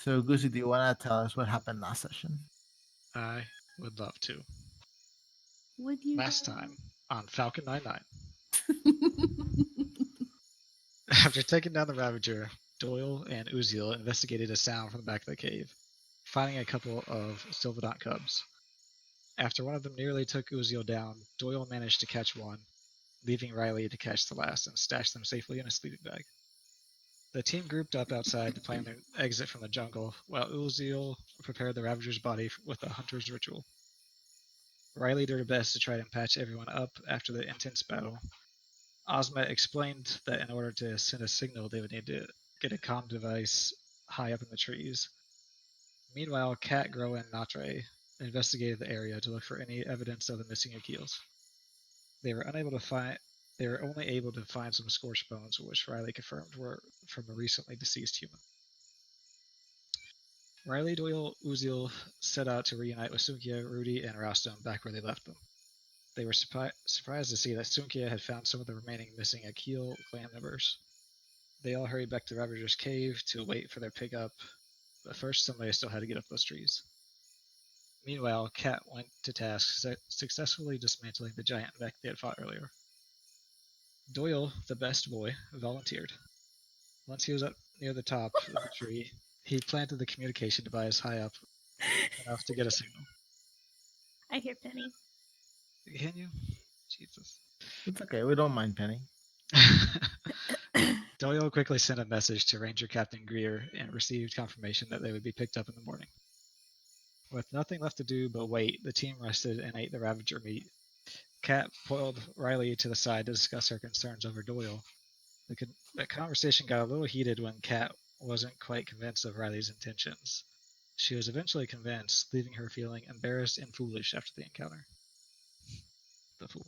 So, Goosey, do you want to tell us what happened last session? I would love to. Would you? Last time on Falcon 99. After taking down the Ravager, Doyle and Uziel investigated a sound from the back of the cave, finding a couple of Sylvanot cubs. After one of them nearly took Uziel down, Doyle managed to catch one, leaving Riley to catch the last and stash them safely in a sleeping bag. The team grouped up outside to plan their exit from the jungle, while Uziel prepared the Ravager's body with a hunter's ritual. Riley did her best to try and patch everyone up after the intense battle. Ozma explained that in order to send a signal, they would need to get a comm device high up in the trees. Meanwhile, Kat, Grow, and Natre investigated the area to look for any evidence of the missing Akils. They were only able to find some scorched bones, which Riley confirmed were from a recently deceased human. Riley, Doyle, Uziel set out to reunite with Sunkia, Rudy, and Rostam back where they left them. They were surprised to see that Sunkia had found some of the remaining missing Akil clan members. They all hurried back to Ravager's cave to wait for their pickup, but first somebody still had to get up those trees. Meanwhile, Kat went to task successfully dismantling the giant mech they had fought earlier. Doyle, the best boy, volunteered. Once he was up near the top of the tree, he planted the communication device high up enough to get a signal. I hear Penny. Can you? Jesus. It's okay. We don't mind Penny. Doyle quickly sent a message to Ranger Captain Greer and received confirmation that they would be picked up in the morning. With nothing left to do but wait, the team rested and ate the Ravager meat. Kat pulled Riley to the side to discuss her concerns over Doyle. The conversation got a little heated when Kat wasn't quite convinced of Riley's intentions. She was eventually convinced, leaving her feeling embarrassed and foolish after the encounter. The fool.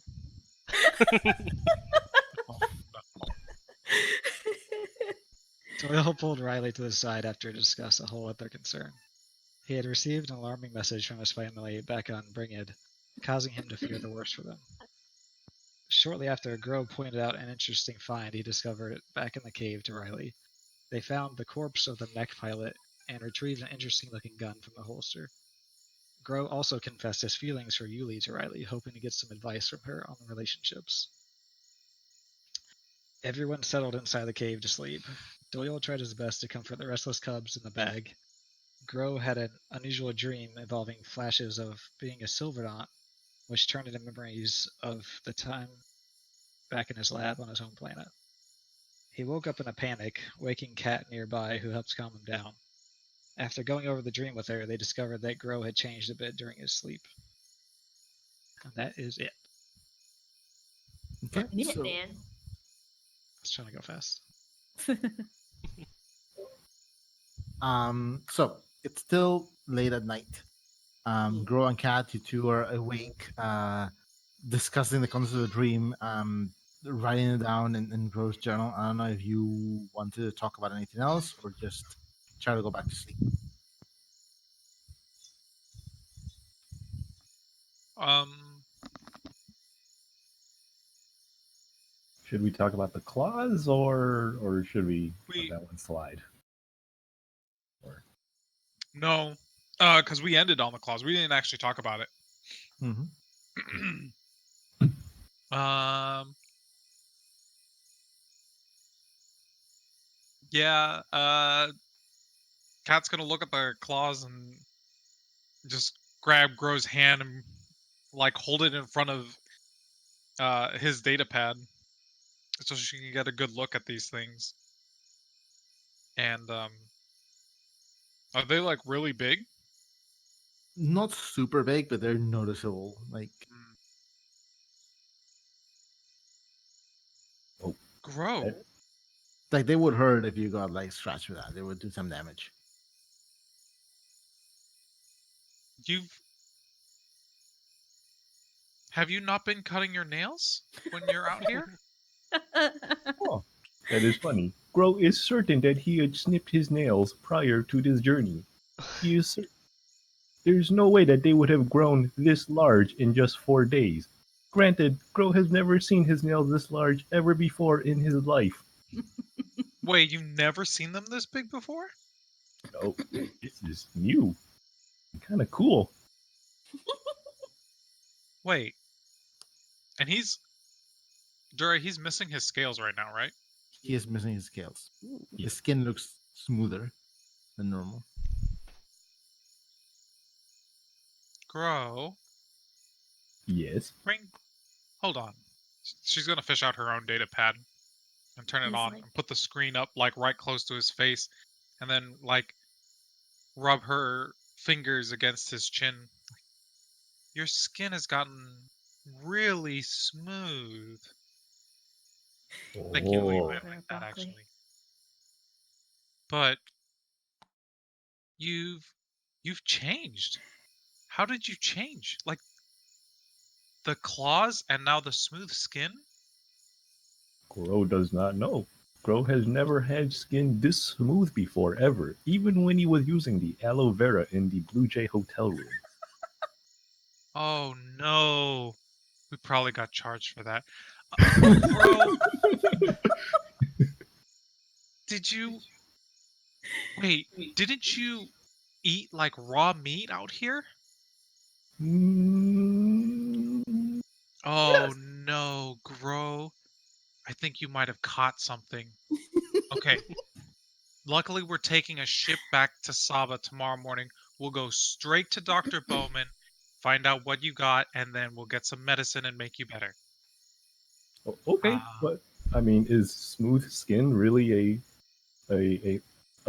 Doyle pulled Riley to the side after discuss a whole other concern. He had received an alarming message from his family back on Bringid, causing him to fear the worst for them. Shortly after, Grove pointed out an interesting find he discovered back in the cave to Riley. They found the corpse of the mech pilot and retrieved an interesting-looking gun from the holster. Grove also confessed his feelings for Yuli to Riley, hoping to get some advice from her on the relationships. Everyone settled inside the cave to sleep. Doyle tried his best to comfort the restless cubs in the bag. Grow had an unusual dream involving flashes of being a Sylvanot, which turned into memories of the time back in his lab on his home planet. He woke up in a panic, waking Kat nearby, who helped calm him down. After going over the dream with her, they discovered that Grow had changed a bit during his sleep. And that is it. Okay. Man. I was trying to go fast. So it's still late at night. Grow and Cat, you two are awake, discussing the concept of the dream, writing it down in Grow's journal. I don't know if you want to talk about anything else or just try to go back to sleep. Should we talk about the claws, or should we let that one slide? No, because we ended on the clause. We didn't actually talk about it. Mm-hmm. Yeah. Cat's gonna look at the claws and just grab Grow's hand and like hold it in front of his data pad, so she can get a good look at these things. And are they like really big? Not super big, but they're noticeable. Like, Grow. like they would hurt if you got like scratched with that. They would do some damage. Have you not been cutting your nails when you're out here? Oh, that is funny. Grow is certain that he had snipped his nails prior to this journey. He is There's no way that they would have grown this large in just 4 days. Granted, Grow has never seen his nails this large ever before in his life. Wait, you've never seen them this big before? Oh, this is new. Kind of cool. Wait, and he's missing his scales right now, right? He is missing his scales. Yeah. His skin looks smoother than normal. Grow, Yes. hold on. She's gonna fish out her own data pad and turn it He's on like- and put the screen up like right close to his face, and then like rub her fingers against his chin. Your skin has gotten really smooth. Thank you, Oh. Levi, like that actually. But you've changed. How did you change? Like the claws and now the smooth skin? Gro does not know. Gro has never had skin this smooth before, ever, even when he was using the aloe vera in the Blue Jay hotel room. Oh no. We probably got charged for that. Bro, did you wait, didn't you eat like raw meat out here? Mm, Oh no, Gro. I think you might have caught something. Okay. Luckily, we're taking a ship back to Saba tomorrow morning. We'll go straight to Dr. Bowman, find out what you got, and then we'll get some medicine and make you better. okay, but I mean, is smooth skin really a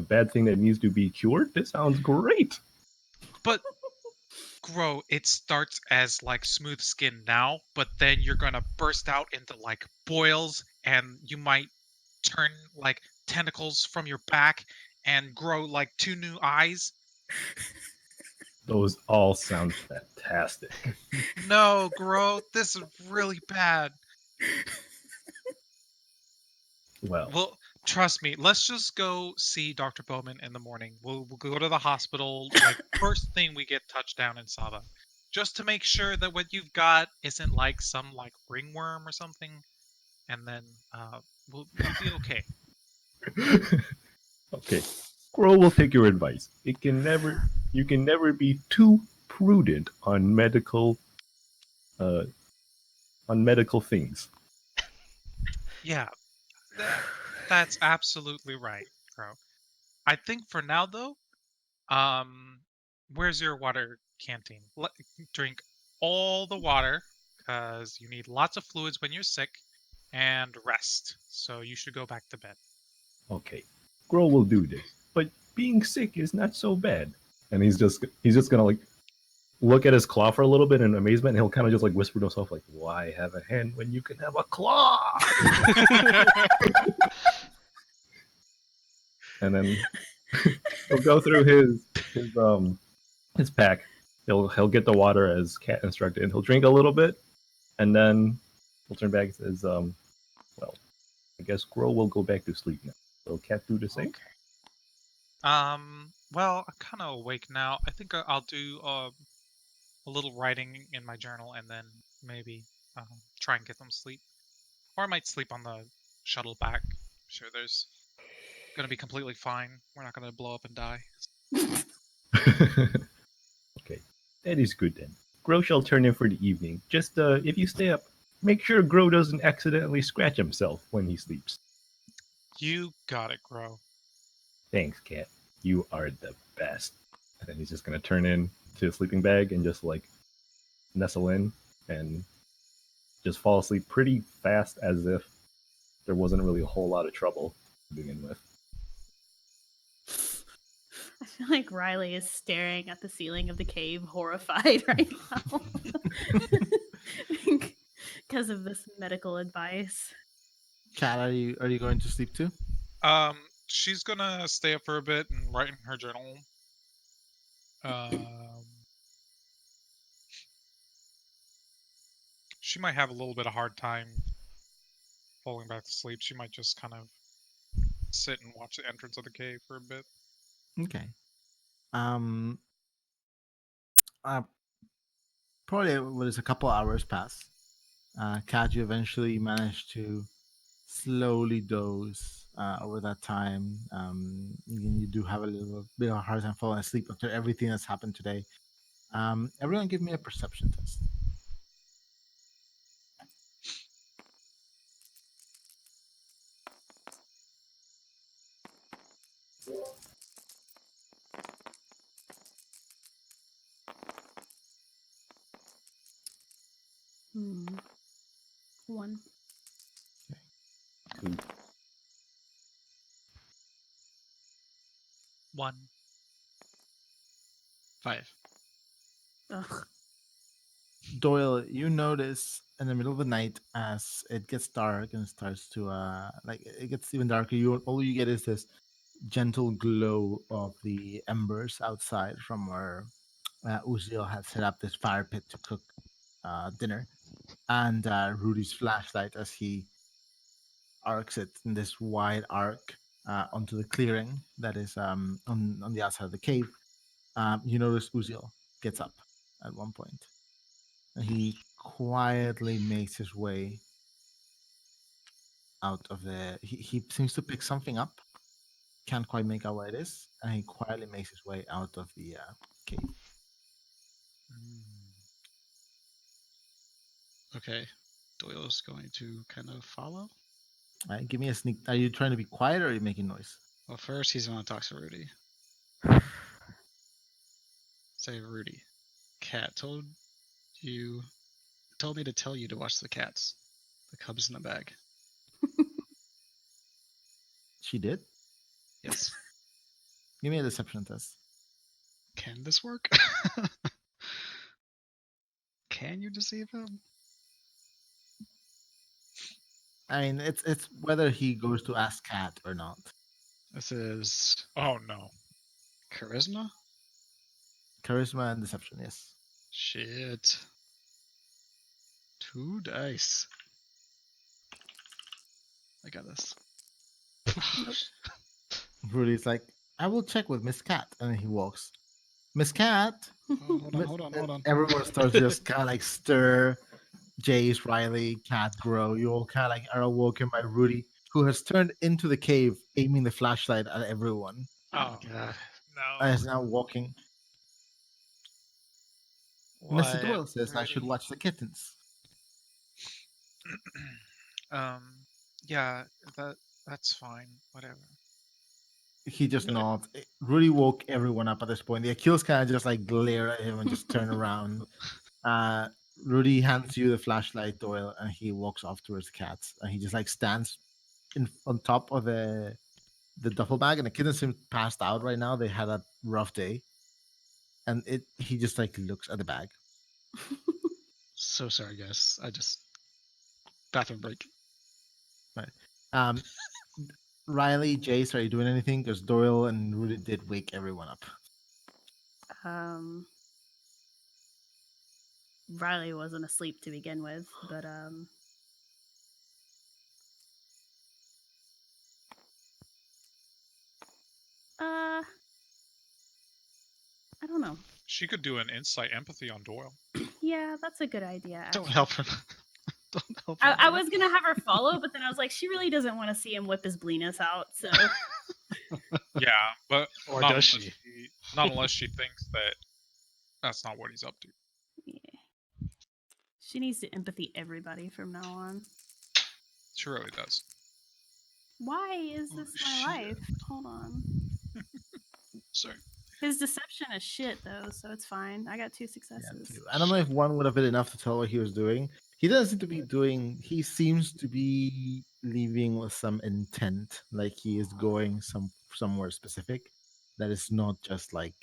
bad thing that needs to be cured? This sounds great. But Gro, it starts as like smooth skin now, but then you're gonna burst out into like boils, and you might turn like tentacles from your back and grow like 2 new eyes. Those all sound fantastic. No, Gro, this is really bad. Well, trust me. Let's just go see Dr. Bowman in the morning. We'll go to the hospital like first thing we get touchdown in Saba, just to make sure that what you've got isn't like some like ringworm or something, and then we'll be okay. Okay, Gro will take your advice. You can never be too prudent uh, on medical things. Yeah, that's absolutely right, Gro. I think for now though, um, where's your water canteen? Drink all the water because you need lots of fluids when you're sick, and rest. So you should go back to bed. Okay, Gro will do this, but being sick is not so bad. And he's just gonna like look at his claw for a little bit in amazement, and he'll kind of just like whisper to himself like, "Why have a hand when you can have a claw?" And then he'll go through his pack. He'll get the water as Cat instructed, and he'll drink a little bit, and then he'll turn back and says, "Well, I guess Gro will go back to sleep now. Will Cat do the same?" Okay. Well, I'm kind of awake now. I think I'll do a little writing in my journal and then maybe try and get some sleep. Or I might sleep on the shuttle back. I'm sure there's gonna be completely fine. We're not gonna blow up and die. Okay, that is good then. Gro shall turn in for the evening. Just if you stay up, make sure Gro doesn't accidentally scratch himself when he sleeps. You got it, Gro. Thanks, Cat. You are the best. And then he's just gonna turn in to his sleeping bag and just like nestle in and just fall asleep pretty fast, as if there wasn't really a whole lot of trouble to begin with. I feel like Riley is staring at the ceiling of the cave, horrified right now. Because of this medical advice. Kat, are you going to sleep too? She's gonna stay up for a bit and write in her journal. She might have a little bit of hard time falling back to sleep. She might just kind of sit and watch the entrance of the cave for a bit. Okay. Um. Probably what is a couple hours pass. Kat, you eventually manage to slowly doze over that time. You do have a little bit of a hard time falling asleep after everything that's happened today. Everyone, give me a perception test. Hmm. 1. Two. 1. 5. Ugh. Doyle, you notice in the middle of the night as it gets dark and starts to like it gets even darker. All you get is this gentle glow of the embers outside from where Uziel had set up this fire pit to cook dinner, and Rudy's flashlight as he arcs it in this wide arc onto the clearing that is on the outside of the cave. You notice Uziel gets up at one point, and he quietly makes his way out of the. He seems to pick something up. Can't quite make out what it is, and he quietly makes his way out of the cave. Okay. Doyle's going to kind of follow. All right, give me a sneak. Are you trying to be quiet or are you making noise? Well, first he's going to talk to Rudy. Say, Rudy, Cat told me to tell you to watch the cats. The cubs in the bag. She did. Yes. Give me a deception test. Can this work? Can you deceive him? I mean, it's whether he goes to ask Cat or not. This is Oh no. charisma? Charisma and deception, yes. Shit. 2 dice. I got this. Rudy's like, I will check with Miss Cat, and then he walks. Miss Cat. Hold on. Everyone starts to just kind of like stir. Jace, Riley, Cat, Grow. You all kind of like are awoken by Rudy, who has turned into the cave, aiming the flashlight at everyone, Oh, God. and No. is now walking. Mr. What? Doyle says I should Rudy? watch the kittens. um. Yeah. That's fine. Whatever. He just nods. Rudy woke everyone up at this point. The Achilles kind of just like glare at him and just turn around. Uh, Rudy hands you the flashlight, Doyle, and he walks off towards the cats. And he just like stands on top of the duffel bag, and the kittens seem passed out right now. They had a rough day, and he just like looks at the bag. So sorry, guys. I just bathroom break. Right. Um, Riley, Jace, are you doing anything? Because Doyle and Rudy did wake everyone up. Riley wasn't asleep to begin with, but I don't know. She could do an insight empathy on Doyle. Yeah, that's a good idea. Don't Actually. help him. Don't help him. I was gonna have her follow, but then I was like, she really doesn't want to see him whip his bleenus out. So Yeah, but Or not does unless she? not unless she thinks that that's not what he's up to. yeah, she needs to empathy everybody from now on. She really does. Why is this my shit. life? Hold on. Sorry. His deception is shit though, so it's fine. I got 2 Yeah, successes. too. I don't know if one would have been enough to tell what he was doing. He doesn't seem to be doing. He seems to be leaving with some intent, like he is going somewhere specific. That is not just like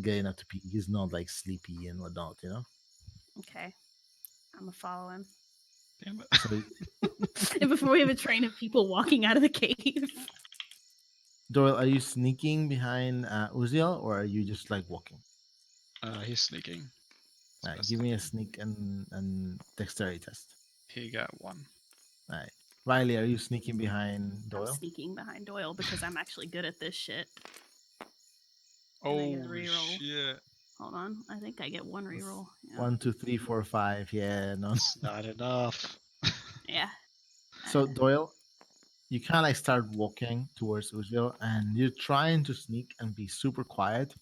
getting up to pee. He's not like sleepy and whatnot, you know. Okay, I'm gonna follow him. Damn it. So, And before we have a train of people walking out of the cave. Doyle, are you sneaking behind Uziel, or are you just like walking? He's sneaking. All right, Best give me a sneaking. sneak and dexterity test. He got 1. All right, Riley, are you sneaking behind I'm Doyle? sneaking behind Doyle because I'm actually good at this shit. And I Oh get a reroll. shit! Hold on, I think I get 1 reroll. Yeah. 1, 2, 3, 4, 5. Yeah, no. It's not enough. Yeah. So Doyle, you kind of like start walking towards Uziel, and you're trying to sneak and be super quiet,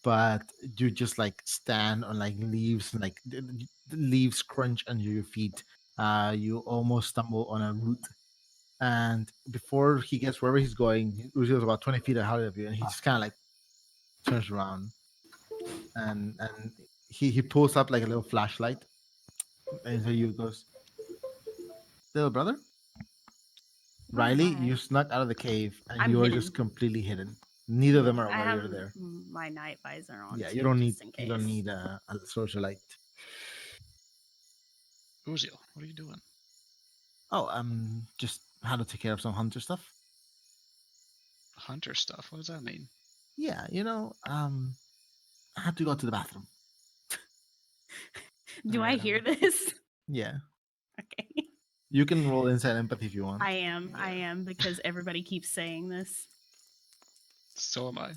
but you just like stand on like leaves and like the leaves crunch under your feet. You almost stumble on a root, and before he gets wherever he's going, Uziel's about 20 feet ahead of you, and he just kind of like turns around and he pulls up like a little flashlight, and so you goes, "Little brother." Oh, Riley, hi. you snuck out of the cave and I'm you are hidden. just completely hidden. Neither of them are I aware have you're there. my night visor on. Yeah, too, you don't need just in case. a social light. Uziel, what are you doing? Oh, just how to take care of some hunter stuff. Hunter stuff. What does that mean? Yeah, I had to go to the bathroom. Do I hear this? Yeah, Okay. you can roll inside empathy if you want. I am because everybody keeps saying this. So am I.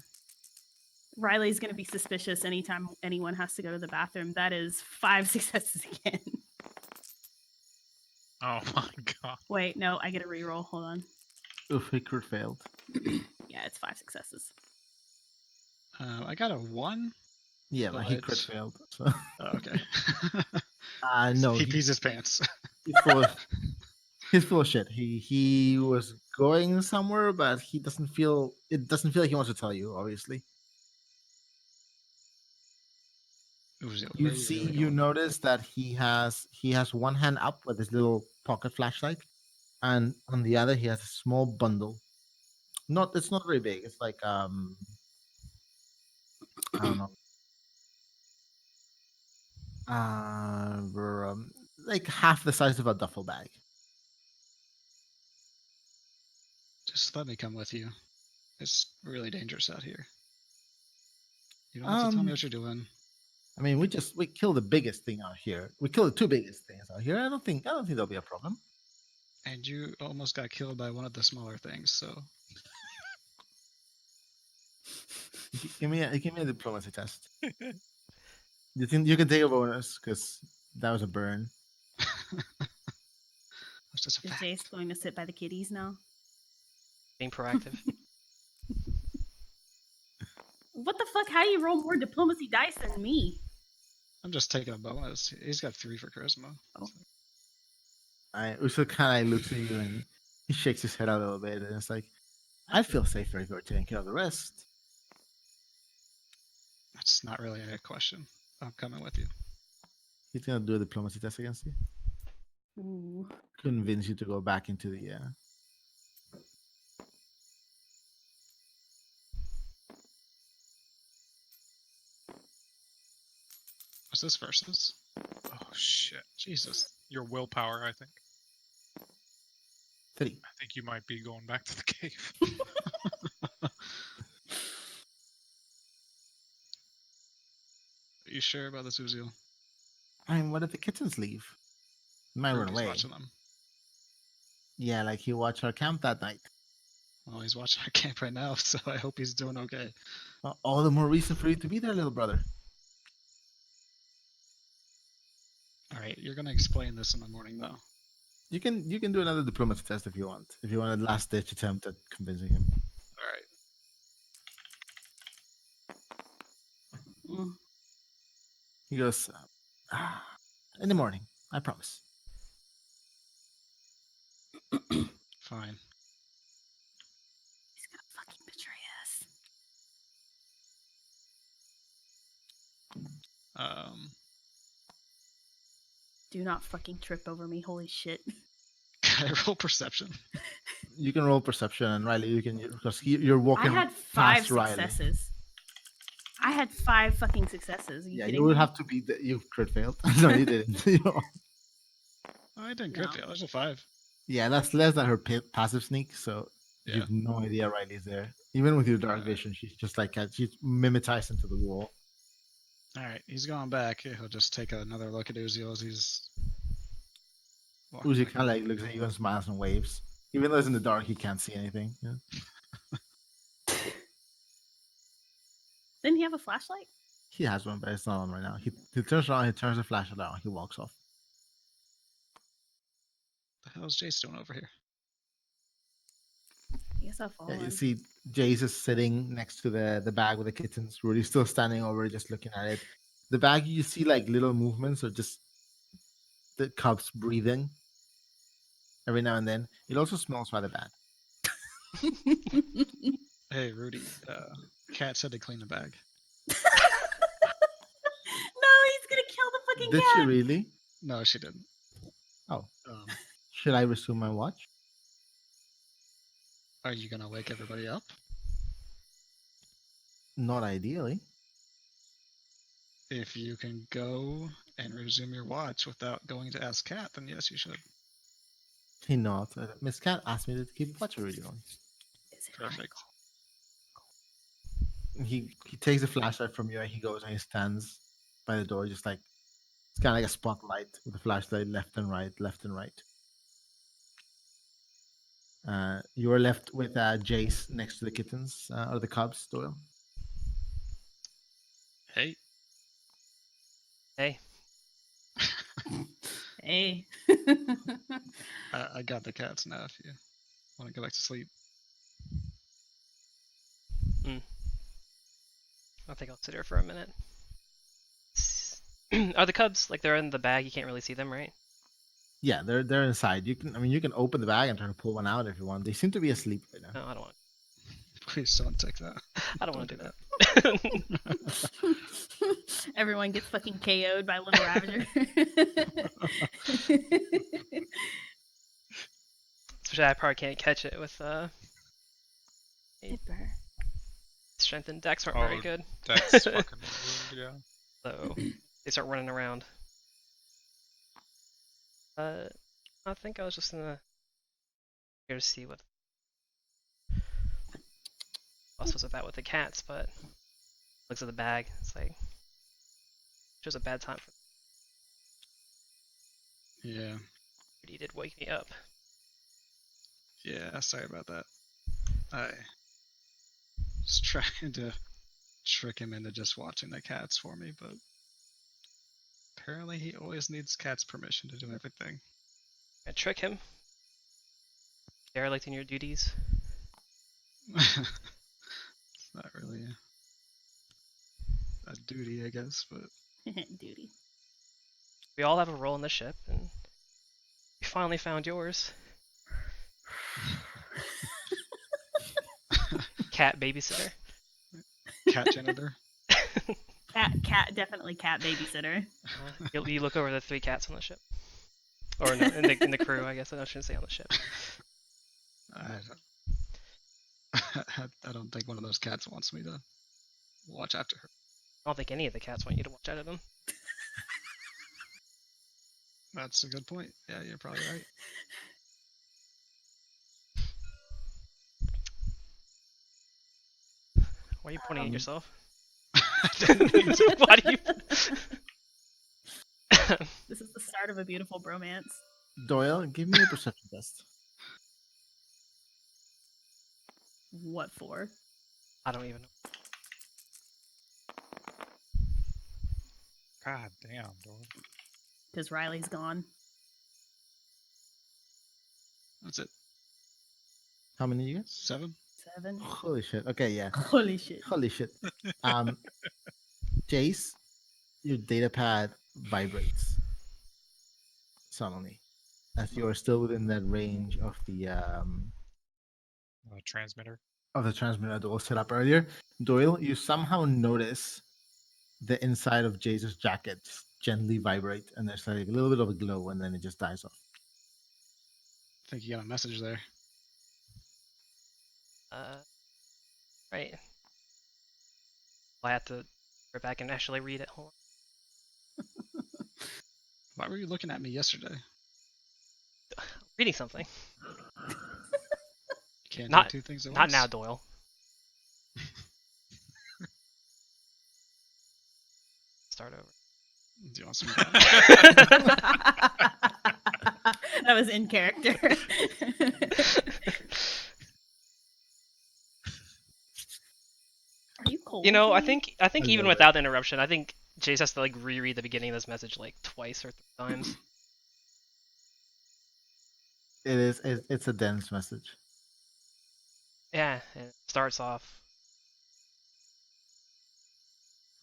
Riley's going to be suspicious anytime anyone has to go to the bathroom. That is 5 successes again. Oh my god. Wait, no, I get a reroll. Hold on. Oof, he crit failed. Yeah, it's 5 successes. I got a 1. Yeah, but he crit But- failed. So Oh, okay. no, he pees his pants. he's full of shit. He was going somewhere, but it doesn't feel like he wants to tell you, obviously. Uziel, You where are see, really you going? notice that he has one hand up with his little pocket flashlight, and on the other he has a small bundle. It's not very big. It's like I don't know, like half the size of a duffel bag. Just let me come with you. It's really dangerous out here. You don't have to tell me what you're doing. I mean, we killed the biggest thing out here. We killed the two biggest things out here. I don't think there'll be a problem. And you almost got killed by one of the smaller things, so Give me a diplomacy test. You think you can take a bonus because that was a burn? it's just a Is fact. Jace going to sit by the kitties now? Being proactive. What the fuck? How do you roll more diplomacy dice than me? I'm just taking a bonus. He's got 3 for charisma. Oh. Uso kind of looks at you and he shakes his head a little bit, and it's like, I feel safer if you're taking care of the rest. That's not really a question. I'm coming with you. He's gonna do a diplomacy test against you. Ooh. Convince you to go back into the What's this versus? Oh shit. Jesus. Your willpower, I think. 3. I think you might be going back to the cave. Are you sure about this, Uziel? I mean, what if the kittens leave? He might run Ruby's away. watching them. Yeah, like he watched our camp that night. Well, he's watching our camp right now, so I hope he's doing okay. Well, all the more reason for you to be there, little brother. All right, you're gonna explain this in the morning, though. You can do another diplomacy test if you want. If you want a last ditch attempt at convincing him. All right. Mm. He goes, in the morning, I promise. Fine. He's gonna fucking betray us. Do not fucking trip over me. Holy shit. Can I roll perception? You can roll perception, and Riley, you can because you're I walking had 5 past Riley. successes. I had 5 fucking successes. Are you Yeah, kidding you would me? have to be. You crit failed. No, you didn't. Oh, I didn't crit No. fail. There's a 5. Yeah, that's less than her passive sneak, so you Yeah. have no idea Riley's there. Even with your dark Alright. vision, she's just like she's mimetized into the wall. All right, he's going back. He'll just take another look at Uziel as he's. walking Uzi back. kind of like looks at you and smiles and waves. Even though it's in the dark, he can't see anything. Yeah. Didn't he have a flashlight? He has one, but it's not on right now. He turns around, he turns the flashlight on, he walks off. The hell's Jace doing over here? I guess I'll follow Yeah, you him. see Jace is sitting next to the bag with the kittens. Rudy's still standing over, just looking at it. The bag, you see like little movements or just the cubs breathing every now and then. It also smells rather bad. Hey, Rudy. Cat said to clean the bag. No, he's gonna kill the fucking Did cat. she really? No, she didn't. Oh, Um, should I resume my watch? are you gonna wake everybody up? Not ideally. If you can go and resume your watch without going to ask Cat, then yes, you should. He not. Miss Cat asked me to keep watch originally. Is it Perfect. He takes the flashlight from you and he goes and he stands by the door, just like it's kind of like a spotlight with a flashlight, left and right, left and right. You are left with Jace next to the kittens or the cubs, Doyle. Hey. Hey, Hey. I got the cats now if you want to go back to sleep. I think I'll sit here for a minute. Are the cubs like they're in the bag? You can't really see them, right? Yeah, they're inside. You can open the bag and try to pull one out if you want. They seem to be asleep right now. No, I don't want. Please don't take that. I don't want to Don't do that. Everyone gets fucking KO'd by little Ravager. Especially I probably can't catch it with Dipper. strength and dex aren't Oh, very good. That's fucking rude, yeah. So they start running around. I think I was just gonna here to see what else was about with the cats, but looks at the bag. It's like just a bad time for. Yeah. He did wake me up. Yeah, sorry about that. I was trying to trick him into just watching the cats for me, but apparently he always needs Cat's permission to do everything. I trick him. Derelict in your duties. It's not really a duty, I guess, but Duty. We all have a role in the ship, and we finally found yours. Cat babysitter. cat janitor. Definitely cat babysitter. You look over the 3 cats on the ship, or no, in the crew. I guess I shouldn't say on the ship. I don't think one of those cats wants me to watch after her. I don't think any of the cats want you to watch out of them. That's a good point. Yeah, you're probably right. Why are you pointing at yourself? I didn't mean to. Why do you? This is the start of a beautiful bromance. Doyle, give me a perception test. What for? I don't even know. God damn, dog. Because Riley's gone. That's it. How many you get? 7? 7. Holy shit. Okay, yeah. Holy shit. Holy shit. Jace, your data pad vibrates suddenly as you are still within that range of the Transmitter. transmitter that was set up earlier. Doyle, you somehow notice the inside of Jace's jacket gently vibrate, and there's like a little bit of a glow, and then it just dies off. I think you got a message there. Right. I have to go back and actually read it. Hold on. Why were you looking at me yesterday? Reading something. You can't Not- do 2 things at Not once. now, Doyle. Start over. Do you want some? That was in character. Are you cold? You know, I Jimmy? think I even love it. without the interruption, I think Jace has to like reread the beginning of this message like twice or 3 times. It's a dense message. Yeah, and it starts off.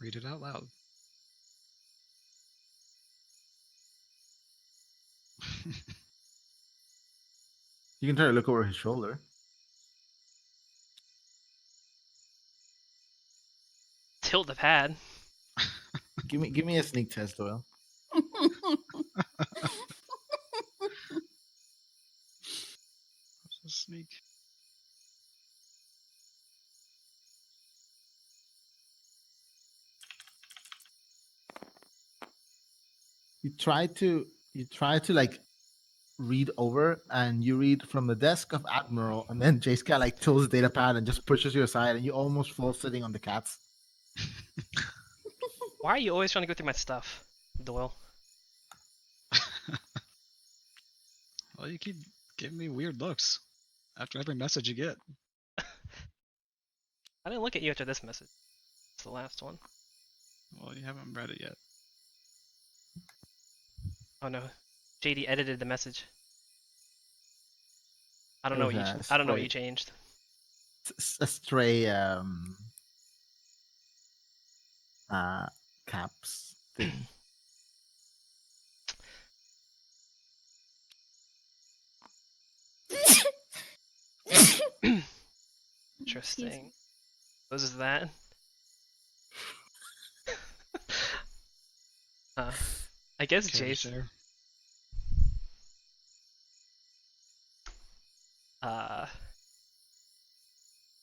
Read it out loud. You can try to look over his shoulder. Tilt the pad. Give me a sneak test, Doyle. Sneak. You try to like read over, and you read from the desk of Admiral, and then Jace kind of like tilts the data pad and just pushes you aside, and you almost fall sitting on the cats. Why are you always trying to go through my stuff, Doyle? Well, you keep giving me weird looks after every message you get. I didn't look at you after this message. It's the last one. Well, you haven't read it yet. Oh no, JD edited the message. I don't It know was what you. a I don't know what you stray- changed. a stray caps thing. Interesting. What is that? I guess Care to Jace. share?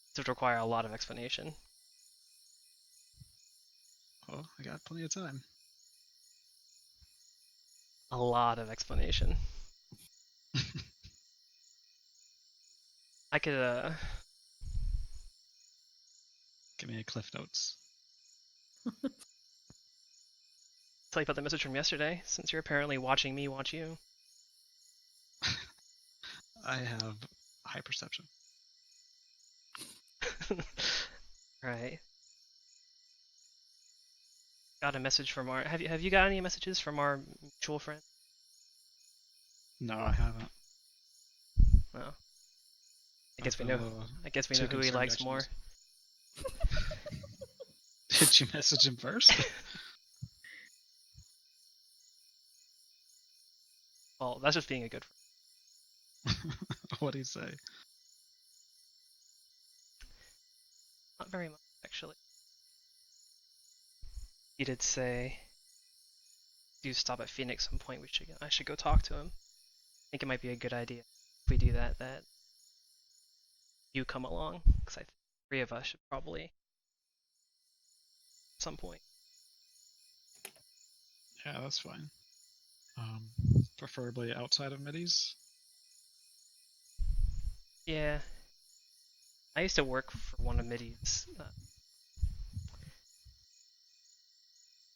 This would require a lot of explanation. Oh, I got plenty of time. A lot of explanation. I could Give me a Cliff Notes. tell you about the message from yesterday, since you're apparently watching me watch you. I have high perception. Right. Got a message from our. Have you got any messages from our mutual friend? No, I haven't. No. I guess we know. I guess we know too who he concerned, likes actually. more. Did you message him first? Well, that's just being a good friend. What'd he say? Not very much, actually. He did say, "Do stop at Phoenix some point. I should go talk to him. I think it might be a good idea if we do that. That you come along, because I think the three of us should probably at some point." Yeah, that's fine. Preferably outside of middies. Yeah. I used to work for one of Midi's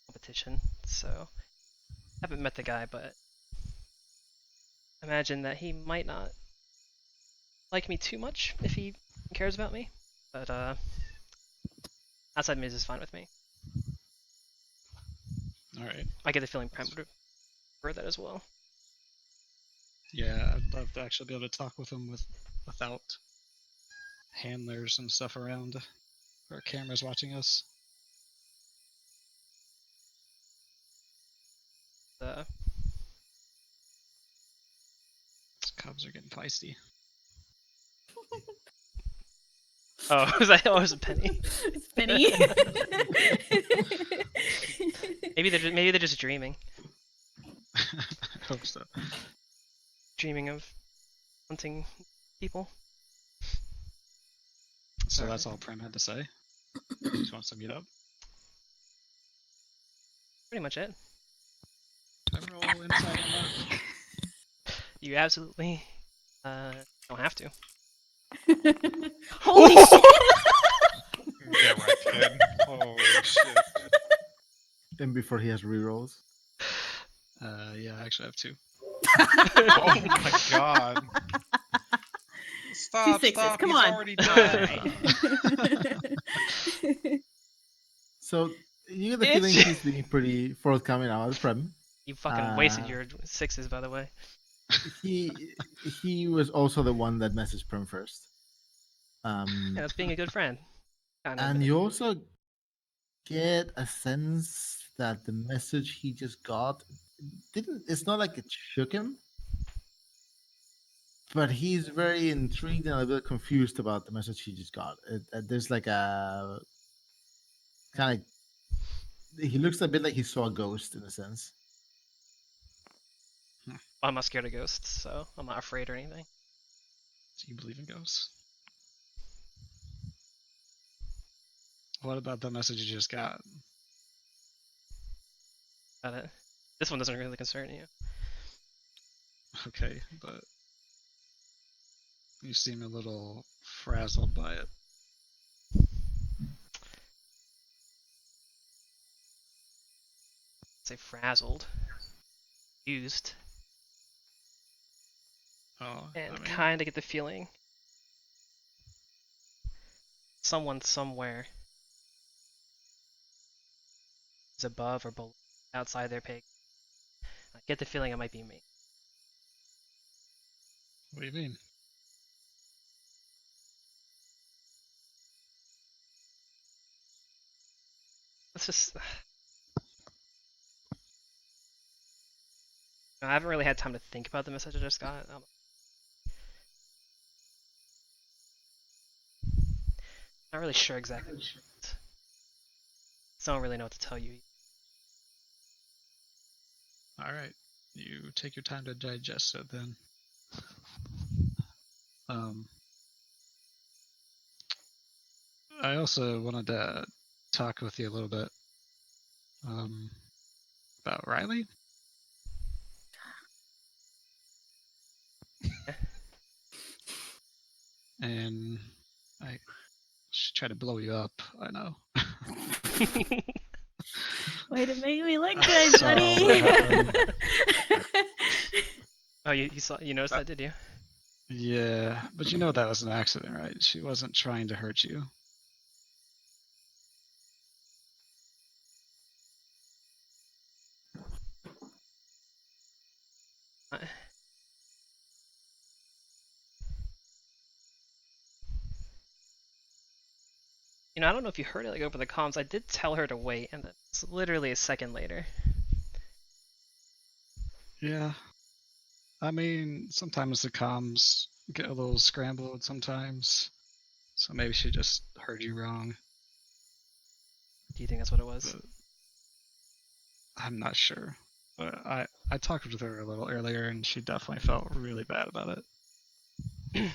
competition, so I haven't met the guy, but imagine that he might not like me too much if he cares about me. But outside Miz is fine with me. Alright. I get the feeling Prem would prefer that as well. Yeah, I'd love to actually be able to talk with him without handlers and stuff around or cameras watching us. Uh, These cubs are getting feisty. oh, was that? Oh, it was a Penny. It's Penny. Maybe they're just dreaming, I hope so. dreaming of hunting people. So that's all Prem had to say. He just wants to meet up. Pretty much it. Can I roll insight on that? You absolutely don't have to. Holy shit! Get wrecked, kid. Holy shit. And before he has rerolls. Yeah, I actually have 2. Oh my god. Stop, 2 sixes, stop. come He's on. already died. So you get the feeling Bitch. he's being pretty forthcoming about Prem. You fucking wasted your 6s, by the way. He was also the one that messaged Prem first. Um, Yeah, that's being a good friend. Kind of. and you also get a sense that the message he just got didn't. It's not like it shook him, but he's very intrigued and a bit confused about the message he just got. There's like a kind of. He looks a bit like he saw a ghost in a sense. I'm not scared of ghosts, so I'm not afraid or anything. Do you believe in ghosts? What about the message you just got? Got it. This one doesn't really concern you. Okay, but you seem a little frazzled by it. Say frazzled, used, Oh, and I mean, kind of get the feeling someone somewhere is above or below, outside their pay. I get the feeling it might be me. what do you mean? Let's just. I haven't really had time to think about the message I just got. Not really sure exactly. So I don't really know what to tell you. All right, you take your time to digest it then. I also wanted to talk with you a little bit about Riley. And I should try to blow you up, I know. Way to make me look good, So, buddy. Oh, you noticed that, did you? Yeah, but you know that was an accident, right? She wasn't trying to hurt you. You know, I don't know if you heard it like over the comms. I did tell her to wait, and it's literally a second later. Yeah. I mean, sometimes the comms get a little scrambled sometimes. So maybe she just heard you wrong. Do you think that's what it was? But I'm not sure. But I talked with her a little earlier and she definitely felt really bad about it.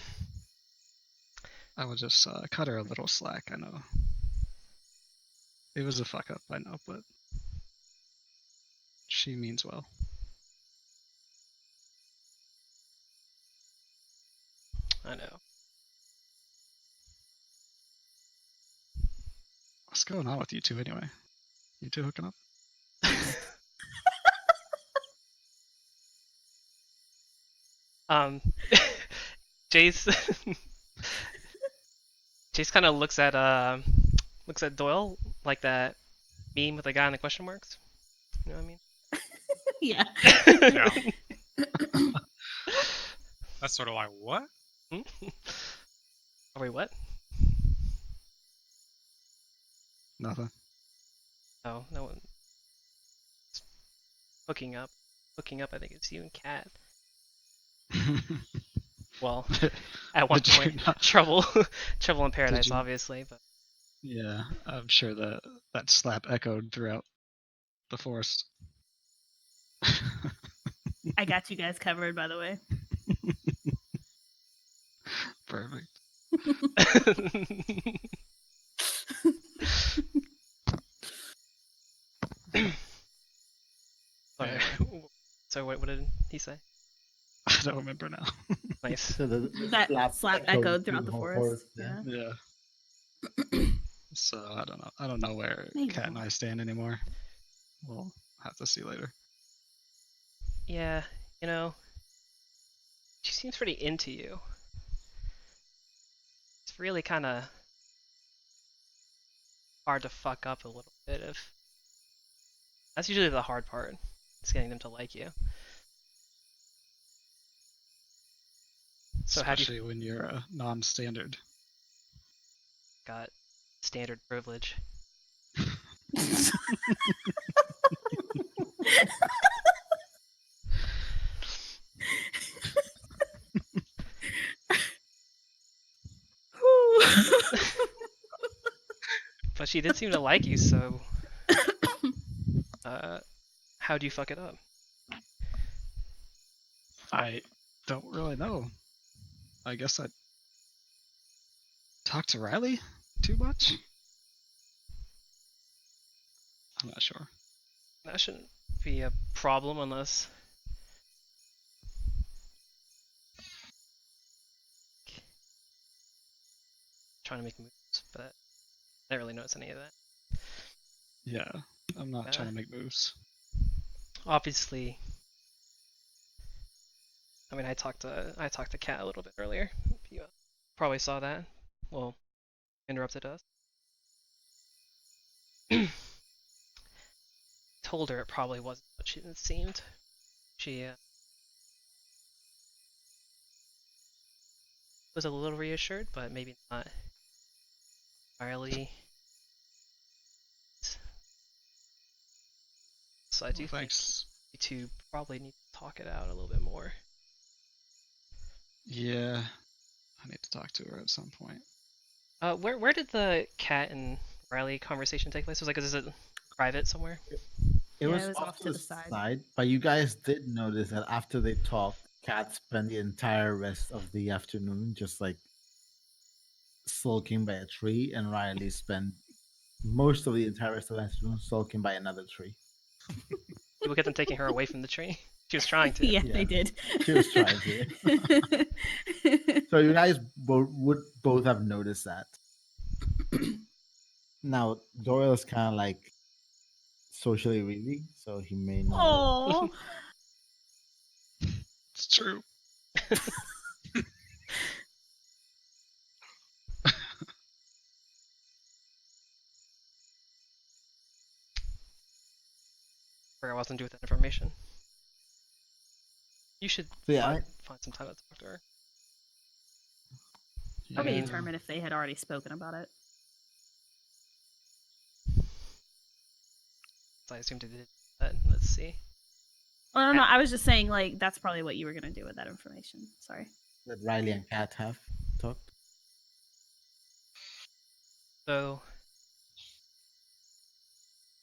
I would just cut her a little slack, I know. It was a fuck up, I know, but she means well. I know. What's going on with you two anyway? You two hooking up? Jace Jace kind of looks at Doyle like that meme with the guy in the question marks. You know what I mean? Yeah. Yeah. That's sort of like, what? Oh, wait, what? Nothing. Oh, no one. Hooking up. Hooking up, I think it's you and Kat. Well, at one Did you point, not- trouble in paradise, you- obviously, but Yeah, I'm sure that slap echoed throughout the forest. I got you guys covered, by the way. Perfect. Sorry. So what did he say? I don't remember now. Nice. So the That slap echoed throughout the whole forest. Yeah. Yeah. Yeah. So I don't know. I don't know where Maybe Kat and not. I stand anymore. We'll have to see later. Yeah, you know, she seems pretty into you. It's really kind of hard to fuck up a little bit if that's usually the hard part. It's getting them to like you. So how do you Especially when you're a non-standard. got standard privilege. But she did seem to like you, so how'd you fuck it up? I don't really know. I guess I talked to Riley too much? I'm not sure. That shouldn't be a problem unless trying to make moves, but I didn't really notice any of that. Yeah, I'm not trying to make moves. Obviously, I mean, I talked to Kat a little bit earlier. You probably saw that. Well, interrupted us. Told her it probably wasn't what it seemed. She was a little reassured, but maybe not entirely. So I do think Thanks. you two probably need to talk it out a little bit more. Yeah, I need to talk to her at some point. Where did the Kat and Riley conversation take place? Is it private somewhere? It Yeah, was it was off to the side, but you guys did notice that after they talked, Kat spent the entire rest of the afternoon just like sulking by a tree, and Riley spent most of the entire rest of the afternoon sulking by another tree. You look at them taking her away from the tree. She was trying to. Yeah, Yeah. they did. She was trying to. So you guys would both have noticed that. Now Doyle's kind of like socially reading, so he may not. Oh, It's true. Forgot what I was gonna do with that information. You should So yeah, find some time to talk to her. probably mean- determine if they had already spoken about it. I assumed it did, but let's see. Oh no, I was just saying like that's probably what you were gonna do with that information. Sorry. that Riley and Kat have talked. So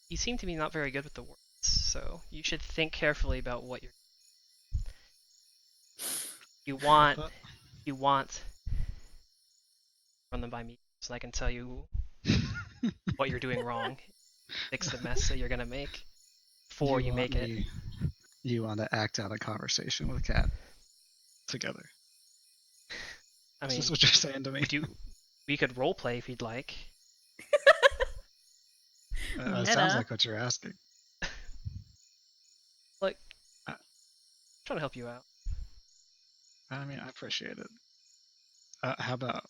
you seem to be not very good with the words, so you should think carefully about what you want. You want run them by me so I can tell you what you're doing wrong, fix the mess that you're gonna make before you make it. You want to act out a conversation with Kat together. I Is mean, this what you're saying to me? we could roleplay if you'd like. Sounds Meta. like what you're asking. Like, Uh, I'm trying to help you out. I mean, I appreciate it. How about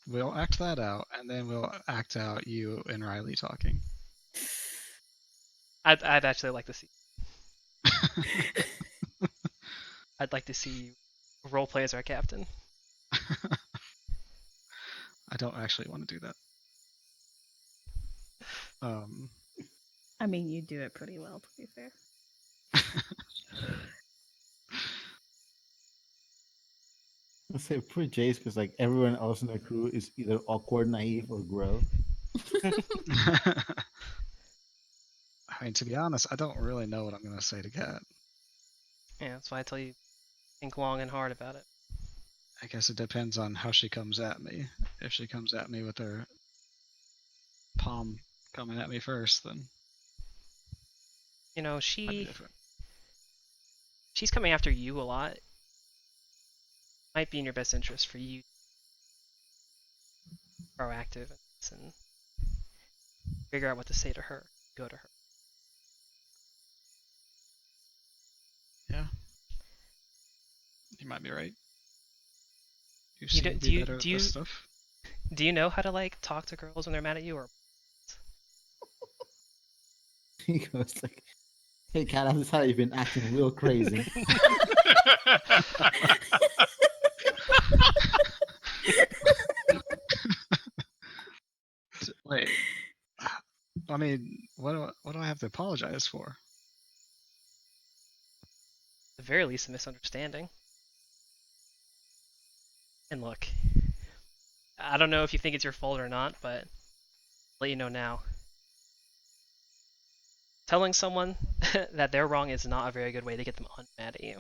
we'll act that out, and then we'll act out you and Riley talking. I'd actually like to see. I'd like to see you roleplay as our captain. I don't actually want to do that. I mean, you do it pretty well, to be fair. I say poor Jace because like everyone else in the crew is either awkward, naive, or grow. I mean, to be honest, I don't really know what I'm gonna say to Kat. Yeah, that's why I tell you think long and hard about it. I guess it depends on how she comes at me. If she comes at me with her palm coming at me first, then You know, might be she's different. coming after you a lot. Might be in your best interest for you to be proactive and figure out what to say to her. Go to her. Yeah, you might be right. You You seem don't- to do be you- better at do you- this stuff. Do you know how to like talk to girls when they're mad at you, or He goes like, "Hey, Kat, I've decided you've been acting real crazy." I mean, what do I have to apologize for? At the very least, a misunderstanding. And look, I don't know if you think it's your fault or not, but I'll let you know now. Telling someone that they're wrong is not a very good way to get them unmad at you.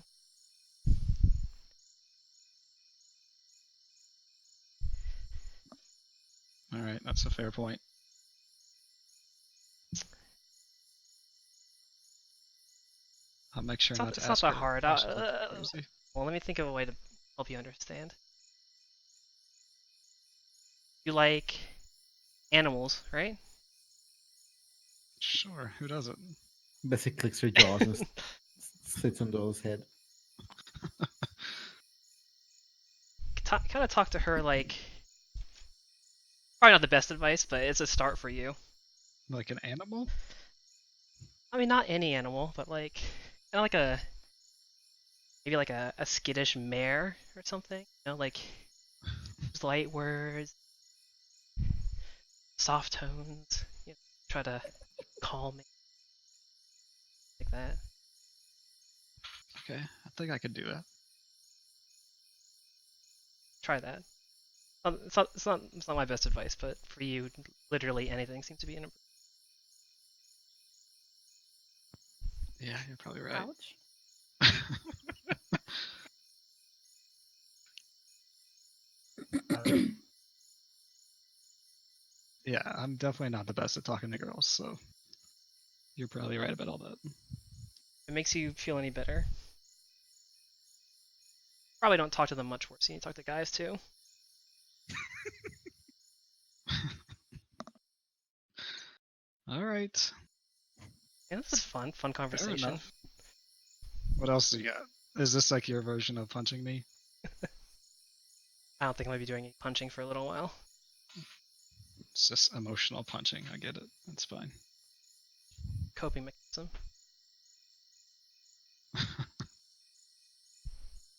All right, that's a fair point. I'll make sure not to It's not ask that her. hard. why she looked crazy. Well, let me think of a way to help you understand. You like animals, right? Sure, who doesn't? Bessie clicks her jaws and sits on Doyle's head. Kind of talk to her like, probably not the best advice, but it's a start for you. Like an animal? I mean, not any animal, but like, kind of like maybe like a skittish mare or something. You know, like use light words, soft tones. You know, try to calm it like that. Okay, I think I could do that. Try that. It's not my best advice, but for you, literally anything seems to be an improvement. Yeah, you're probably right. Ouch. Yeah, I'm definitely not the best at talking to girls, so you're probably right about all that. If it makes you feel any better, probably don't talk to them much worse. You need to talk to guys too. All right. Yeah, this is fun conversation. enough. What else do you got? Is this like your version of punching me? I don't think I'm gonna be doing any punching for a little while. It's just emotional punching. I get it. That's fine. Coping mechanism.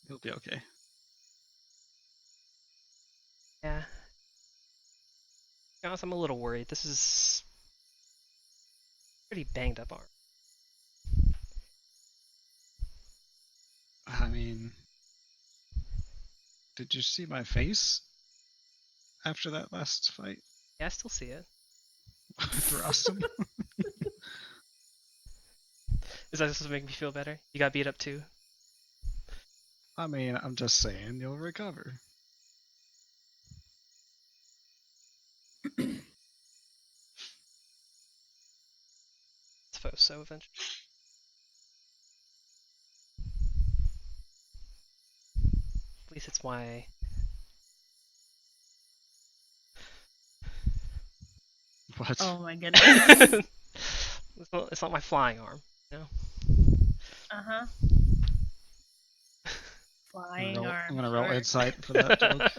You'll be okay. Yeah. To be honest, I'm a little worried. This is pretty banged up arm. I mean, did you see my face after that last fight? Yeah, I still see it. For Austin? Is that supposed to make me feel better? You got beat up too? I mean, I'm just saying you'll recover. Suppose so eventually. At least it's my... What? Oh my goodness. it's not my flying arm, you know? Uh-huh. Flying arm. I'm gonna roll sure. insight for that joke.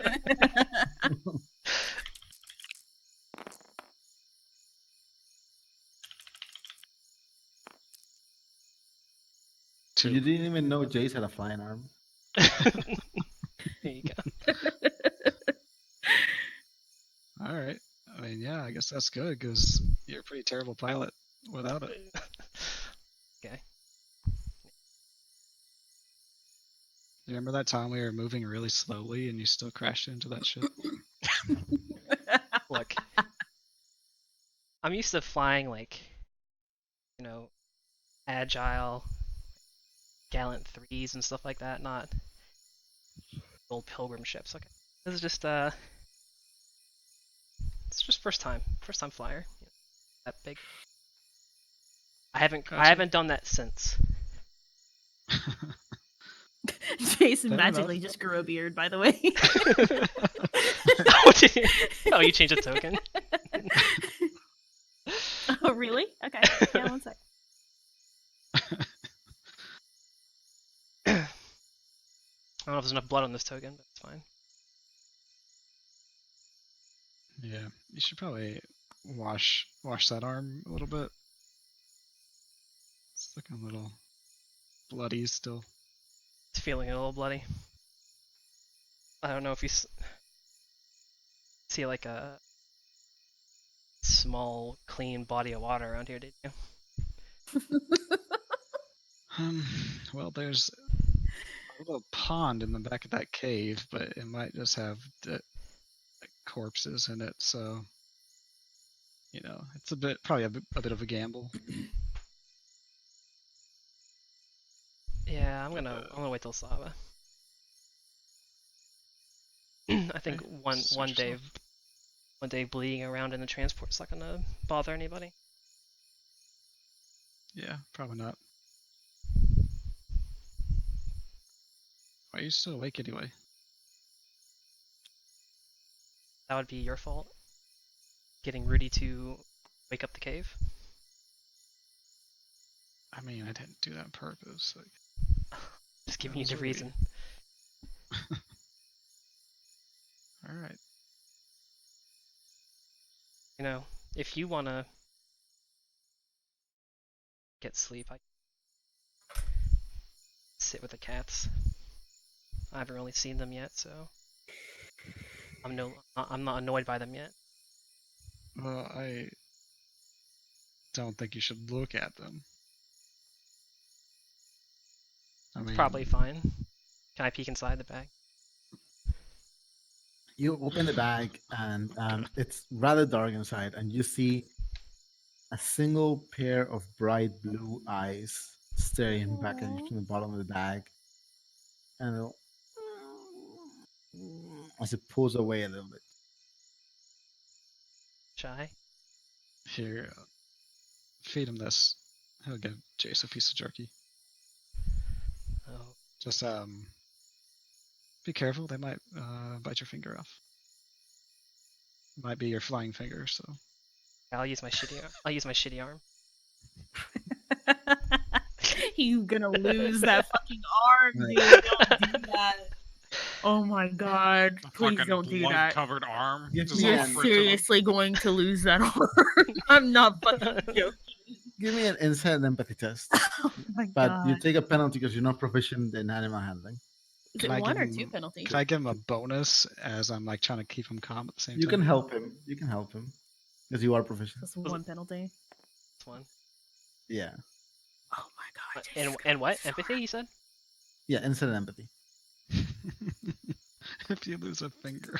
You didn't even know Jace had a flying arm. There you go. All right. I mean, yeah, I guess that's good because you're a pretty terrible pilot without it. Okay. You remember that time we were moving really slowly and you still crashed into that ship? Look. I'm used to flying like, you know, agile, gallant threes and stuff like that, not old pilgrim ships. Okay. This is just it's just first time flyer. You know, that big. I haven't done that since. Jason Fair magically enough. just grew a beard, by the way. Oh, you changed a token? Oh, really? Okay. Yeah, one sec. I don't know if there's enough blood on this token, but it's fine. Yeah, you should probably wash that arm a little bit. It's looking a little bloody still. It's feeling a little bloody. I don't know if you see like a small, clean body of water around here, did you? Well, there's a little pond in the back of that cave, but it might just have corpses in it, so it's probably a bit of a gamble. Yeah, I'm gonna wait till Sava. I think Okay, one suit day yourself. one day bleeding around in the transport's not gonna bother anybody. Yeah, probably not. Why are you still awake anyway? That would be your fault. Getting Rudy to wake up the cave. I mean, I didn't do that on purpose. Just That giving you was the Rudy. reason. All right. If you wanna get sleep, I sit with the cats. I haven't really seen them yet, so I'm not annoyed by them yet. Well, I don't think you should look at them. I It's mean, probably fine. Can I peek inside the bag? You open the bag, and it's rather dark inside, and you see a single pair of bright blue eyes staring back at you from the bottom of the bag, and it'll, as it pulls away a little bit. Shy? here, feed him this. He'll give Jace a piece of jerky. Oh, Just be careful. They might bite your finger off. It might be your flying finger. So I'll use my shitty arm. He's gonna lose that fucking arm, Right. dude. Don't do that. Oh my god. A Please fucking don't do that. blood-covered arm. Give Just me You're an- offer it to them. seriously going to lose that arm. I'm not fucking joking. Give me an insight and empathy test. Oh my But you god. take a penalty because you're not proficient in animal handling. Is Can it I one give or him- two penalties? can I give him a bonus as I'm like trying to keep him calm at the same You time? can help him. You can help him because you are proficient. That's one penalty. This one. Yeah, Oh my god. And Jesus and what? Christ. Empathy? You said? yeah, insight and empathy. If you lose a finger.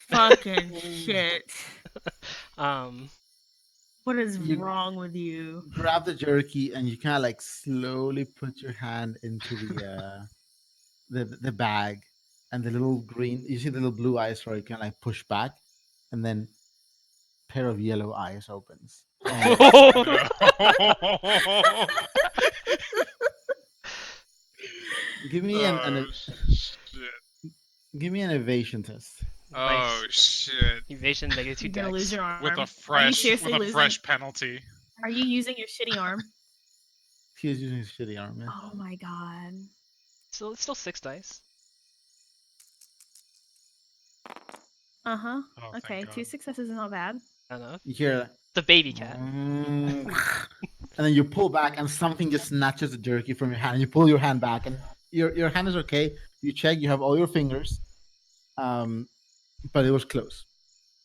Fucking shit. What is You- wrong with you? Grab the jerky and you kind of like slowly put your hand into the bag, and the little green. You see the little blue eyes, sorry, kind of like push back, and then pair of yellow eyes opens. And give me Oh, shit. give me an evasion test. Oh, Nice. shit. Evasion negative 2 You're gonna lose dex. your arm. With a Are you fresh seriously losing? penalty. Are you using your shitty arm? He is using his shitty arm. Yeah. Oh my god. So it's still 6 dice. Uh huh. Oh, thank Okay, God. 2 successes is not bad. Enough. You hear The baby cat. and then you pull back, and something just snatches the jerky from your hand. And you pull your hand back, and your hand is okay. You check, you have all your fingers, but it was close.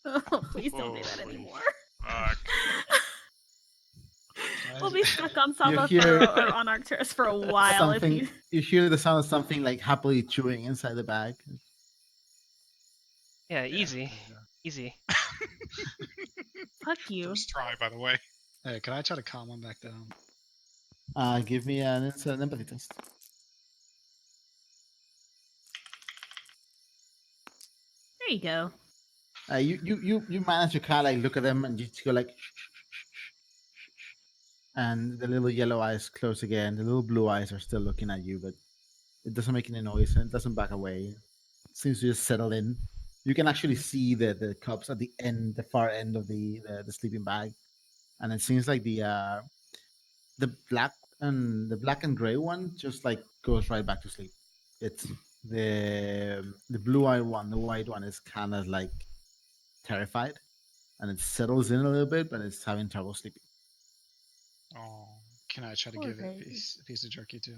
Oh, please don't do that Holy anymore. Fuck. We'll be stuck on You Saba hear or on Arcturus for a while if something. you. You hear the sound of something like happily chewing inside the bag. Yeah, easy. Easy. Fuck you. First try, by the way. Hey, can I try to calm him back down? Give me an insight and empathy test. There you go. You manage to kind of like look at them and you just go like, shh, shh, shh, shh, shh, shh. And the little yellow eyes close again. The little blue eyes are still looking at you, but it doesn't make any noise and it doesn't back away. It seems to just settle in. You can actually see the cups at the end, the far end of the sleeping bag, and it seems like the black and gray one just like goes right back to sleep. It's the blue-eyed one, the white one is kind of like terrified, and it settles in a little bit, but it's having trouble sleeping. Oh. Can I try to Poor give it a baby. piece of jerky too?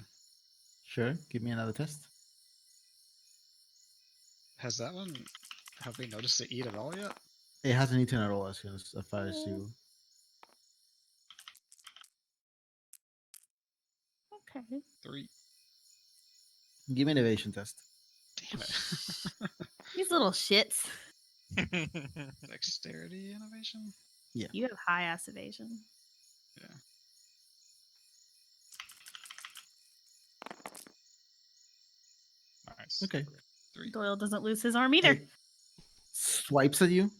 Sure, give me another test. Have we noticed to eat at all yet? It hasn't eaten at all as far as you. Okay. 3. Give me an evasion test. Damn it. These little shits. Dexterity innovation? You have high ass evasion. Yeah. Nice. Okay. 3. Doyle doesn't lose his arm either. It swipes at you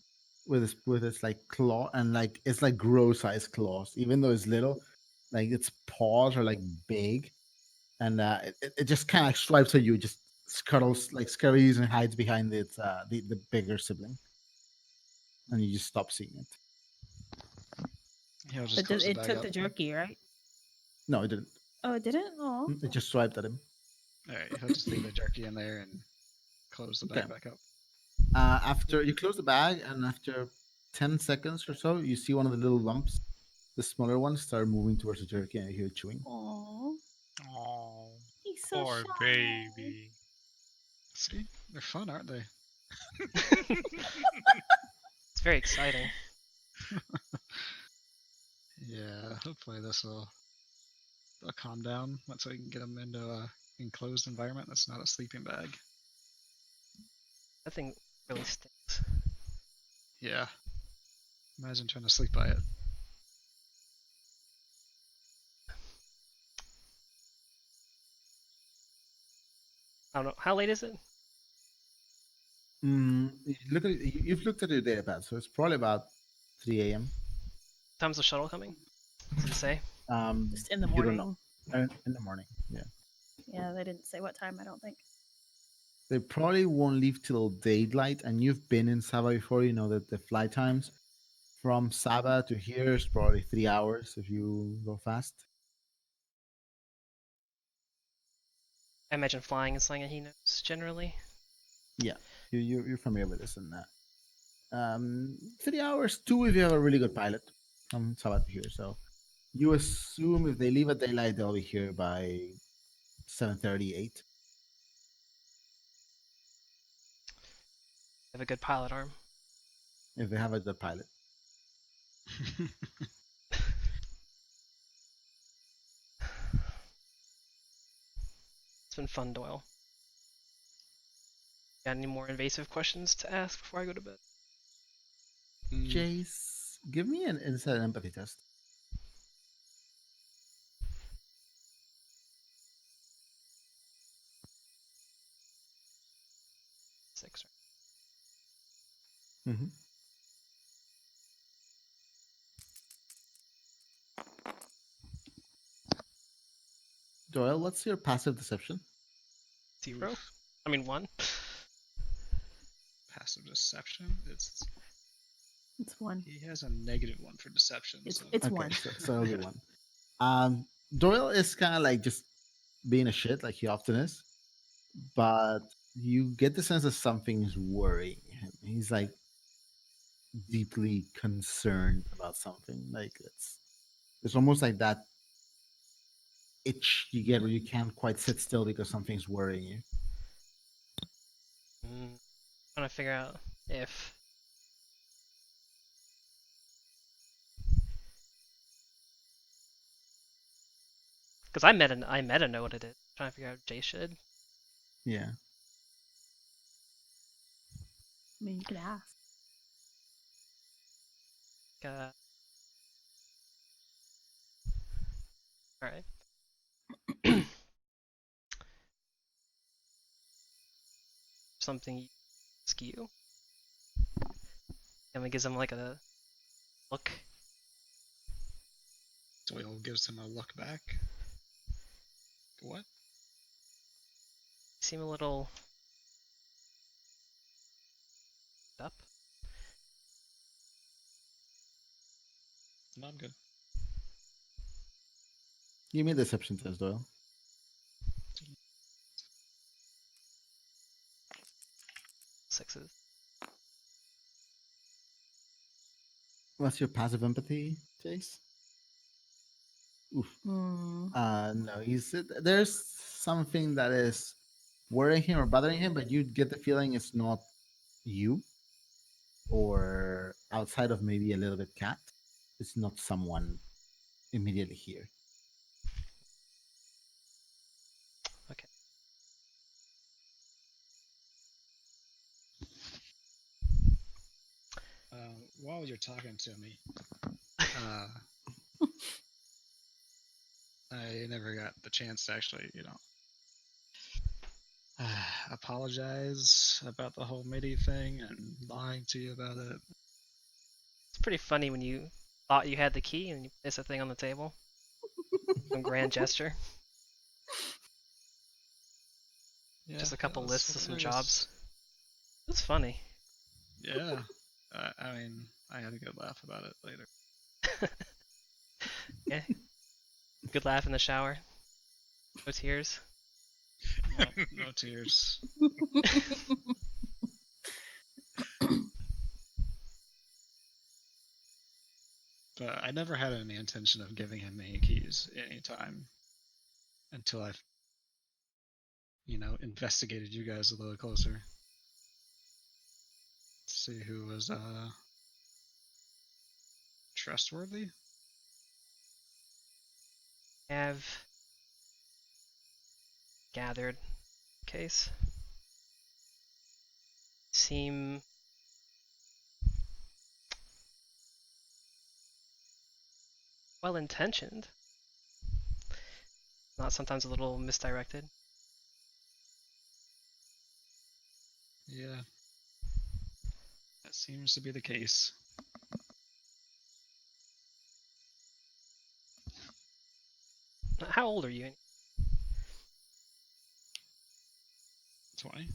with its like claw, and like it's like gross sized claws, even though it's little. Like its paws are like big, and it just kind of like swipes at you, just scuttles like scurries and hides behind its the bigger sibling, and you just stop seeing it. He'll just It, close the it bag took up. the jerky, right? No, it didn't. Oh, it didn't? Oh. It just swiped at him. Alright, he'll just leave the jerky in there and close the bag Okay. back up. After you close the bag, and after 10 seconds or so, you see one of the little lumps, the smaller ones, start moving towards the jerky, and you hear it chewing. Aw. Oh, He's so poor shy. baby. See? They're fun, aren't they? It's very exciting. Yeah, hopefully they'll calm down once we can get them into a enclosed environment that's not a sleeping bag. That thing really stinks. Yeah. Imagine trying to sleep by it. I don't know. How late is it? You've looked at your data pad, so it's probably about 3 a.m. Time's the shuttle coming? Does it say? Just in the You don't morning. know. In the morning, yeah. Yeah, they didn't say what time, I don't think. They probably won't leave till daylight, and you've been in Sabah before. You know that the flight times from Sabah to here is probably 3 hours if you go fast. I imagine flying is something he knows generally. Yeah, you're familiar with this and that. 3 hours, two if you have a really good pilot from Sabah to here. So you assume if they leave at daylight, they'll be here by 7:38. I have a good pilot arm. If they have a good pilot. It's been fun, Doyle. Got any more invasive questions to ask before I go to bed? Jace, give me an insight and empathy test. Six. Mm-hmm. Doyle, what's your passive deception? 0? I mean 1. Passive deception? It's one. He has a -1 for deception. It's So. it's Okay, one. so it'll be one. Doyle is kind of like just being a shit, like he often is, but you get the sense that something is worrying him. He's like deeply concerned about something. Like it's almost like that itch you get where you can't quite sit still because something's worrying you. Trying to figure out if because I meta know what it is. Trying to figure out if Jay should. Yeah. I mean, you could ask. Uh, all right. Something you ask you. And it gives him like a look. Doyle gives him a look back. What? You seem a little up. No, I'm good. Give me a deception test, Doyle. Sixes. What's your passive empathy, Jace? Oof. No, there's something that is worrying him or bothering him, but you get the feeling it's not you. or outside of maybe a little bit cat, it's not someone immediately here. Okay. While you're talking to me, I never got the chance to actually, apologize about the whole MIDI thing and lying to you about it. It's pretty funny when you thought you had the key and you place a thing on the table. Some grand gesture. Yeah, Just a that couple was lists of some hilarious. jobs. It's funny. Yeah. I mean, I had a good laugh about it later. Yeah. Good laugh in the shower. No tears. No tears. But I never had any intention of giving him any keys at any time until I, investigated you guys a little closer to see who was trustworthy. Have gathered case. Seem well intentioned. Not sometimes a little misdirected. Yeah, that seems to be the case. How old are you? 20.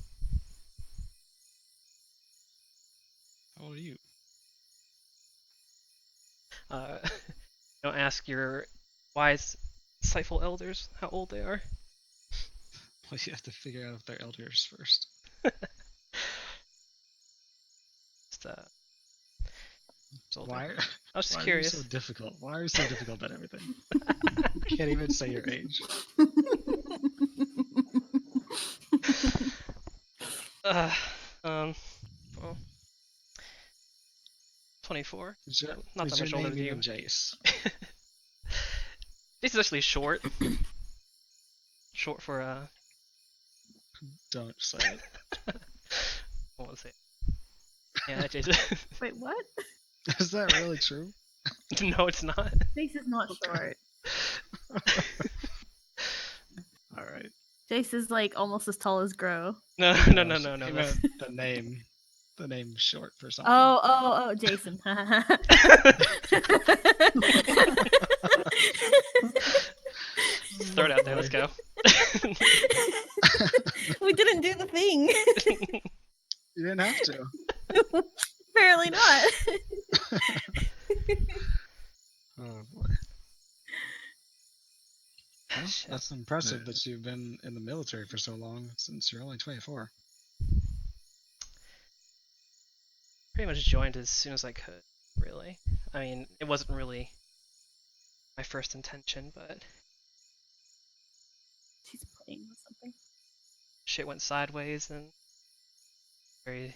How old are you? Don't ask your wise, insightful elders how old they are. Well, you have to figure out if they're elders first. Just, it's older. Why? I was just Why curious. are you so difficult? Why are you so difficult about everything? You can't even say your age. Well, 24. Is your, Not is that your much older name than you. even Jace? This is actually short. Short for Don't say it. I won't say it. Yeah, Jason. Wait, what? Is that really true? No, it's not. Jace is not short. All right. Jace is like almost as tall as Grow. No. He That's... meant the name. The name's short for something. Oh, Jason. Throw it out there. Let's go. We didn't do the thing. You didn't have to. Apparently not. Oh boy. Well, that's impressive that you've been in the military for so long, since you're only 24. Pretty much joined as soon as I could, really. I mean, it wasn't really my first intention, but She's playing with something. shit went sideways, and it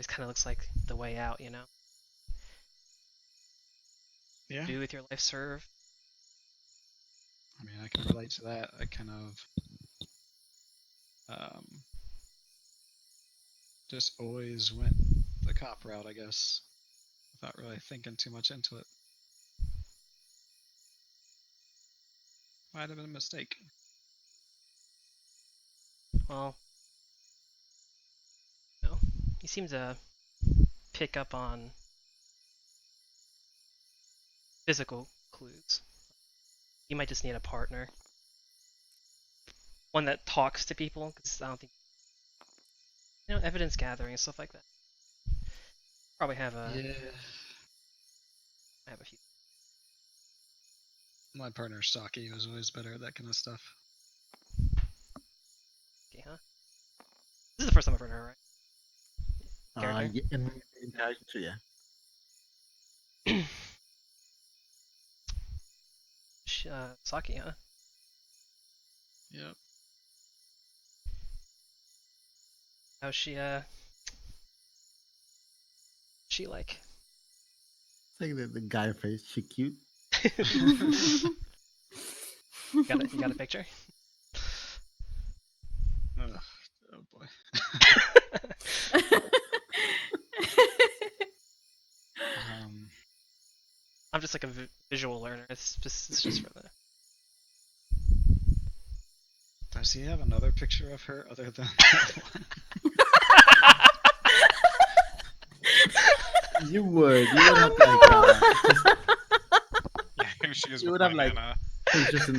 kind of looks like the way out, you know? Yeah. Do with your life serve. I mean, I can relate to that. I kind of just always went the cop route, I guess, without really thinking too much into it. Might have been a mistake. Well, you seem to pick up on physical clues. You might just need a partner. One that talks to people, because I don't think... evidence gathering and stuff like that. Probably have a... Yeah. I have a few. My partner Saki was always better at that kind of stuff. Okay, huh? This is the first time I've heard her, right? Character? Yeah, in character, yeah. Saki, huh? Yep. How's she, She like. It's like the guy face. She cute. You got a picture? Ugh, oh boy. I'm just like a visual learner. It's just for the. Does he have another picture of her other than that one? You would have like Yeah, maybe she is you with would my have like Nana. pictures in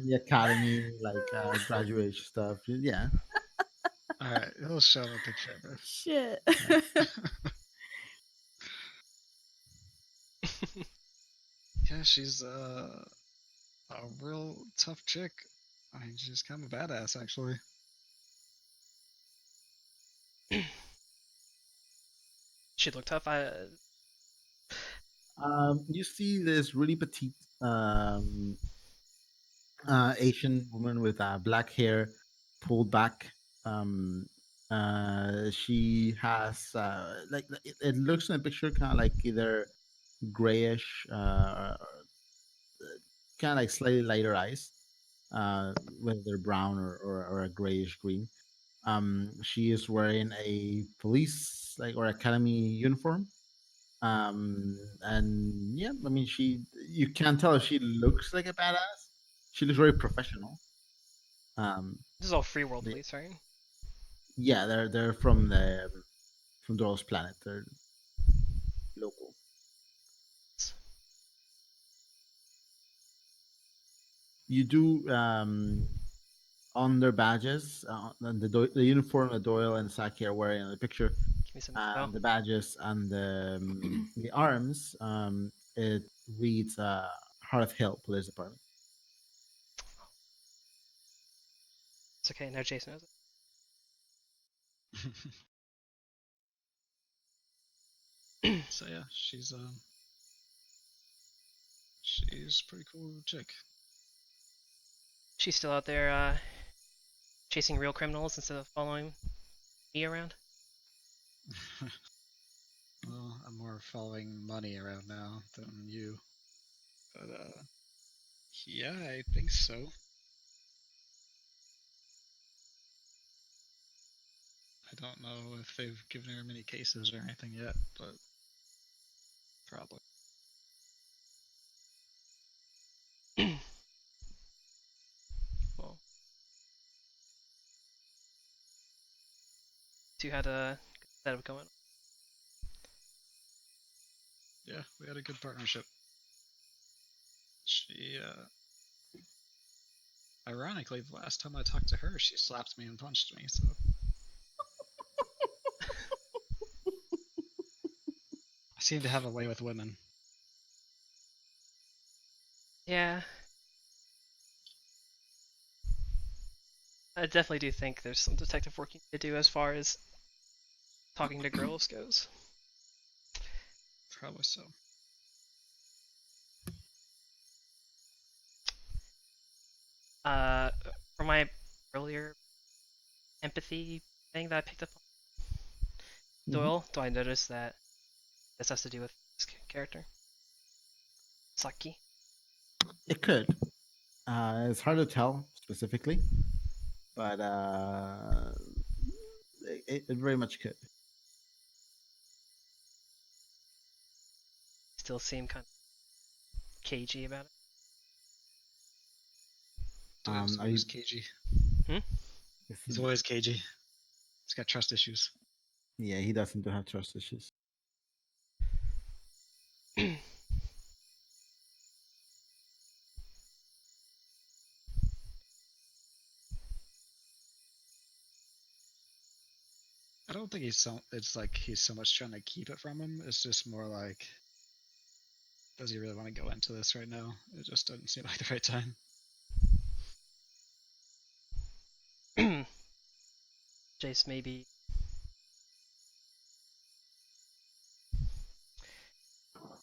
the academy, like graduation stuff. Yeah. Alright, he'll show a picture of her. Shit. Yeah, she's a real tough chick. I mean, she's kind of a badass, actually. She looked tough. You see this really petite Asian woman with black hair pulled back. She has it looks in the picture kind of like either grayish, kind of like slightly lighter eyes, whether they're brown or a grayish green. She is wearing a police or academy uniform. And yeah, I mean, you can tell if she looks like a badass. She looks very professional. this is all free world they- police, right? yeah, they're from Dora's planet. They're local. You do on their badges, and the uniform that Doyle and Saki are wearing in the picture, Give me some info. the badges and the arms. It reads Hearth Hill Police Department. It's okay. Now Jason knows it. So yeah, she's a pretty cool chick. She's still out there chasing real criminals instead of following me around. Well, I'm more following money around now than you. But yeah, I think so. I don't know if they've given her many cases or anything yet, but probably. Well, two had a good setup going. Yeah, we had a good partnership. She, ironically, the last time I talked to her, she slapped me and punched me, so. I seem to have a way with women. Yeah. I definitely do think there's some detective work you need to do as far as talking to girls goes. Probably so. For my earlier empathy thing that I picked up on Doyle, do I notice that this has to do with this character? Saki? It could. It's hard to tell specifically, but it very much could. Still seem kind of cagey about it. Doyle's Are always you? cagey. If He's he- always cagey. He's got trust issues. yeah, he doesn't have trust issues. I don't think it's like he's so much trying to keep it from him. It's just more like, does he really want to go into this right now? It just doesn't seem like the right time. Jace maybe.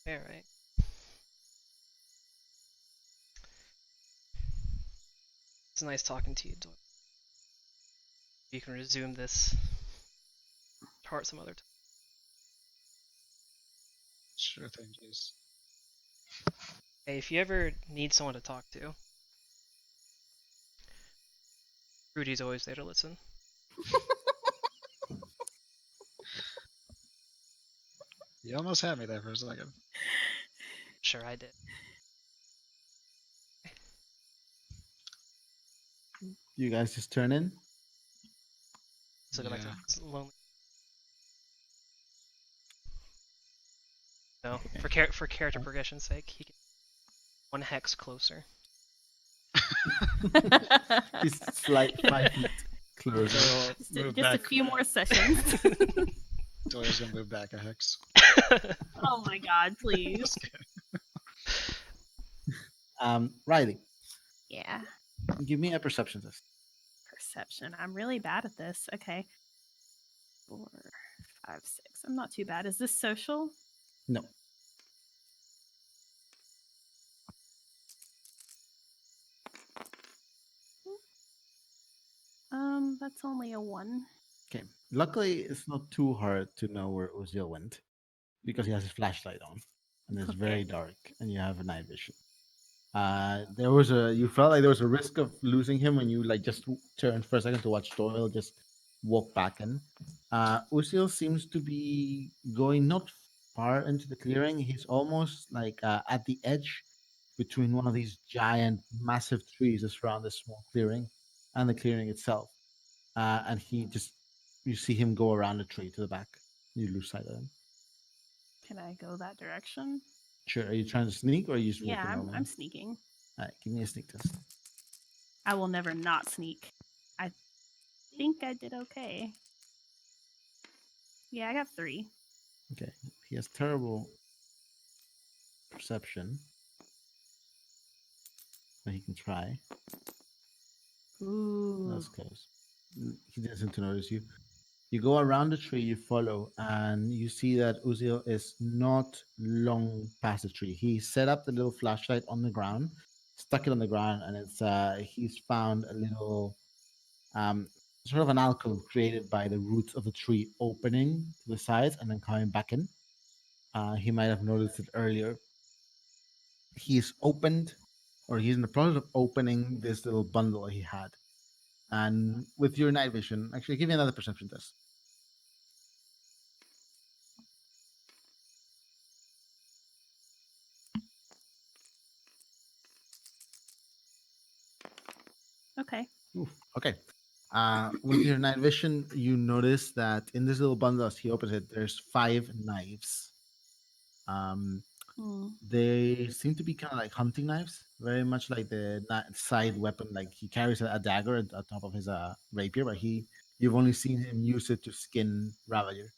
Alright. It's nice talking to you, Doyle. You can resume this part some other time. Sure thing, Jace. Hey, if you ever need someone to talk to, Rudy's always there to listen. You almost had me there for a second. Sure, I did. You guys just turn in. So go back to Yeah. his lonely. No, Okay. for character progression's sake, he can 1 hex closer. He's like 5 feet closer. Doyle just, move just a back. few more sessions. Doyle's gonna move back a hex. Oh my god, please. Just kidding. Riley, Yeah. give me a perception test. Perception. I'm really bad at this. Okay. 4, 5, 6. I'm not too bad. Is this social? No. That's only a 1. Okay. Luckily, it's not too hard to know where Uziel went because he has his flashlight on, and it's very Okay. dark, and you have a night vision. You felt like there was a risk of losing him when you like just turned for a second to watch Doyle just walk back in. Uziel seems to be going not far into the clearing. He's almost like at the edge between one of these giant, massive trees that surround this small clearing and the clearing itself. And you see him go around the tree to the back. You lose sight of him. Can I go that direction? Sure. Are you trying to sneak or are you just Yeah, walking normally? I'm sneaking. All right, give me a sneak test. I will never not sneak. I think I did okay. Yeah, I got 3. Okay. He has terrible perception, but he can try. Ooh. That's close. He doesn't seem to notice you. You go around the tree, you follow, and you see that Uziel is not long past the tree. He set up the little flashlight on the ground, stuck it on the ground, and he's found a little um, sort of an alcove created by the roots of the tree opening to the sides and then coming back in. He might have noticed it earlier. He's opened, or he's in the process of opening this little bundle he had. And with your night vision, actually, give me another perception test. Okay. Oof, okay. With your night vision, you notice that in this little bundle, as he opens it, there's 5 knives. Um, Hmm. they seem to be kind of like hunting knives, very much like the side weapon. Like he carries a dagger at the top of his rapier, but you've only seen him use it to skin Ravager.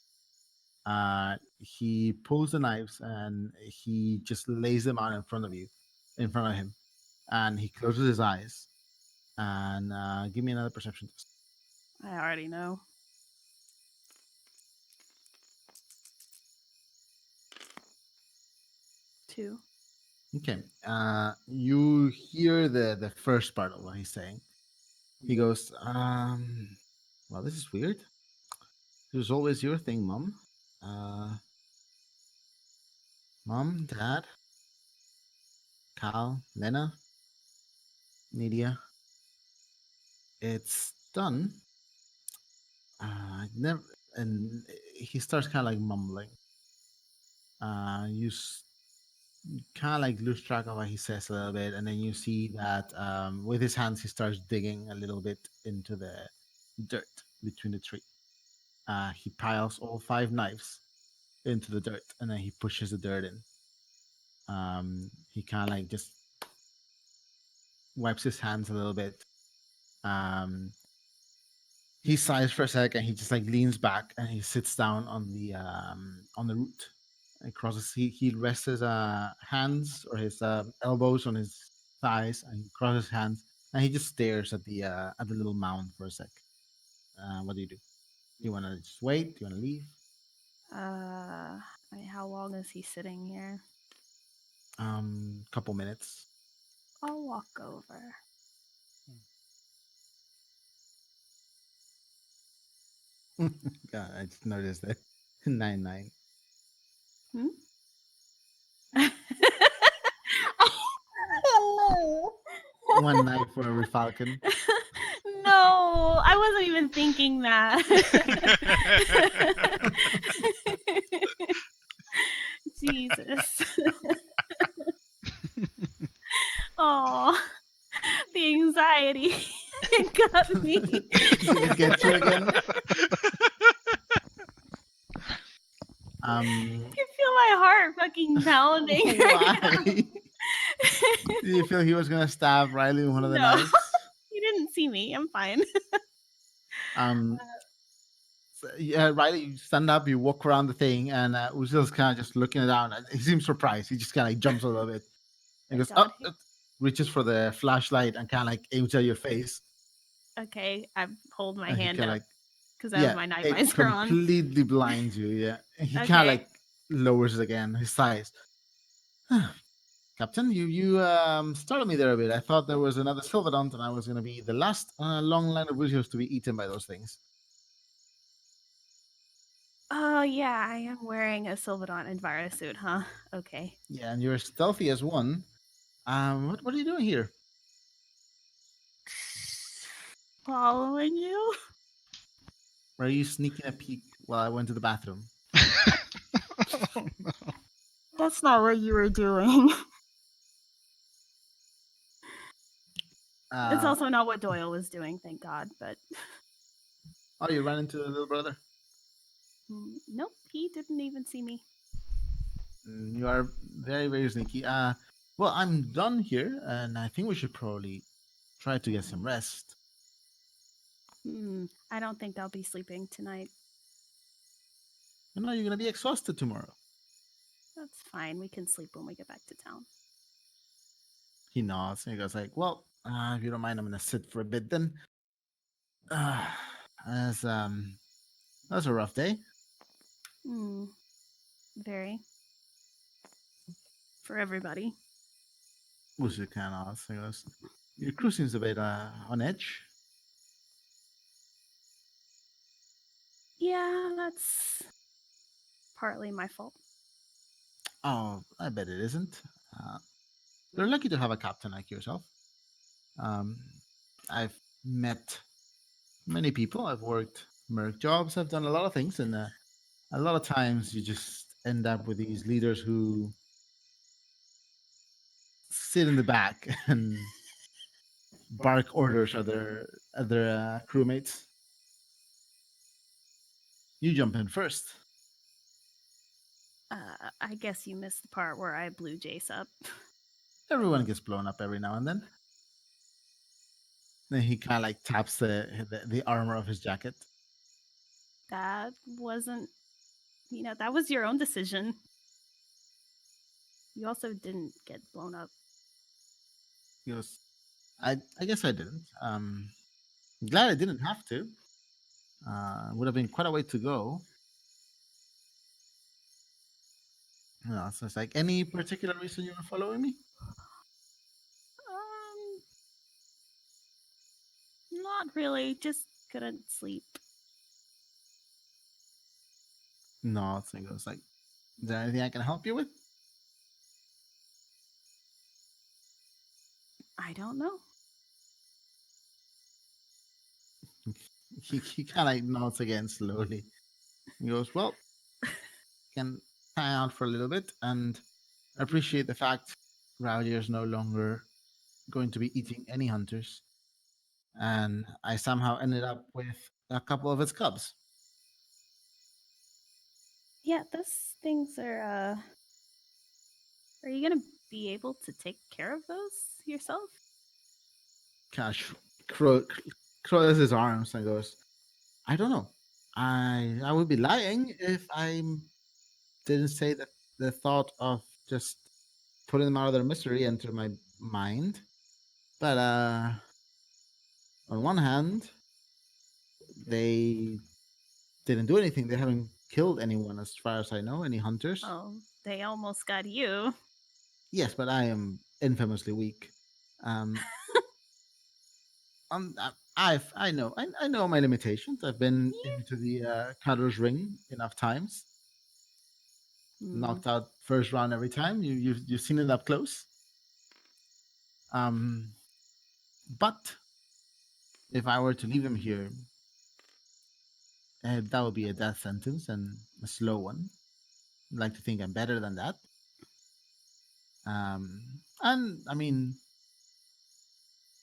He pulls the knives and he just lays them out in front of him, and he closes his eyes. And give me another perception test. I already know. 2. Okay. You hear the first part of what he's saying. He goes, well, this is weird. It was always your thing, Mom. Uh, Mom, Dad, Cal, Lena, Nydia. It's done. Never. And he starts kind of like mumbling. You kind of like lose track of what he says a little bit, and then you see that with his hands he starts digging a little bit into the dirt between the tree. He piles all 5 knives into the dirt, and then he pushes the dirt in. He kind of like just wipes his hands a little bit. Um, he sighs for a second. He just like leans back and he sits down on the root. And crosses. He rests his hands or his elbows on his thighs, and he crosses his hands, and he just stares at the little mound for a sec. What do? Do you want to just wait? Do you want to leave? How long is he sitting here? Couple minutes. I'll walk over. God, I just noticed that. 9-9. Hmm? one night for every Falcon. No, I wasn't even thinking that. Jesus. Oh, the anxiety. It got me. Did it get you again? I can feel my heart fucking pounding. right now. Why? Did you feel he was gonna stab Riley in one of the No. nights? You didn't see me. I'm fine. Yeah, Riley, you stand up, you walk around the thing, and Uzil's kind of just looking around. And he seems surprised. He just kind of like jumps a little bit and Thank goes, God. "Oh!" Reaches for the flashlight and kind of like aims at your face. Okay, I hold my And he hand kinda up like, because I have my night it visor on. completely blinds you. Yeah, and he kind Okay. of like lowers it again. His sighs. Captain, you startled me there a bit. I thought there was another Sylvedont, and I was going to be the last long line of Rusios to be eaten by those things. Oh yeah, I am wearing a Sylvedont envirosuit, huh? Okay. Yeah, and you're stealthy as one. What are you doing here? Following you? Or are you sneaking a peek while I went to the bathroom? Oh, no. That's not what you were doing. It's Uh, also not what Doyle was doing, thank God. But oh, you ran into the little brother. nope, he didn't even see me. You are very, very sneaky. Well, I'm done here, and I think we should probably try to get some rest. I don't think I'll be sleeping tonight. I know you're going to be exhausted tomorrow. That's fine. We can sleep when we get back to town. He nods and he goes like, "Well, if you don't mind, I'm going to sit for a bit then." As That's a rough day. Very. For everybody. Which is kind of odd. He goes, "Your crew seems a bit on edge." Yeah, that's partly my fault. Oh, I bet it isn't. They're lucky to have a captain like yourself. I've met many people. I've worked merc jobs. I've done a lot of things, and a lot of times you just end up with these leaders who sit in the back and bark orders at their crewmates. You jump in first. I guess you missed the part where I blew Jace up. Everyone gets blown up every now and then. Then he kind of like taps the armor of his jacket. That wasn't, that was your own decision. You also didn't get blown up. He goes, I guess I didn't. Glad I didn't have to. Would have been quite a way to go. So it's like, any particular reason you were following me? Not really. Just couldn't sleep. No, so he goes like, is there anything I can help you with? I don't know. He kind of like nods again slowly. He goes, well, can hang out for a little bit, and I appreciate the fact Ravager is no longer going to be eating any hunters. And I somehow ended up with a couple of its cubs. Yeah, those things are. Are you gonna be able to take care of those yourself? Cash crosses his arms and goes, I don't know. I would be lying if I didn't say that the thought of just putting them out of their misery entered my mind. But on one hand, they didn't do anything. They haven't killed anyone, as far as I know, any hunters. Oh, they almost got you. Yes, but I am infamously weak. I know my limitations. I've been into the Cutter's Ring enough times. Knocked out first round every time. You've seen it up close. But if I were to leave him here, that would be a death sentence and a slow one. I'd like to think I'm better than that. And I mean,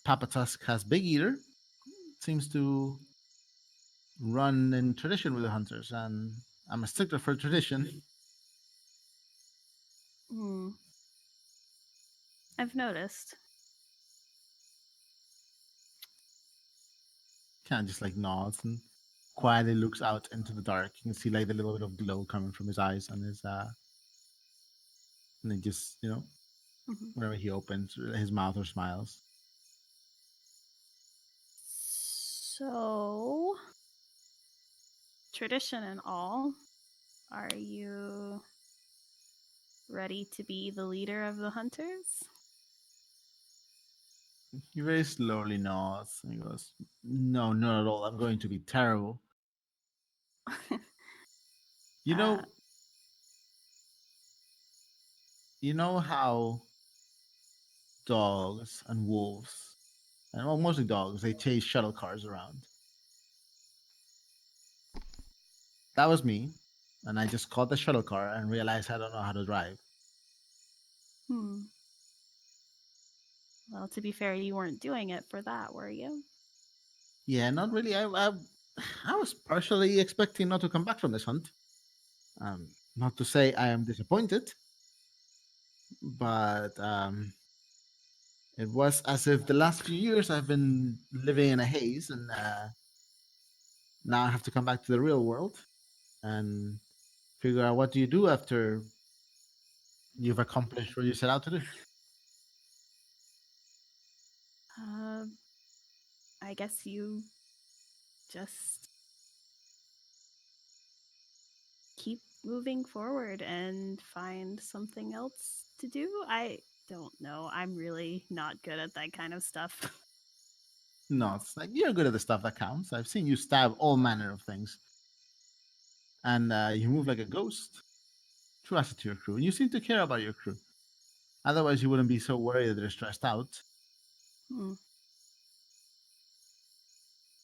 Papa Tusk has Big Eater. Seems to run in tradition with the hunters, and I'm a stickler for tradition. Hmm. I've noticed. Kind of just like nods and quietly looks out into the dark. You can see like the little bit of glow coming from his eyes and his and then just Mhm. whenever he opens his mouth or smiles. So, tradition and all, are you ready to be the leader of the hunters? He very slowly nods and he goes, "No, not at all. I'm going to be terrible. You uh, know, you know how dogs and wolves, and well, mostly dogs, they chase shuttle cars around. That was me, and I just caught the shuttle car and realized I don't know how to drive. hmm. Well, to be fair, you weren't doing it for that, were you? Yeah, not really. I was partially expecting not to come back from this hunt. Not to say I am disappointed, but it was as if the last few years I've been living in a haze, and now I have to come back to the real world and figure out what do you do after you've accomplished what you set out to do. Uh, I guess you just keep moving forward and find something else to do. I don't know. I'm really not good at that kind of stuff. No, it's like you're good at the stuff that counts. I've seen you stab all manner of things, and you move like a ghost. True asset to your crew. You seem to care about your crew. Otherwise, you wouldn't be so worried that they're stressed out. Hmm.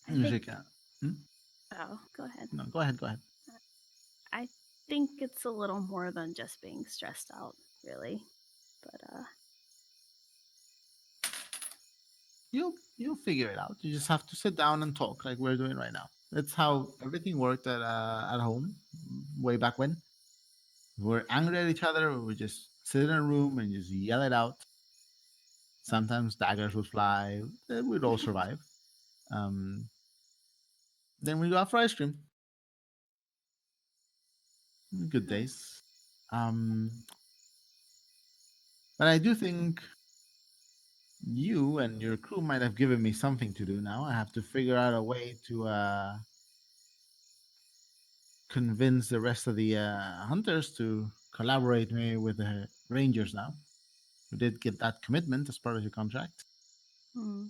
I You think. shake a- Hmm? Oh, go ahead. No, go ahead, go ahead. I think it's a little more than just being stressed out, really. But You'll figure it out. You just have to sit down and talk like we're doing right now. That's how everything worked at home way back when. If we're angry at each other, we would just sit in a room and just yell it out. Sometimes daggers would fly. We'd all survive. Um, then we go out for ice cream. Good days. Um, but I do think you and your crew might have given me something to do now. I have to figure out a way to convince the rest of the hunters to collaborate me with the rangers now. You did get that commitment as part of your contract. hmm.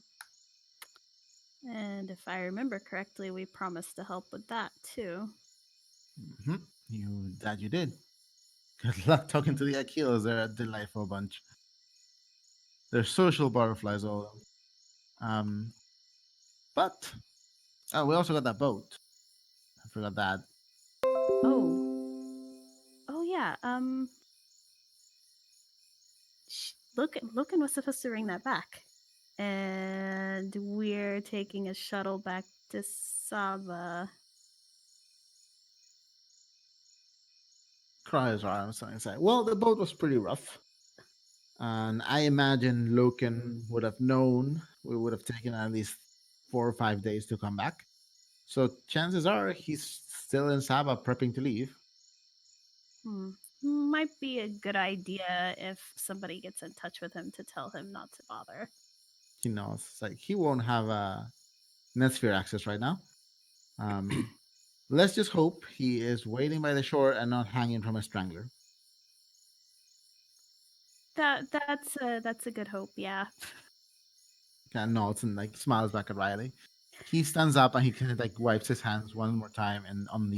And if I remember correctly, we promised to help with that too. Hmm. You did. Good luck talking to the Achilles. They're a delightful bunch. They're social butterflies, all of them. But we also got that boat. I forgot that. Oh, oh yeah. Loken was supposed to bring that back, and we're taking a shuttle back to Saba. Cries are on something inside. Well, the boat was pretty rough. And I imagine Loken would have known we would have taken at least 4 or 5 days to come back. So chances are he's still in Saba prepping to leave. Hmm. Might be a good idea if somebody gets in touch with him to tell him not to bother. He knows. It's like he won't have Netsphere access right now. Um, let's just hope he is waiting by the shore and not hanging from a strangler. That's a good hope. Yeah. Kind of nods and like smiles back at Riley. He stands up and he kind of like wipes his hands one more time and on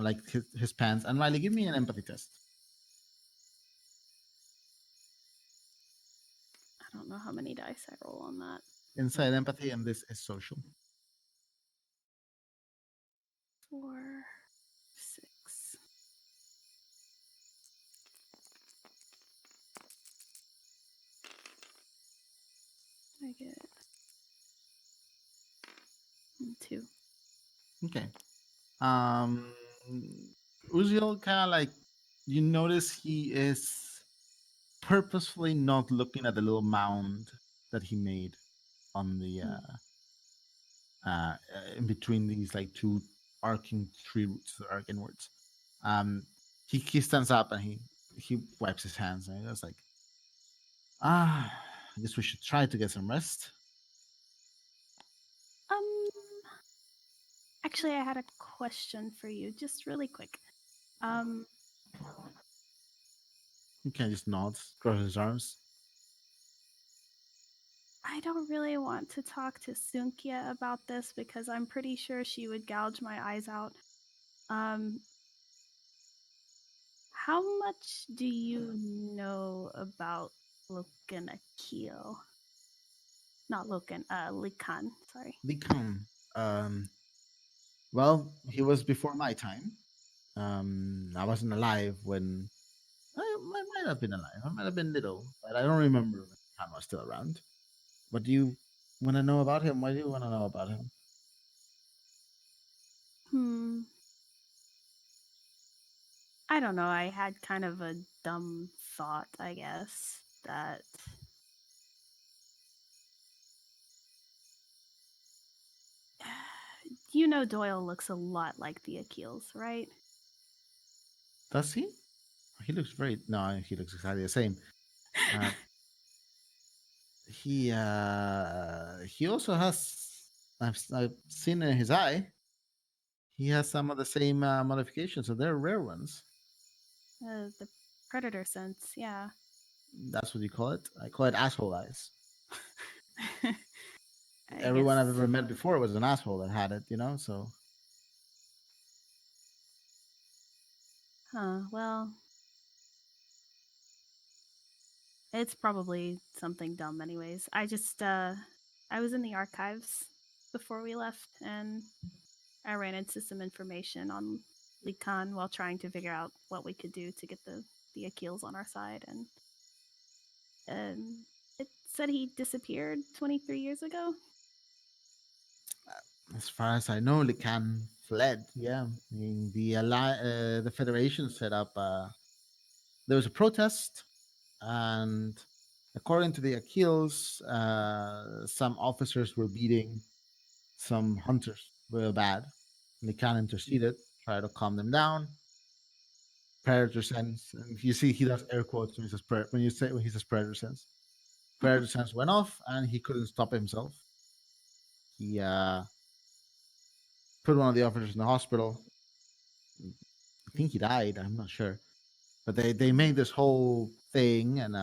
like his pants. And Riley, give me an empathy test. I don't know how many dice I roll on that. Inside empathy, and this is social. 4, 6. I get 2. Okay. Um, Uziel kind of like, you notice he is purposefully not looking at the little mound that he made on the uh, in between these like two arcing tree roots that arc inwards. He stands up and he wipes his hands and he goes like, I guess we should try to get some rest. Um, actually, I had a question for you, just really quick. He kind of just nods, crosses his arms. I don't really want to talk to Sunkia about this because I'm pretty sure she would gouge my eyes out. How much do you know about Loken Akil? Not Loken, Likan, sorry. Likan. Well, he was before my time. I wasn't alive when I might have been alive. I might have been little, but I don't remember when Likan was still around. What do you want to know about him? Why do you want to know about him? I don't know. I had kind of a dumb thought, I guess, that you know Doyle looks a lot like the Akils, right? Does he? He looks very. No, he looks exactly the same. Uh, he also has. I've seen in his eye. He has some of the same modifications, so they're rare ones. The predator sense, yeah. That's what you call it. I call it asshole eyes. I Everyone I've guess. ever met before was an asshole that had it, so. Well, it's probably something dumb anyways. I was in the archives before we left and I ran into some information on Likan while trying to figure out what we could do to get the Akils on our side, and it said he disappeared 23 years ago. As far as I know, Likan fled. Yeah, I mean, the Federation set up. There was a protest, and according to the Achilles, some officers were beating some hunters real bad. Likan interceded, tried to calm them down. Predator sense, and you see he does air quotes when he says when he says predator sense. Predator sense went off, and he couldn't stop himself. He put one of the officers in the hospital. I think he died. I'm not sure, but they made this whole thing, and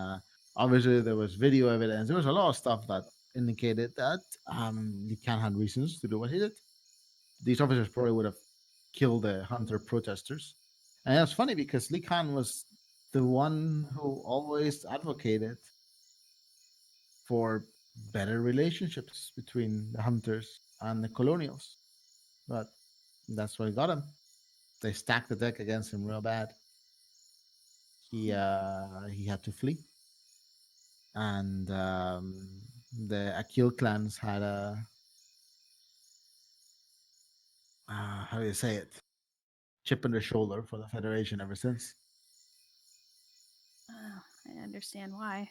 obviously there was video evidence. There was a lot of stuff that indicated that Likan had reasons to do what he did. These officers probably would have killed the hunter protesters, and it's funny because Likan was the one who always advocated for better relationships between the hunters and the colonials, but that's what got him. They stacked the deck against him real bad. He had to flee, and the Akil clans had a how do you say it, chip on their shoulder for the Federation ever since. I understand why.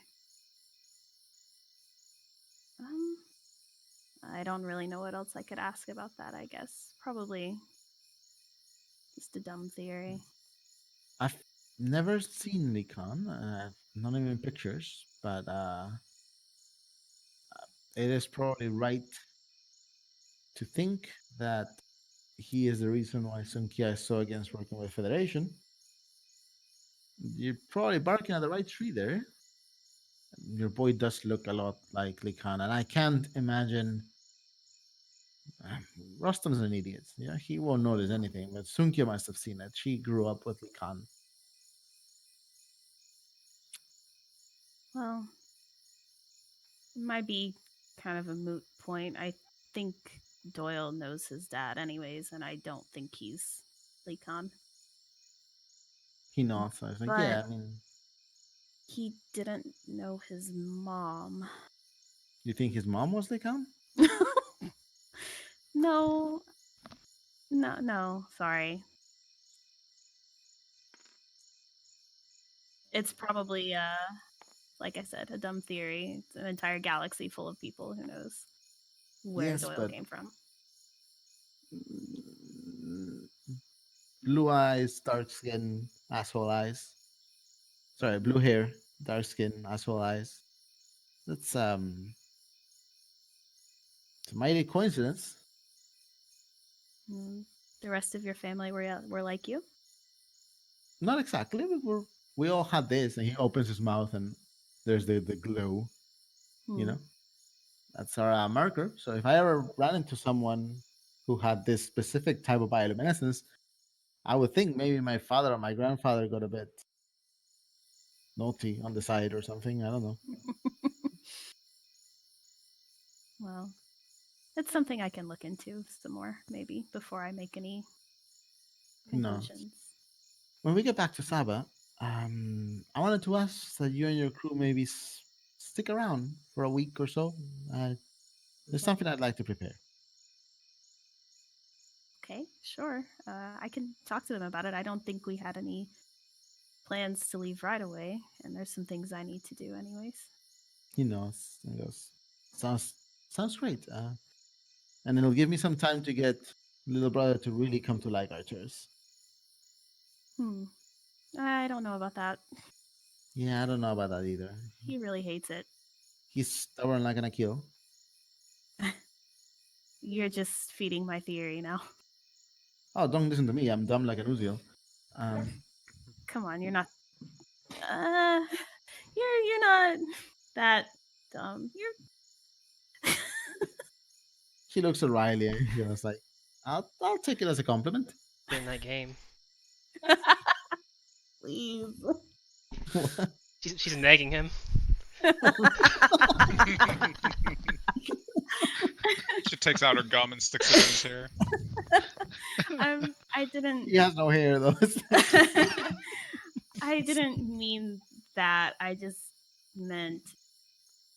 Um, I don't really know what else I could ask about that. I guess probably just a dumb theory. I've never seen Nikon, not even pictures, but it is probably right to think that he is the reason why Sunkia is so against working with Federation. You're probably barking at the right tree there. Your boy does look a lot like Likan, and I can't imagine. Rostam's an idiot. Yeah, he won't notice anything, but Sunkia must have seen it. She grew up with Likan. Well, might be kind of a moot point. I think Doyle knows his dad, anyways, and I don't think he's Leekon. He nods. I was like, But yeah, I mean, he didn't know his mom. you think his mom was Lekam? No, no, sorry. It's probably, like I said, a dumb theory. It's an entire galaxy full of people. Who knows where Yes, Doyle but came from? blue eyes, dark skin, asshole eyes. Sorry, blue hair, dark skin, asshole eyes. That's it's a mighty coincidence. Mm, the rest of your family were like you. Not exactly, but we all had this, and he opens his mouth, and there's the glow. You Hmm. know, that's our marker. So if I ever ran into someone who had this specific type of bioluminescence, I would think maybe my father or my grandfather got a bit naughty on the side or something. I don't know. Well, it's something I can look into some more, maybe, before I make any No. conclusions. When we get back to Saba, I wanted to ask that you and your crew maybe stick around for a week or so. There's something I'd like to prepare. Okay, sure. I can talk to them about it. I don't think we had any plans to leave right away, and there's some things I need to do, anyways. He knows. He goes, sounds great. And it'll give me some time to get little brother to really come to like Archers. Hmm. I don't know about that. Yeah, I don't know about that either. He really hates it. He's stubborn like an kill. You're just feeding my theory now. Oh, don't listen to me. I'm dumb like an Uziel. Um, Come on, you're not. Uh, you're not that dumb. You're. he looks at Riley and he was like, I'll take it as a compliment. In that game. Please. She's nagging him. She takes out her gum and sticks it in his hair. I didn't. He has no hair though. I didn't mean that. I just meant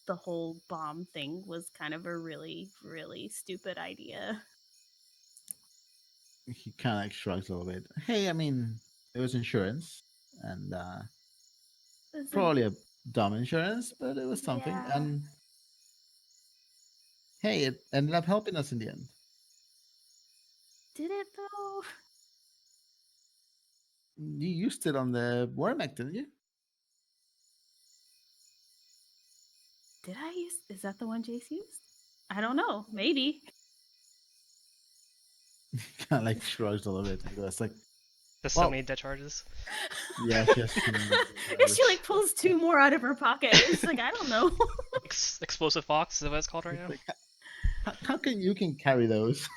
the whole bomb thing was kind of a really, really stupid idea. He kind of like shrugs a little bit. Hey, I mean, it was insurance, and probably a dumb insurance, but it was something. Yeah. And hey, it ended up helping us in the end. Did it though? You used it on the Wormek, didn't you? Did I use? Is that the one Jace used? I don't know. Maybe. Kind of like shrugs a little bit and goes like, There's Well- so many dead charges. "Yeah, just." She like pulls two more out of her pocket. It's like I don't know. Explosive Fox, is that what it's called right now? How can you can carry those?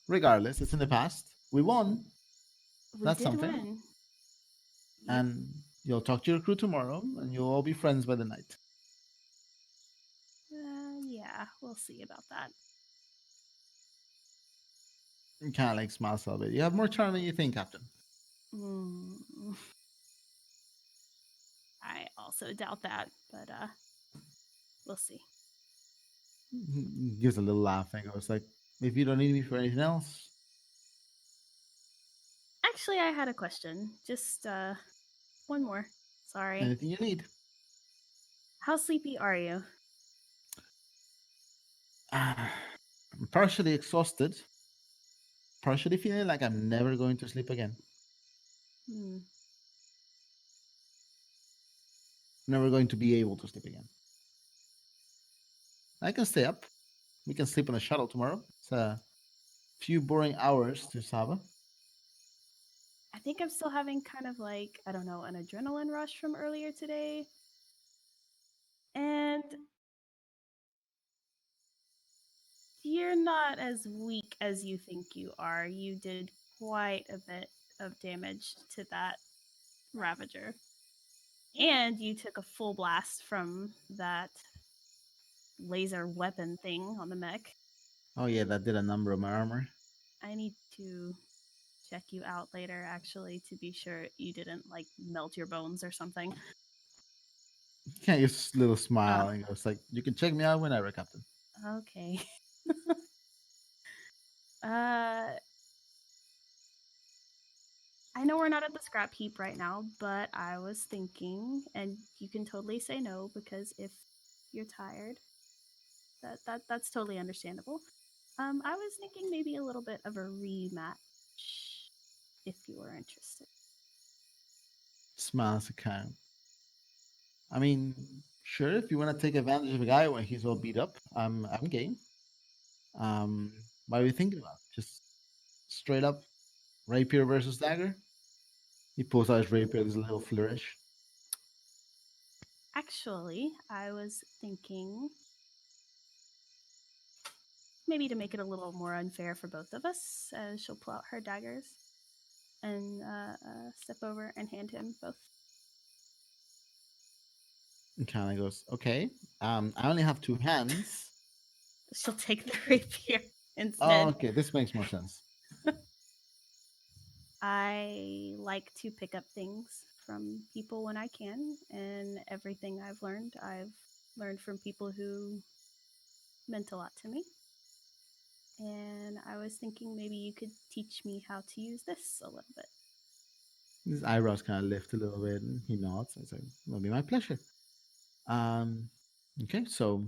Regardless, it's in the past. We won, We That's did something. win. and you'll talk to your crew tomorrow, and you'll all be friends by the night. Yeah, we'll see about that. Kind of like smiles a little bit. You have more charm than you think, Captain. Mm. I also doubt that, but we'll see. He gives a little laugh and goes like, "If you don't need me for anything else, Actually, I had a question. Just one more. Sorry. anything you need." How sleepy are you? I'm partially exhausted, partially feeling like I'm never going to sleep again. Hmm. Never going to be able to sleep again. I can stay up. We can sleep on a shuttle tomorrow. It's a few boring hours to Saba. I think I'm still having kind of like, I don't know, an adrenaline rush from earlier today. And you're not as weak as you think you are. You did quite a bit of damage to that Ravager. And you took a full blast from that laser weapon thing on the mech. Oh yeah, that did a number of my armor. I need to check you out later, actually, to be sure you didn't like melt your bones or something. Can't just a little smile Oh. and goes like, "You can check me out whenever, Captain." Okay. uh, I know we're not at the scrap heap right now, but I was thinking, and you can totally say no because if you're tired, that's totally understandable. I was thinking maybe a little bit of a rematch, if you were interested. Smiles account. I mean, sure, if you want to take advantage of a guy when he's all beat up, I'm game. What are you thinking about? Just straight up rapier versus dagger? He pulls out his rapier, there's a little flourish. Actually, I was thinking maybe to make it a little more unfair for both of us, she'll pull out her daggers and step over and hand him both. And kind of goes, okay, I only have 2 hands. She'll take the rapier Oh, instead. okay, this makes more sense. I like to pick up things from people when I can, and everything I've learned from people who meant a lot to me. And I was thinking maybe you could teach me how to use this a little bit. His eyebrows kind of lift a little bit, and he nods. I say, "It'll be my pleasure." Um, okay, so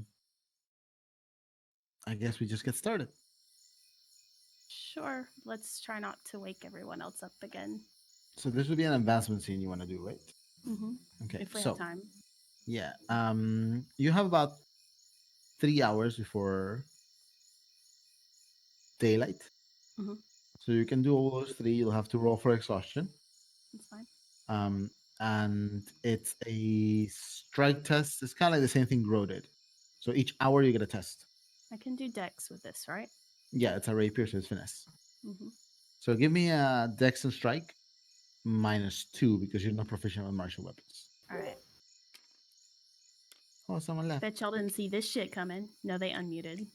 I guess we just get started. Sure, let's try not to wake everyone else up again. So this would be an advancement scene you want to do, right? Mm-hmm. Okay, If we so have time. yeah, you have about 3 hours before daylight. Mhm. So you can do all those 3. You'll have to roll for exhaustion. That's fine. Um, and it's a strike test. It's kind of like the same thing Grow did. So each hour you get a test. I can do dex with this, right? Yeah, it's a rapier, so it's finesse. Mm-hmm. So give me a dex and strike -2 because you're not proficient with martial weapons. All right. Oh, someone left. Bet y'all didn't see this shit coming. No, they unmuted.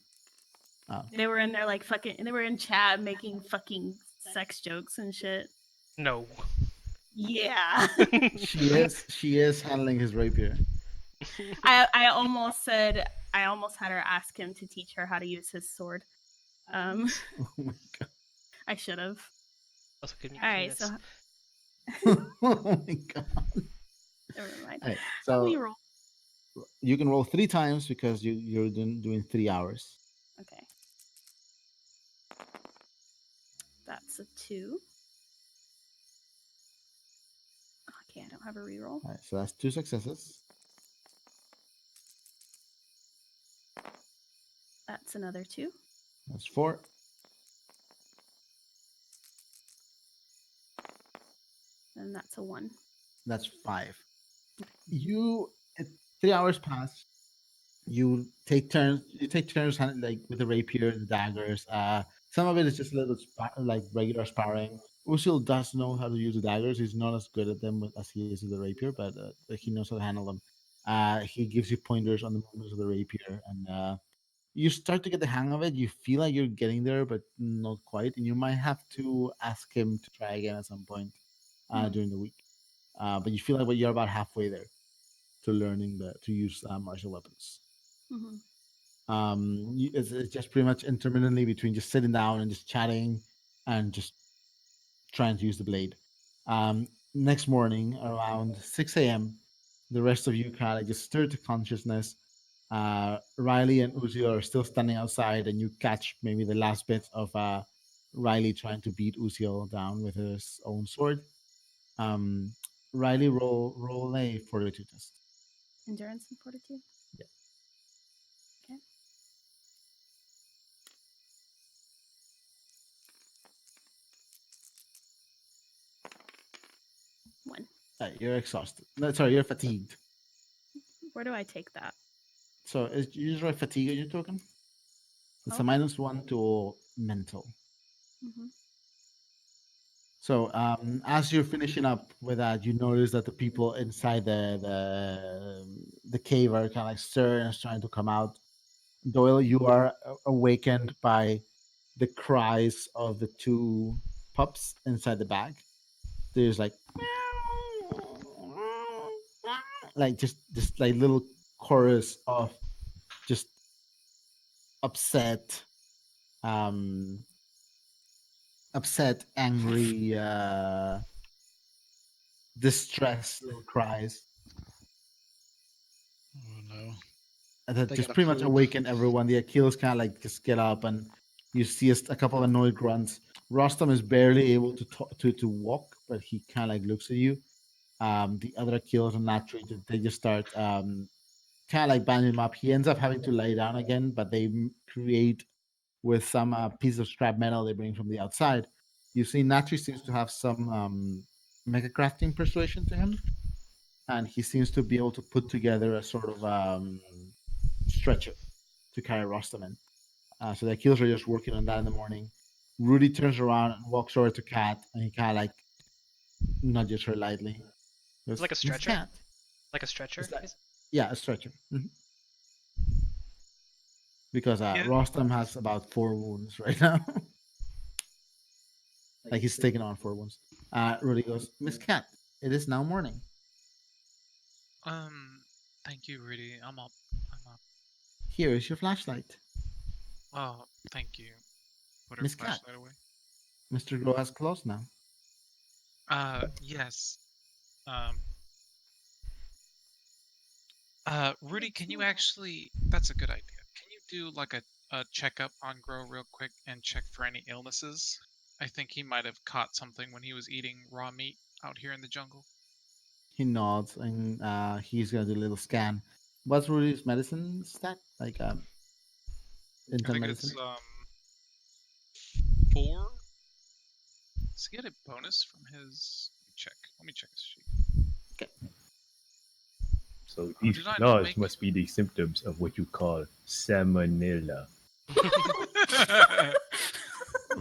Oh. They were in there like fucking. They were in chat making fucking sex jokes and shit. No. Yeah. She is handling his rapier. I almost said. I almost had her ask him to teach her how to use his sword. Oh my god. I should have. Also, give me All right, penis. so Oh my god. never mind. All right, Let me so roll. you can roll 3 times because you're doing 3 hours. Okay. That's a 2. Okay, I don't have a reroll. All right, so that's 2 successes. That's another 2. That's 4. And that's a 1. That's 5. You 3 hours pass. You take turns. You take turns like with the rapier, the daggers. Some of it is just a little like regular sparring. Usil does know how to use the daggers. He's not as good at them as he is with the rapier, but he knows how to handle them. He gives you pointers on the movements of the rapier, and you start to get the hang of it. You feel like you're getting there, but not quite. And you might have to ask him to try again at some point during the week. But you feel like you're about halfway there to learning to use martial weapons. Mm-hmm. It's just pretty much intermittently between just sitting down and just chatting and just trying to use the blade. Next morning around 6 a.m., the rest of you kind of just stir to consciousness. Riley and Uzi are still standing outside, and you catch maybe the last bit of Riley trying to beat Uziel down with his own sword. Um, Riley, roll a fortitude test. Endurance and fortitude? Yeah. Okay. One. You're exhausted. No, sorry, you're fatigued. Where do I take that? So you just write fatigue on your token. It's a Okay. -1 to mental. Mm-hmm. So as you're finishing up with that, you notice that the people inside the cave are kind of like stirring and trying to come out. Doyle, you are awakened by the cries of the two pups inside the bag. There's like just like little chorus of just upset, um, angry, distressed little cries Oh no. that They just gotta pretty much poop. awaken everyone. The Achilles kind of like just get up, and you see a couple of annoyed grunts. Rostam is barely able to to walk, but he kind of like looks at you. The other Achilles and Natri, they just start kind of like banding him up. He ends up having to lay down again, but they create with some piece of scrap metal they bring from the outside. You see, Natri seems to have some mega crafting persuasion to him, and he seems to be able to put together a sort of stretcher to carry Rostam in. So the Achilles are just working on that in the morning. Rudy turns around and walks over to Kat, and he kind of like nudges her lightly. He It's goes, like a Miss stretcher. Kat. Like a stretcher. It's like, yeah, a stretcher. Because Yeah. Rostam has about 4 wounds right now. Like he's taking on 4 wounds. Rudy goes, Miss Cat, it is now morning. Thank you, Rudy. I'm up. I'm up. Here is your flashlight. Oh, thank you. Put her Miss Cat, flashlight away. Mr. Grow has closed now. Yes. Um, Rudy, can you actually? That's a good idea. Can you do like a checkup on Grow real quick and check for any illnesses? I think he might have caught something when he was eating raw meat out here in the jungle. He nods and he's gonna do a little scan. What's Rudy's medicine stat? Like I intel think medicine? it's 4. Does he get a bonus from his? Check. Let me check his sheet. So Oh, these did I not flaws make? must be the symptoms of what you call salmonella.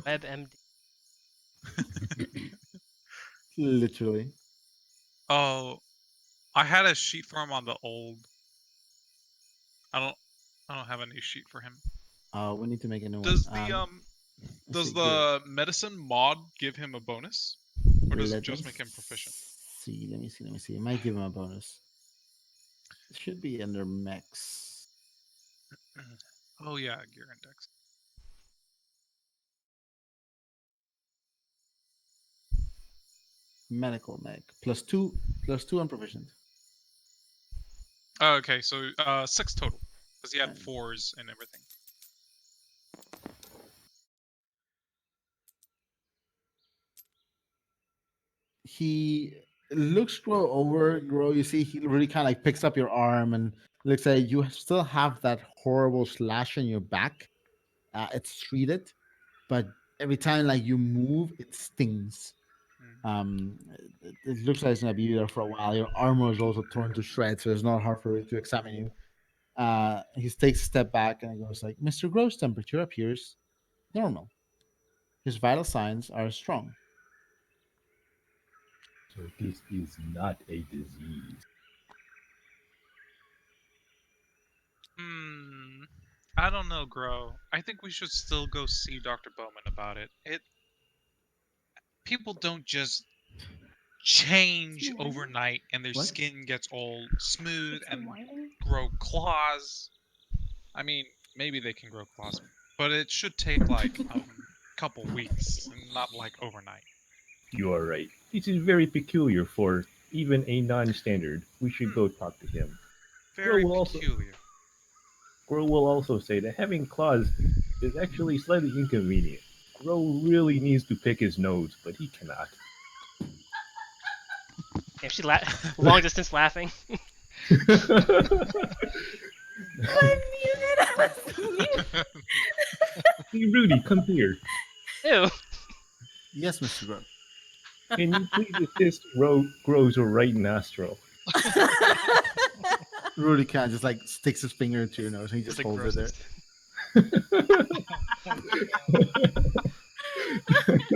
WebMD. Literally. Oh, I had a sheet for him on the old. I don't. I don't have a new sheet for him. We need to make a new Does one. the let's does see, the medicine mod give him a bonus, or does it Let me just make him proficient? see. Let me see. Let me see. It might give him a bonus. It should be under mechs. Oh yeah, gear index. Medical mech. +2 and proficient. Oh, okay, so 6 total, because he had And 4s and everything. he looks Grow. You see, he really kind of like picks up your arm and looks like you still have that horrible slash in your back. It's treated, but every time like you move, it stings. Mm. It looks like it's gonna be there for a while. Your armor is also torn to shreds, so it's not hard for it to examine you. He takes a step back and he goes like, Mr. Grow's temperature appears normal. His vital signs are strong. So this is not a disease. I don't know, Grow. I think we should still go see Dr. Bowman about it. People don't just change overnight and their What? skin gets all smooth Is he and whining? grow claws. I mean, maybe they can grow claws, but it should take like a couple weeks and not like overnight. You are right. This is very peculiar for even a non-standard. We should go talk to him. Very will also peculiar. Grow will also say that having claws is actually slightly inconvenient. Grow really needs to pick his nose, but he cannot. Damn, she long distance laughing. I'm muted. I was muted. Hey, Rudy, come here. Ew. Yes, Mr. Grow. Can you please assist Grow's right nostril? Rudy kind of just like sticks his finger into your nose and he It's just the holds it there.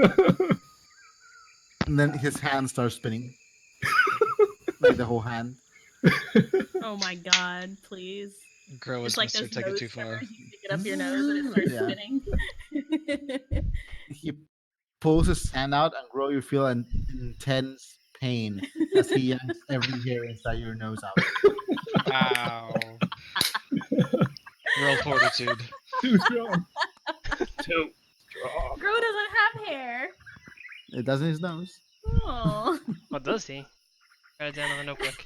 grossest. And then his hand starts spinning, like the whole hand. Oh my god, please. Grow It's is like Mr. those Take it nose too far. trimmers. You stick it up your nose and it starts Yeah. spinning. He pulls his hand out, and Grow, you feel an intense pain as he yanks every hair inside your nose out. Ow. Roll fortitude. Too strong. Too strong. Grow doesn't have hair. It does in his nose. Oh. What does he? Write it down on the notebook.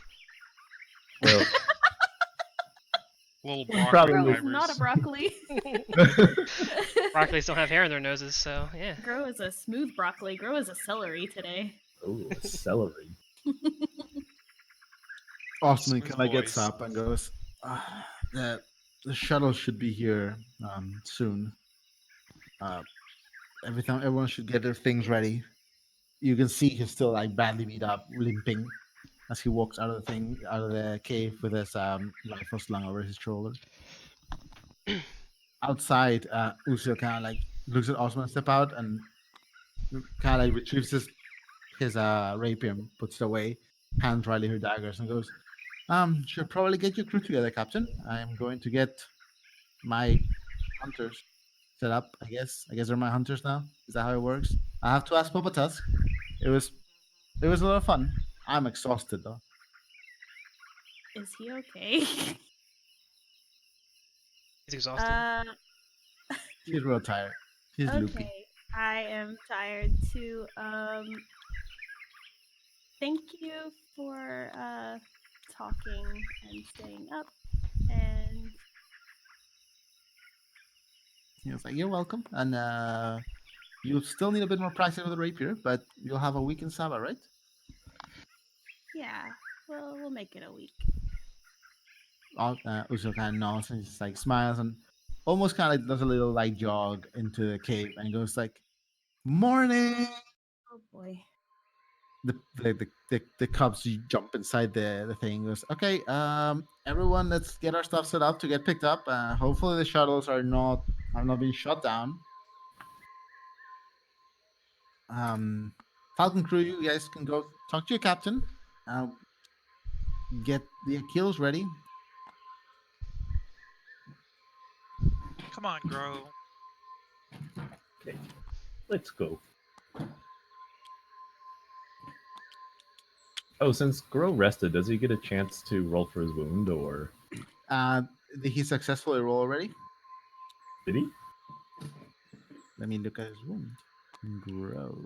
Well, Little Probably. broccoli Grow is fibers. not a broccoli. Broccolis don't have hair in their noses, so yeah. Grow is a smooth broccoli. Grow is a celery today. oh, celery. Austin Smooth kind of gets boys. up and goes, the shuttle should be here soon. Everyone should get their things ready. You can see he's still like badly beat up, limping, as he walks out of the cave with his rifle slung over his shoulder. Outside, Usil kind of like looks at Osman step out and kind of like retrieves his rapier and puts it away, hands Riley her daggers and goes, should probably get your crew together, Captain. I am going to get my hunters set up, I guess. I guess they're my hunters now. Is that how it works? I have to ask Papa Tusk. It was a lot of fun. I'm exhausted though. Is he okay? He's exhausted. He's real tired. He's loopy. Okay. I am tired too. Thank you for talking and staying up. And He was like, "You're welcome." And you still need a bit more practice with the rapier, but you'll have a week in Saba, right? yeah, well, we'll make it a week. Uso kind of nods and just like smiles and almost kind of like does a little like jog into the cave and goes like, "Morning." Oh boy. The cubs jump inside the thing. Goes, okay, everyone, let's get our stuff set up to get picked up. Hopefully the shuttles have not been shut down. Falcon crew, you guys can go talk to your captain. Get the Achilles ready. Come on, Grow. Okay, let's go. Oh, since Grow rested, does he get a chance to roll for his wound, or Did he successfully roll already? did he? Let me look at his wound. Grow.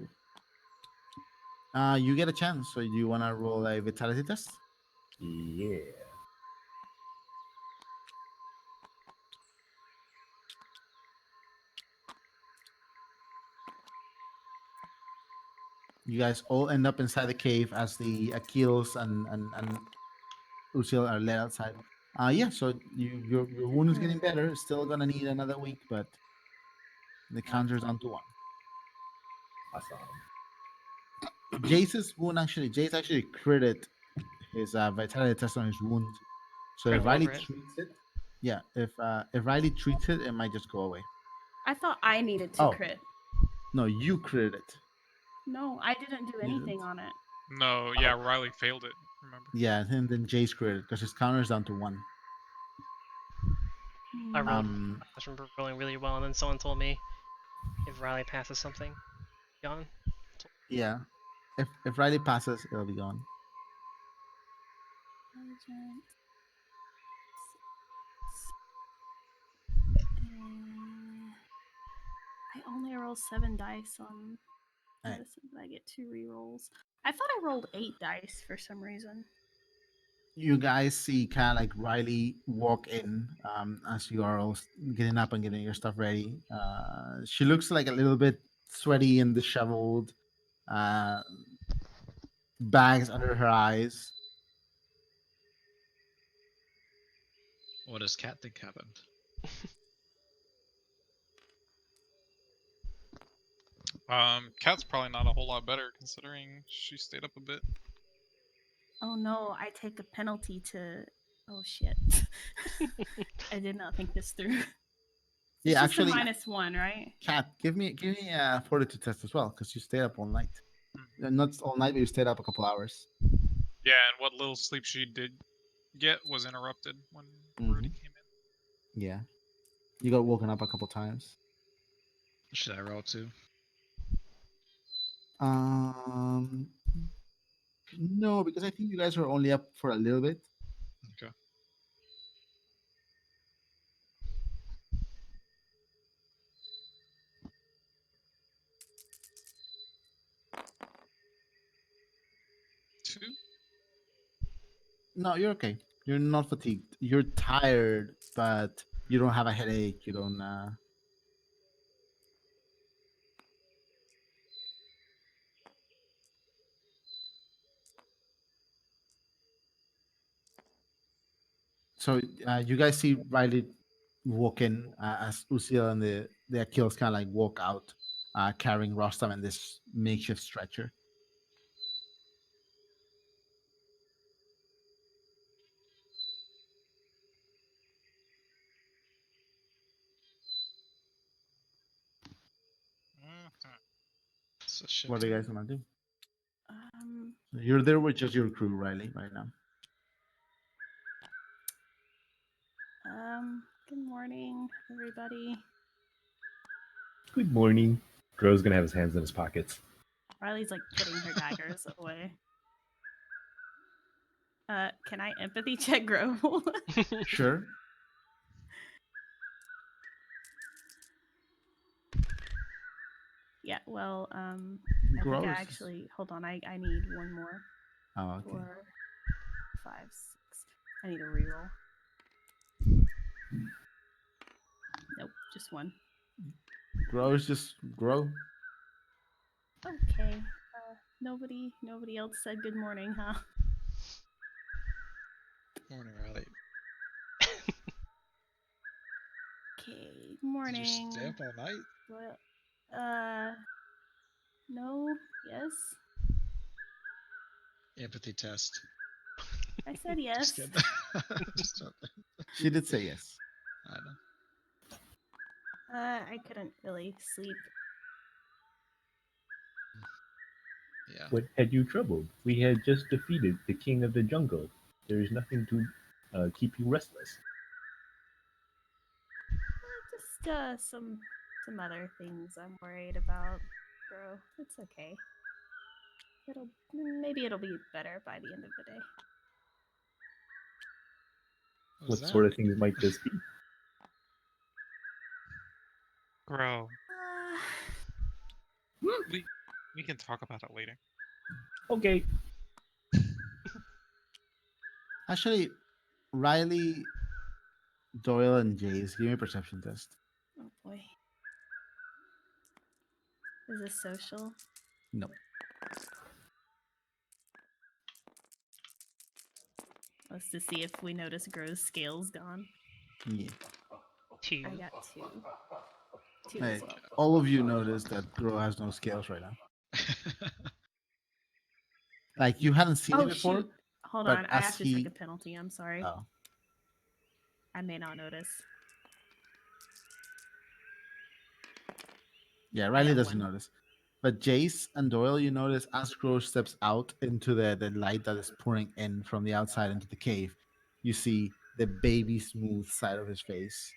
You get a chance. So you want to roll a vitality test? Yeah. You guys all end up inside the cave as the Achilles and Usil are led outside. Yeah, so your wound is getting better. Still gonna need another week, but the counter's down to 1. Awesome. Jace actually critted his vitality test on his wound. So Crit if Riley over it. treats it, yeah, if Riley treats it, it might just go away. I thought I needed to Oh. crit. No, you critted it. No, I didn't do anything on it. No, yeah, Riley failed it. Remember? Yeah, and then Jace critted because his counter is down to 1. I rolled. Um, I just remember rolling really well, and then someone told me if Riley passes something, gone. yeah. If Riley passes, it'll be gone. Intelligence. I only roll 7 dice on Alright. medicine, but I get 2 rerolls. I thought I rolled 8 dice for some reason. You guys see kind of like Riley walk in as you are all getting up and getting your stuff ready. She looks like a little bit sweaty and disheveled, bags under her eyes. What does Cat think happened? Cat's probably not a whole lot better considering she stayed up a bit. Oh no, I take a penalty to. Oh shit. I did not think this through. It's Yeah, just a actually, -1, right? Cat, give me a fortitude test as well because you stayed up all night. Not all night, but you stayed up a couple hours. Yeah, and what little sleep she did get was interrupted when Rudy came in. Yeah. You got woken up a couple times. Should I roll too? Um, no, because I think you guys were only up for a little bit. Okay. Two? No, you're okay. You're not fatigued. You're tired, but you don't have a headache. You don't. So you guys see Riley walk in as Uziel and the Akils kind of like walk out, carrying Rostam and this makeshift stretcher. So shit. What do you guys want to do? Um, You're there with just your crew, Riley, right now. good morning, everybody. Good morning. Gro's gonna have his hands in his pockets. Riley's like putting her daggers away. Can I empathy check Grow? Sure. Yeah, well, I think Gross. I actually hold on. I need one more. Oh, okay. 4, 5, 6. I need a reroll. Nope, just one. Grow is just grow. Okay. Nobody else said good morning, huh? Morning, Riley. Okay, Did morning. you stay up all night? Well, no, yes. Empathy test. I said yes. Just kidding. Just joking. She did say yes. I know. I couldn't really sleep. Yeah. What had you troubled? We had just defeated the king of the jungle. There is nothing to keep you restless. Just some other things I'm worried about, bro. It's okay. Maybe it'll be better by the end of the day. What sort of things might this be? Grow. Uh, We can talk about it later. Okay. Actually, Riley, Doyle, and Jace, give me a perception test. oh boy. Is this social? No. Let's to see if we notice Grow's scales gone. Yeah. 2. I got 2. 2 Hey, as well. all of you notice that Grow has no scales right now. Like you hadn't seen it before. Shoot. Hold but on. I as have to he- check a penalty. I'm sorry. Oh. I may not notice. Yeah, Riley got doesn't one. notice. But Jace and Doyle, you notice as Crow steps out into the light that is pouring in from the outside into the cave, you see the baby smooth side of his face.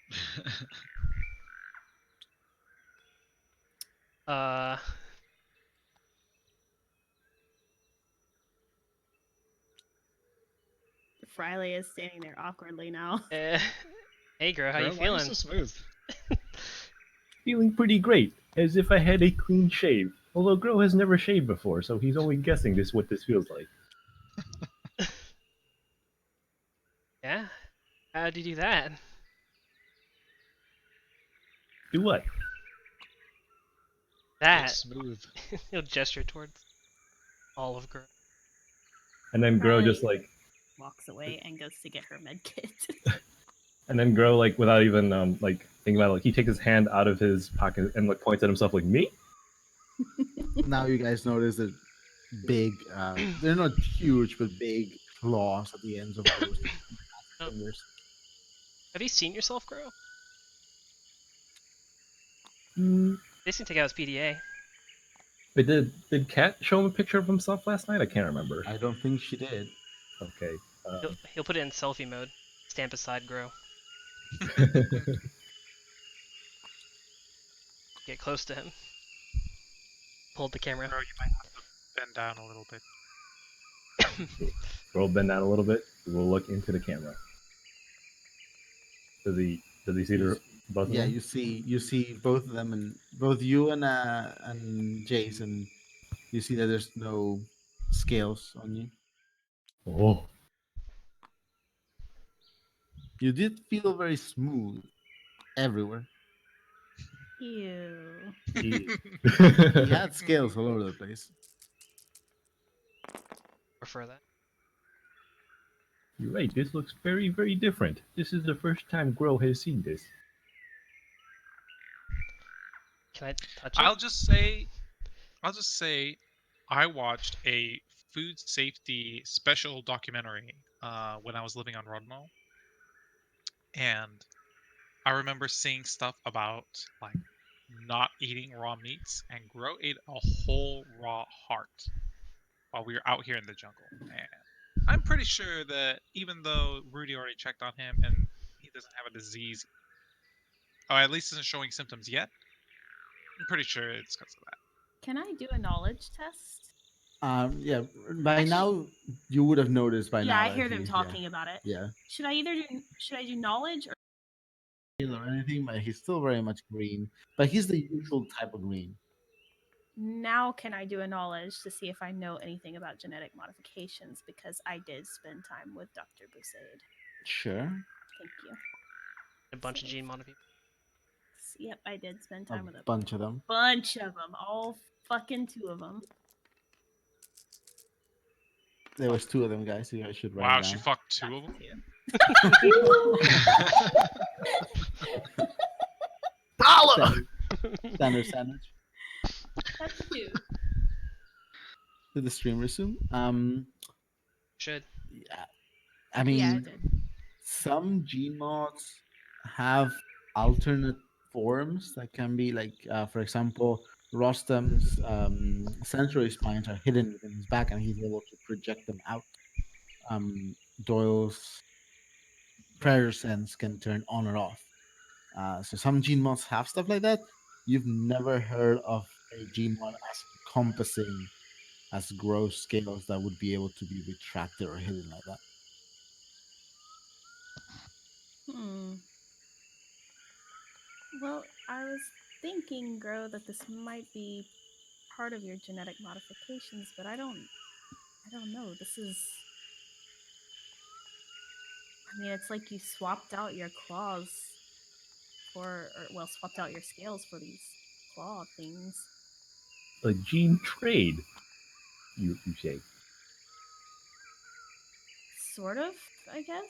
Riley is standing there awkwardly now. Hey, Grow, how Bro, you why are feeling? you so smooth? Feeling pretty great, as if I had a clean shave. Although Gro has never shaved before, so he's only guessing what this feels like. Yeah? How'd you do that? Do what? Get That. smooth. He'll gesture towards all of Grow. And then Gro Riley just like, walks away and goes to get her med kit. and then Gro like without even like thinking about it, like he takes his hand out of his pocket and like points at himself like me. Now you guys notice the big, they're not huge, but big claws at the ends of those Oh. fingers. Have you seen yourself, Grow? Mm, They seem to take out his PDA. Wait, did Kat show him a picture of himself last night? I can't remember. I don't think she did. Okay. He'll put it in selfie mode. Stand beside Grow. Get close to him. Hold the camera. Bro, you might have to bend down a little bit. Roll bend down a little bit. We'll look into the camera. Does he see the both of Yeah, them? you see both of them, and both you and Jason. You see that there's no scales on you. Oh. You did feel very smooth everywhere. Ew. He had scales all over the place. Prefer that. You're right. This looks very, very different. This is the first time Grow has seen this. Can I touch it? I'll just say, I watched a food safety special documentary when I was living on Rodno, and I remember seeing stuff about like not eating raw meats, and Gro ate a whole raw heart while we were out here in the jungle. And I'm pretty sure that even though Rudy already checked on him and he doesn't have a disease, or at least isn't showing symptoms yet, I'm pretty sure it's because of that. Can I do a knowledge test? Yeah. By Actually- now, you would have noticed by yeah, now. I that hear them he- talking about it. Yeah. Should I do knowledge or Or anything, but he's still very much green. But he's the usual type of green. now can I do a knowledge to see if I know anything about genetic modifications, because I did spend time with Dr. Busaid. Sure. Thank you. A bunch of gene modifications. Yep, I did spend A time with a bunch of them. bunch of them. All fucking 2 of them. There was 2 of them, guys. So you guys should write Wow, it she down. fucked 2 of them. Standard sandwich. That's 2. Did the stream resume? Should. Yeah. I mean, Yeah, I did. some gene mods have alternate forms that can be like, for example, Rostam's sensory spines are hidden within his back, and he's able to project them out. Doyle's predator sense can turn on or off. So some gene mods have stuff like that. You've never heard of a gene mod as encompassing as gross scales that would be able to be retracted or hidden like that. Well, I was thinking, Gro, that this might be part of your genetic modifications, but I don't know. This is, I mean, it's like you swapped out your claws swapped out your scales for these claw things. A gene trade, you say. Sort of, I guess.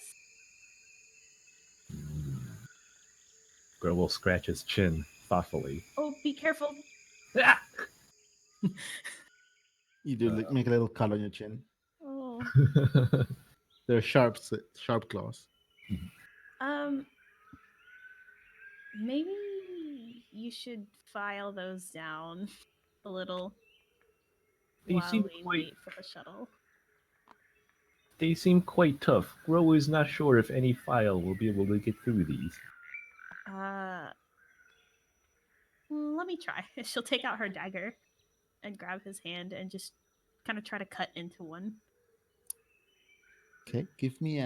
Grow will scratch his chin thoughtfully. Oh, be careful. Ah! You do make a little cut on your chin. Oh. They're sharp claws. Maybe you should file those down a little They while seem we quite- wait for the shuttle. They seem quite tough. Grow is not sure if any file will be able to get through these. Let me try. She'll take out her dagger and grab his hand and just kind of try to cut into one. Okay, give me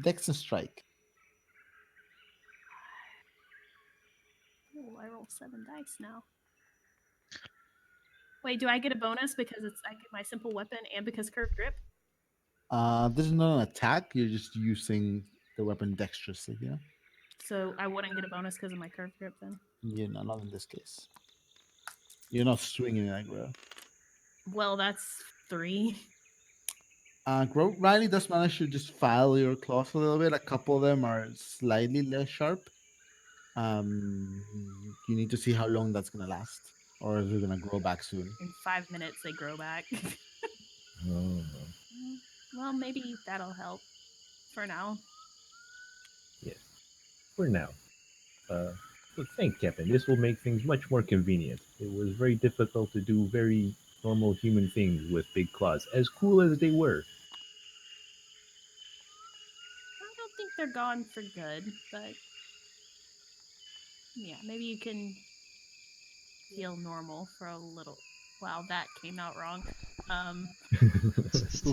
Dex and Strike. Oh, I roll 7 dice now. Wait, do I get a bonus because I get my simple weapon and because curved grip? This is not an attack. You're just using the weapon dexterously. Yeah. So I wouldn't get a bonus because of my curved grip then. Yeah, no, not in this case. You're not swinging it, Grow. Well, that's 3. Riley does manage to just file your claws a little bit. A couple of them are slightly less sharp. You need to see how long that's gonna last, or is it gonna grow back soon? In 5 minutes, they grow back. Oh. Well, maybe that'll help for now. Yes. For now. Look, thank Captain. This will make things much more convenient. It was very difficult to do very normal human things with big claws, as cool as they were. I don't think they're gone for good, but yeah, maybe you can feel normal for a little. Wow, that came out wrong. Just-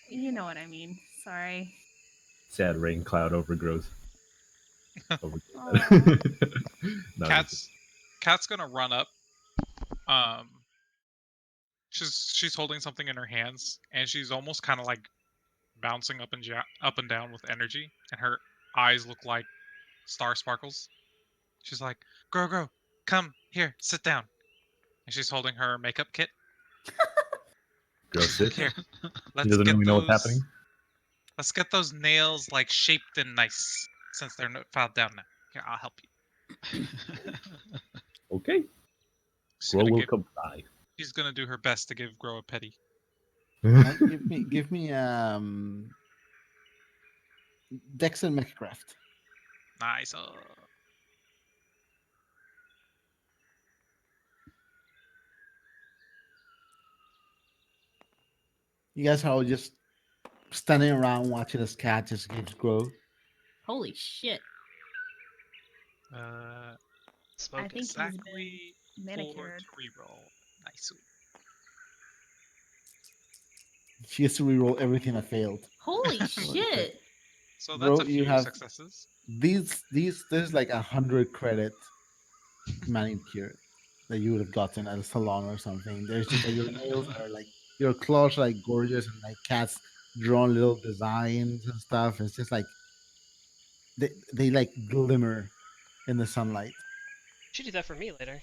You know what I mean. Sorry. Sad rain cloud overgrows. Aw. No, Cat's gonna run up. Um, she's holding something in her hands, and she's almost kind of like bouncing up and down with energy, and her eyes look like star sparkles. She's like, Grow, come here, sit down. And she's holding her makeup kit. Grow sits. Here, He let's doesn't get really know what's those. happening. Let's get those nails like shaped and nice, since they're filed down now. Here, I'll help you. Okay. She's Grow gonna, will give, comply. she's gonna do her best to give Grow a petty. Give me Dex and Mechcraft. Nice. You guys are all just standing around watching this cat just keeps grow. Holy shit. Smoke I it. think he's been Exactly 4 manicured. to reroll. Nice. She has to reroll everything that failed. Holy shit. So Bro, that's a you few have- successes. These there's like 100 credit manicure that you would have gotten at a salon or something. There's just like your nails are like your claws are like gorgeous and like cats drawn little designs and stuff. It's just like they like glimmer in the sunlight. You should do that for me later.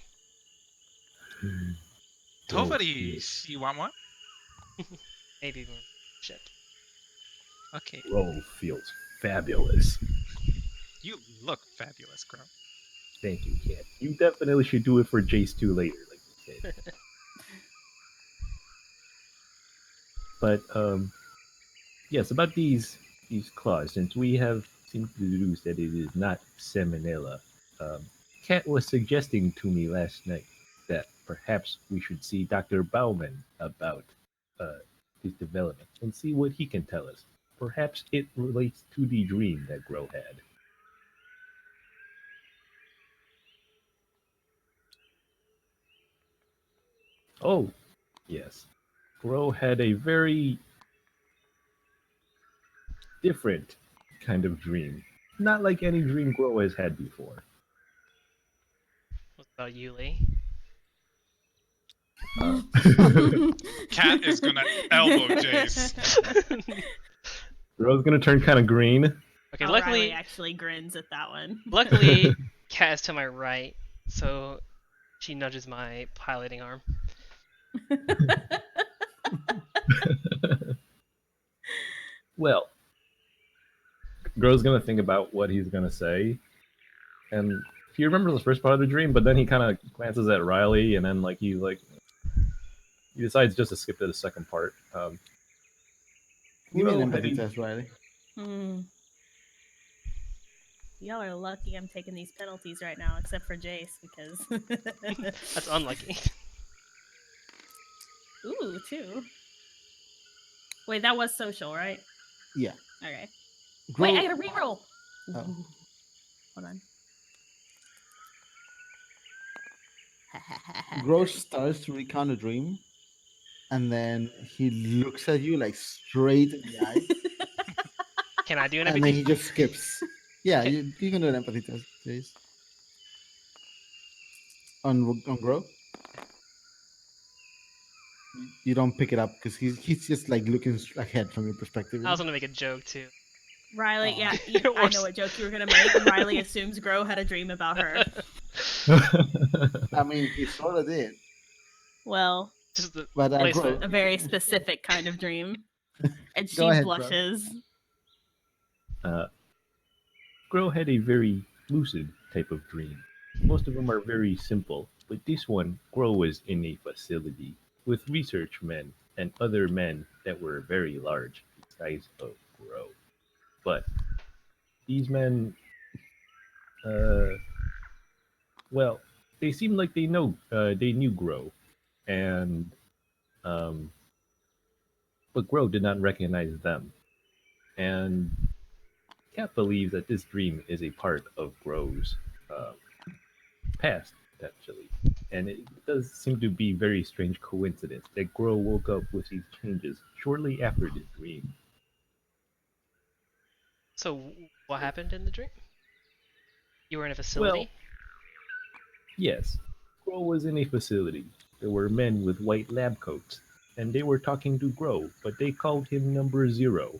Totally. You want one? Maybe more. Shit. Okay. Grow feels fabulous. You look fabulous, Grow. Thank you, Cat. You definitely should do it for Jace too later, like you said. But yes, about these claws, since we have seemed to deduce that it is not Salmonella, Cat was suggesting to me last night that perhaps we should see Dr. Bauman about his development and see what he can tell us. Perhaps it relates to the dream that Grow had. Oh, yes. Grow had a very different kind of dream. Not like any dream Grow has had before. What about Yuli? Cat is gonna elbow Jace. Grow's gonna turn kind of green. Okay, Oh, luckily, Riley actually grins at that one. luckily, Cat is to my right, so she nudges my piloting arm. Well, Grow's gonna think about what he's gonna say, and he remembers the first part of the dream, but then he kind of glances at Riley, and then he decides just to skip to the second part. Give me an Grow empathy had a- test, Riley. Y'all are lucky I'm taking these penalties right now, except for Jace, because. That's unlucky. Ooh, 2. Wait, that was social, right? Yeah. Okay. Grow, Wait, I gotta reroll. Oh. Ooh. Hold on. Grow starts to recount a dream, and then he looks at you like straight in the eye, Can I do an and then empathy? he just skips. Yeah, Okay. you can do an empathy test, Jace. On Grow. You don't pick it up because he's just like looking ahead from your perspective. I was gonna make a joke too. Riley, Aw. yeah, It I works. know what joke you were gonna make. Riley assumes Grow had a dream about her. I mean, he sort of did. Well, Just the But Grow, placement. a very specific kind of dream. And she Go ahead, Grow. blushes. Grow had a very lucid type of dream. Most of them are very simple, but this one, Grow was in a facility with research men and other men that were very large, the size of Grow. But these men Uh, well, they seemed like they knew Grow, and um, but Grow did not recognize them. And Cat believes that this dream is a part of Grow's uh, past, potentially. And it does seem to be a very strange coincidence that Grow woke up with these changes shortly after this dream. So what happened in the dream? You were in a Well, facility? yes, Grow was in a facility. There were men with white lab coats, and they were talking to Grow, but they called him Number Zero.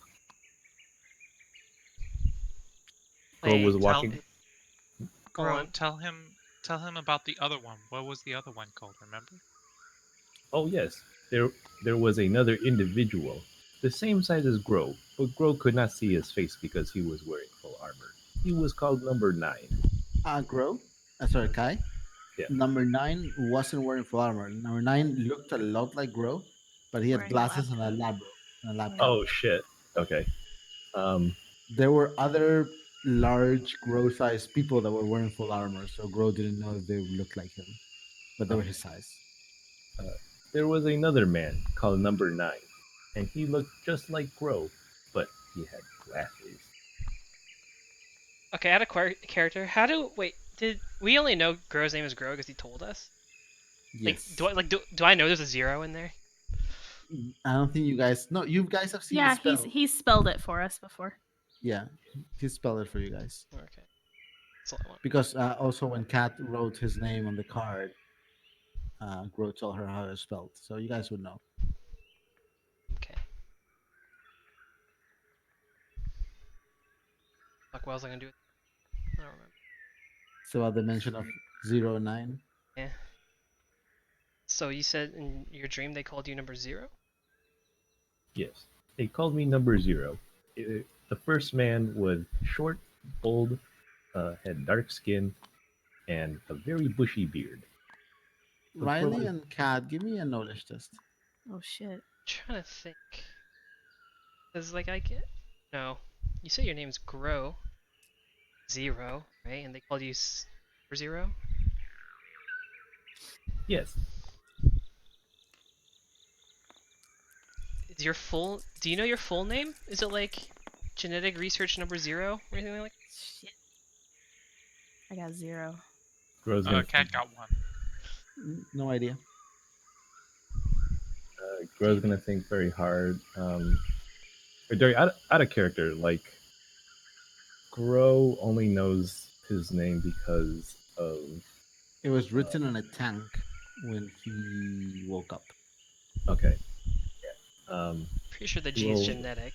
Grow was Wait, Tell walking. go Grow, on. tell him about the other one. What was the other one called? Remember? Oh yes, there was another individual, the same size as Grow, but Grow could not see his face because he was wearing full armor. He was called Number Nine. Grow. Sorry, Kai. Yeah. Number 9 wasn't wearing full armor. Number 9 looked a lot like Grow, but he had Wearing a lab glasses and a coat. lab Yeah. coat. Oh shit. Okay. Um. There were other large Grow-sized people that were wearing full armor, so Grow didn't know if they looked like him, but they were Okay. his size. Uh, there was another man called Number Nine, and he looked just like Grow, but he had glasses. Okay, add a character. How do wait? Did we only know Grow's name is Grow because he told us? Like, Yes. do I know there's a zero in there? I don't think you guys. No, you guys have seen the Yeah, spell. he's spelled it for us before. Yeah, he spelled it for you guys. Okay, that's all I want. Because also when Kat wrote his name on the card, Grow told her how it's spelled, so you guys would know. Okay. Fuck, what was I gonna do? I don't remember. It's about the mention of 09. Yeah. So you said in your dream they called you number zero? Yes, they called me Number Zero. The first man was short, bold, had dark skin, and a very bushy beard. The Riley furthest, and Kat, give me a knowledge test. Oh shit. Trying to think. Cause like I get no. You say your name's Grow Zero, right? And they called you number zero. yes, Is your full? Do you know your full name? Is it like genetic research number zero or anything like? Shit. I got 0. Grow's gonna Cat think. got one. No idea. Grow's gonna think very hard. Very out of character. Like Grow only knows his name because of It was written on a tank when he woke up. okay. Um, Pretty sure the G is Grow. genetic.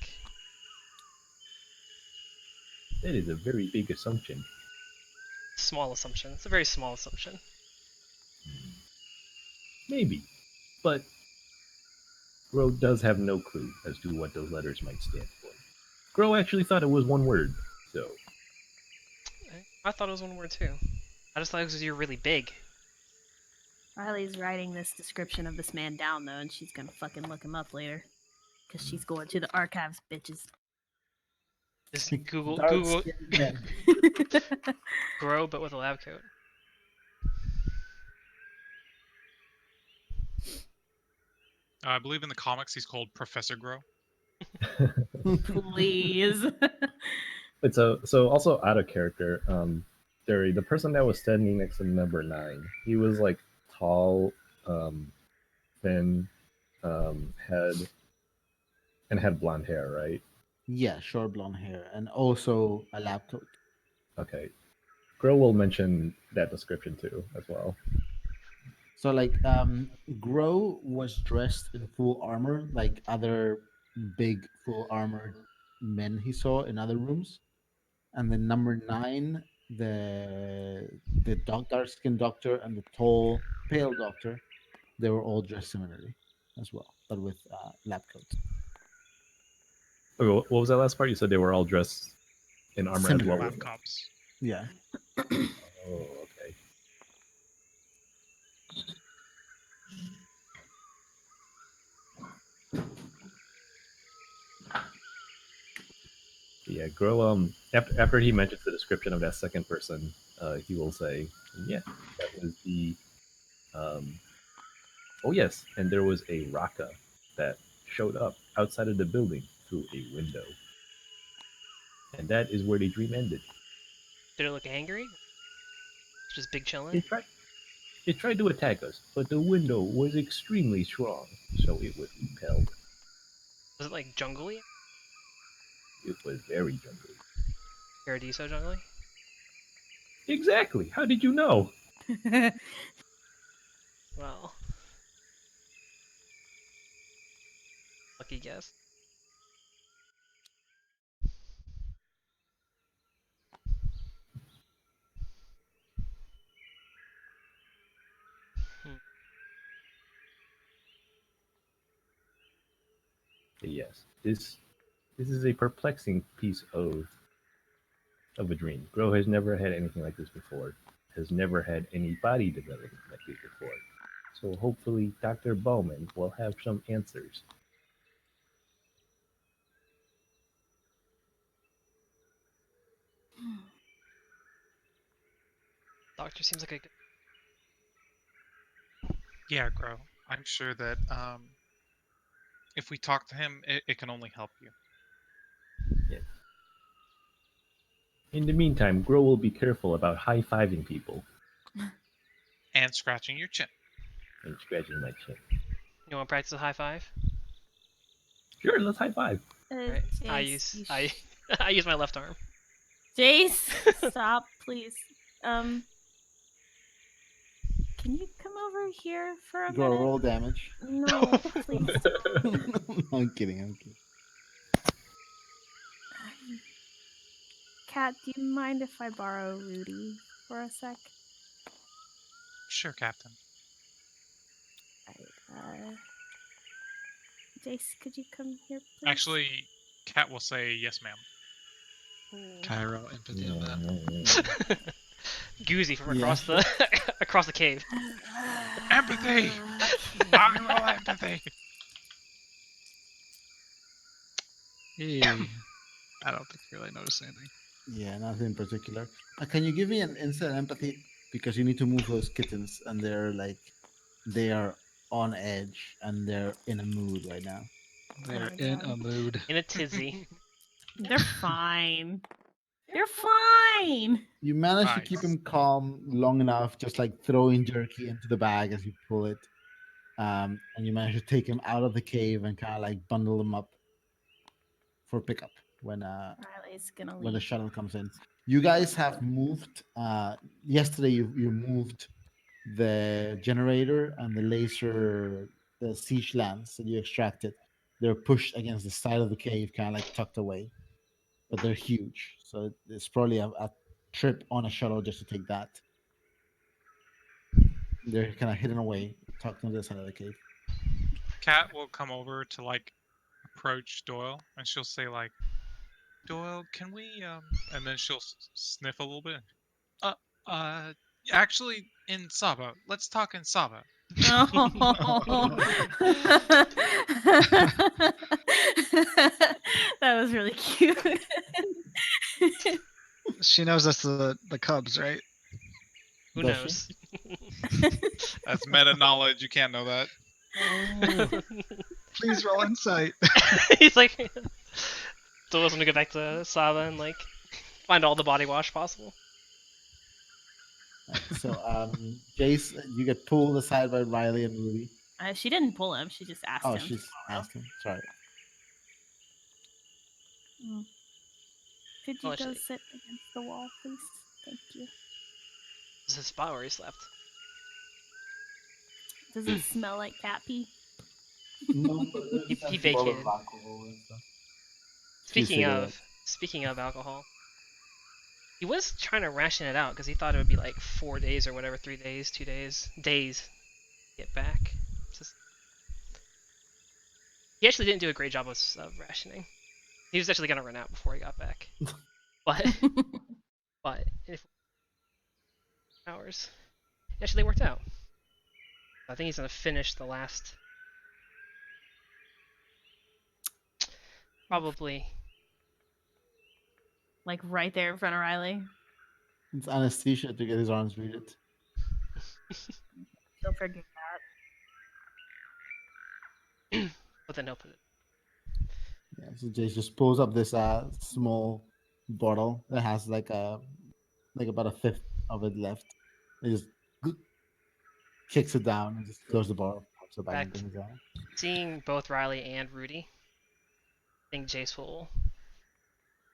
That is a very big assumption. Small assumption. It's a very small assumption. Maybe, but Grow does have no clue as to what those letters might stand for. Grow actually thought it was one word, so I thought it was one word too. I just thought it was 'cause you're really big. Riley's writing this description of this man down though, and she's gonna fucking look him up later. Cause she's going to the archives, bitches. Just Google Dark skinned men. Grow but with a lab coat. I believe in the comics he's called Professor Grow. Please. But so also out of character. The person that was standing next to Number Nine, he was like tall, thin, head, and had blonde hair, right? Yeah, short blonde hair and also a lab coat. Okay, Grill will mention that description too as well. So like Grow was dressed in full armor like other big full armored men he saw in other rooms. And then number 9, the dark skinned doctor and the tall pale doctor, they were all dressed similarly as well, but with lab coats. Okay, what was that last part? You said they were all dressed in armor as well. Similarly. Lab cops. Yeah. Oh, okay. Yeah, Grow. After he mentions the description of that second person, he will say, "Yeah, that was the." Um, oh yes, and there was a Raka that showed up outside of the building through a window, and that is where the dream ended. Did it look angry? Just big chillin'? It tried. It tried to attack us, but the window was extremely strong, so it was repelled. Was it like jungly? It was very jungly. Paradiso jungly? Exactly. How did you know? Well, lucky guess. Hmm. Yes, this is a perplexing piece of a dream. Grow has never had anything like this before. Has never had any body development like this before. So hopefully Dr. Bowman will have some answers. Doctor seems like a good. Yeah, Grow. I'm sure that if we talk to him, it can only help you. Yes. In the meantime, Grow will be careful about high-fiving people And scratching your chin. and scratching my chin. You want to practice a high five? Sure, let's high-five. Alright. I Jace, use I use my left arm. Jace, stop, please. Can you come over here for a Go minute? roll damage. No, please. I'm kidding. I'm kidding. Kat, do you mind if I borrow Rudy for a sec? Sure, Captain. Right. Jace, could you come here, please? Actually, Cat will say yes, ma'am. Cairo empathy on that. Goozy from Yeah. across the across the cave. Empathy! I roll empathy. Hey. I don't think you really noticed anything. Yeah, nothing in particular. Can you give me an instant empathy? Because you need to move those kittens, and they are on edge, and they're in a mood right now. They're my in God. a mood. In a tizzy. They're fine. They're fine. You manage to Nice. keep him calm long enough, just like throwing jerky into the bag as you pull it, and you manage to take him out of the cave and kind of like bundle him up for pickup Riley's gonna when the leave. shuttle comes in. You guys have moved. Yesterday, you moved the generator and the laser, the siege lance that you extracted. They're pushed against the side of the cave, kind of like tucked away, but they're huge. So it's probably a trip on a shuttle just to take that. They're kind of hidden away, tucked into the side of the cave. Cat will come over to like approach Doyle, and she'll say like, "Doyle, can we And then she'll sniff a little bit. Uh, uh, actually, in Saba. Let's talk in Saba. That was really cute. She knows that's the Cubs, right? Who Does she? knows? That's meta knowledge. You can't know that. Please roll insight. He's like still wants to go back to Saba and like find all the body wash possible. So, Jace, you get pulled aside by Riley and Ruby. She didn't pull him. She just asked Oh, him. she's asking. Sorry. Could Oh, you go actually- sit against the wall, please? Thank you. This is his spot where he slept. Does it smell like cat pee? No, He vacated. Speaking cigarettes. of alcohol, he was trying to ration it out because he thought it would be like 4 days or whatever, 3 days, 2 days, to get back. Just he actually didn't do a great job of rationing. He was actually gonna run out before he got back, but if hours, actually they worked out. I think he's gonna finish the last probably Like right there in front of Riley. It's anesthesia to get his arms raided. He'll forget But then he'll put it. Yeah, so Jace just pulls up this small bottle that has like about a fifth of it left. He just kicks it down and just closes the bottle, puts it back Back. into his eye. Seeing both Riley and Rudy, I think Jace will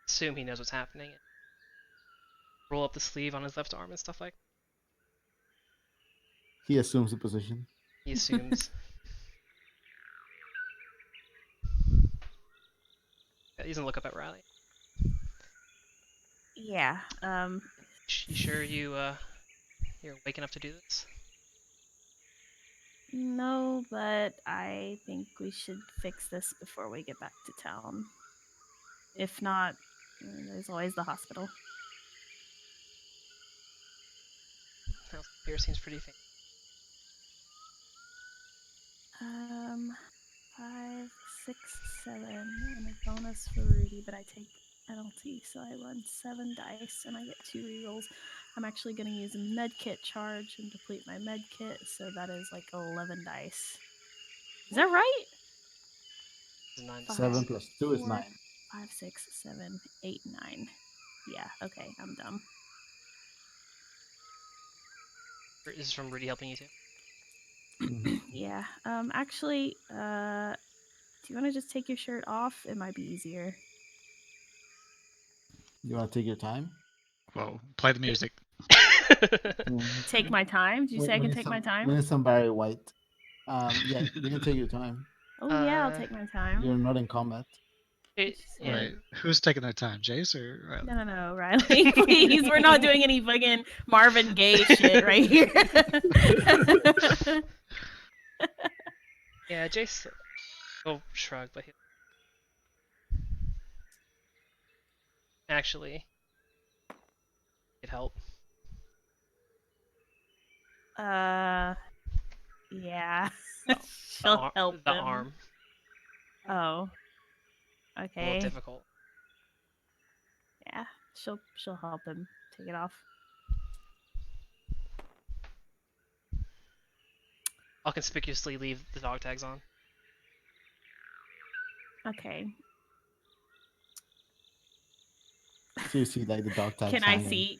assume he knows what's happening. And roll up the sleeve on his left arm and stuff like. He assumes the position. He assumes. He doesn't look up at Riley. Yeah. You sure you're awake enough to do this? No, but I think we should fix this before we get back to town. If not, there's always the hospital. House here seems pretty faint. 5, 6, 7, and a bonus for Rudy, but I take penalty, so I run 7 dice and I get 2 rerolls. I'm actually going to use a med kit charge and deplete my med kit, so that is like 11 dice. Is that right? 9 7 plus 2 is 4, 9. 5, 6, 7, 8, 9. Yeah, okay, I'm dumb. This is from Rudy helping you too. Yeah. Actually, do you want to just take your shirt off? It might be easier. You want to take your time? Whoa, play the music. Take my time? Did you say I can take my time? When it's some Barry White. Yeah, you can take your time. Oh, yeah, I'll take my time. You're not in combat. Yeah. Wait, who's taking their time, Jace or Riley? No, Riley, please. We're not doing any fucking Marvin Gaye shit right here. Yeah, Jace will shrug, but he actually could help. Yeah. The She'll help the him. arm. Oh. A Okay. little difficult. Yeah, she'll help him take it off. I'll conspicuously leave the dog tags on. Okay. So you see like the dog tags. Can I see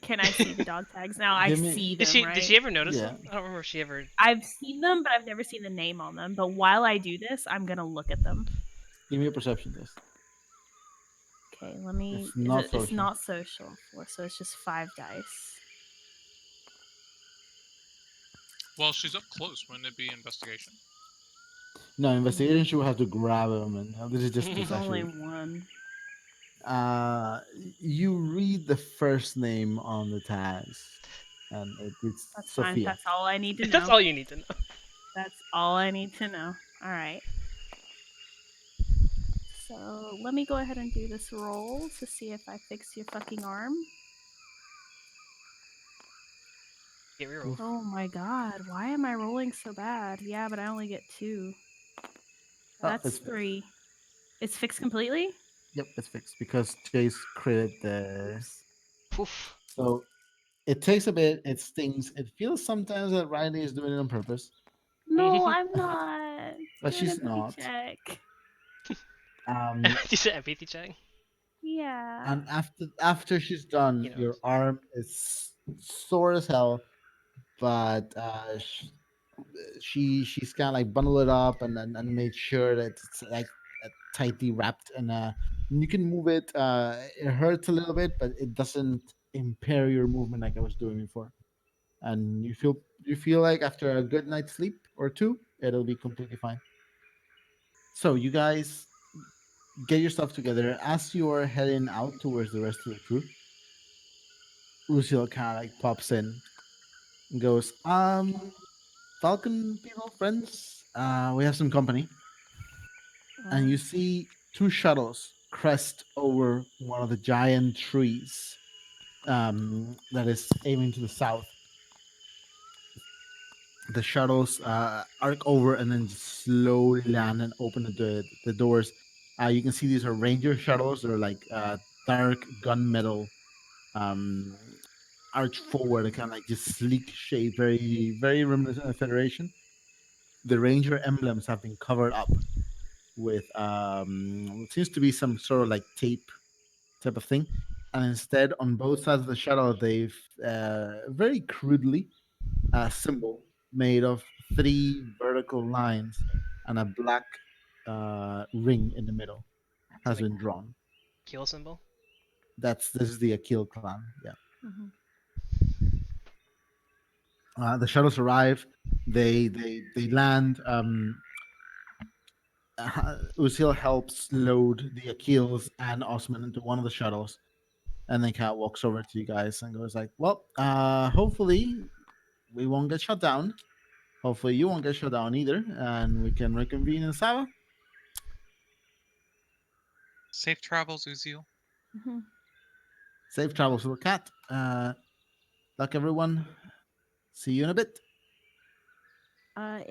the dog tags now? I see them, right? Did she ever notice Yeah. them? I don't remember if she ever. I've seen them, but I've never seen the name on them. But while I do this, I'm gonna look at them. Give me a perception test. Okay, let me. It's not It's social. not social, so it's just 5 dice. Well, she's up close. Wouldn't it be investigation? No, investigation. She will have to grab him, and this is just There's only actually. 1. You read the first name on the tags, and it's That's Sophia. fine. That's all I need to know. That's all you need to know. That's all I need to know. All right. So let me go ahead and do this roll to see if I fix your fucking arm. Get reroll. Oh my god, why am I rolling so bad? Yeah, but I only get 2. That's it's 3. It's fixed completely? Yep, it's fixed because Chase created the. Oops. Poof. So it takes a bit. It stings. It feels sometimes that Riley is doing it on purpose, No, I'm not. but Do an she's empathy not. check. You said empathy check? Yeah. And after she's done, You know. your arm is sore as hell, but she's kind of like bundled it up and made sure that it's like tightly wrapped, and you can move it. It hurts a little bit, but it doesn't impair your movement like I was doing before. And you feel like after a good night's sleep or 2, it'll be completely fine. So you guys get your stuff together as you are heading out towards the rest of the crew. Lucille kind of like pops in and goes, Falcon people, friends, we have some company. And you see 2 shuttles crest over one of the giant trees that is aiming to the south. The shuttles arc over and then just slowly land and open the doors. You can see these are Ranger shuttles. They're like dark gunmetal um, arch forward, a kind of like just sleek shape, very very reminiscent of Federation. The Ranger emblems have been covered up with what seems to be some sort of like tape type of thing, and instead on both sides of the shuttle they've very crudely a symbol made of three vertical lines and a black ring in the middle has Like been drawn. kill symbol. This is the Akil clan. Yeah. Mhm. The shuttles arrive. They land. Usil helps load the Akils and Osman into one of the shuttles, and then Kat walks over to you guys and goes like, "Well, hopefully we won't get shut down. Hopefully you won't get shut down either, and we can reconvene in Sava. Safe travels, Uziel. Mhm. Safe travels, little cat. Luck, everyone. See you in a bit.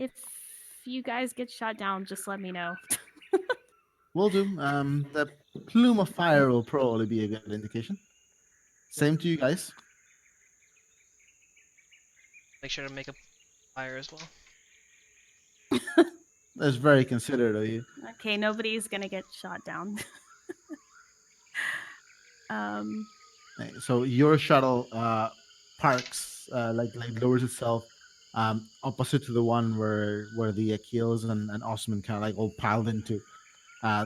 If you guys get shot down, just let me know. Will do. The plume of fire will probably be a good indication. Same to you guys. Make sure to make a fire as well. That's very considerate of you. Okay, nobody's gonna get shot down. um, So your shuttle parks, like lowers itself opposite to the one where the Akils and Osman kind of like all piled into. Uh,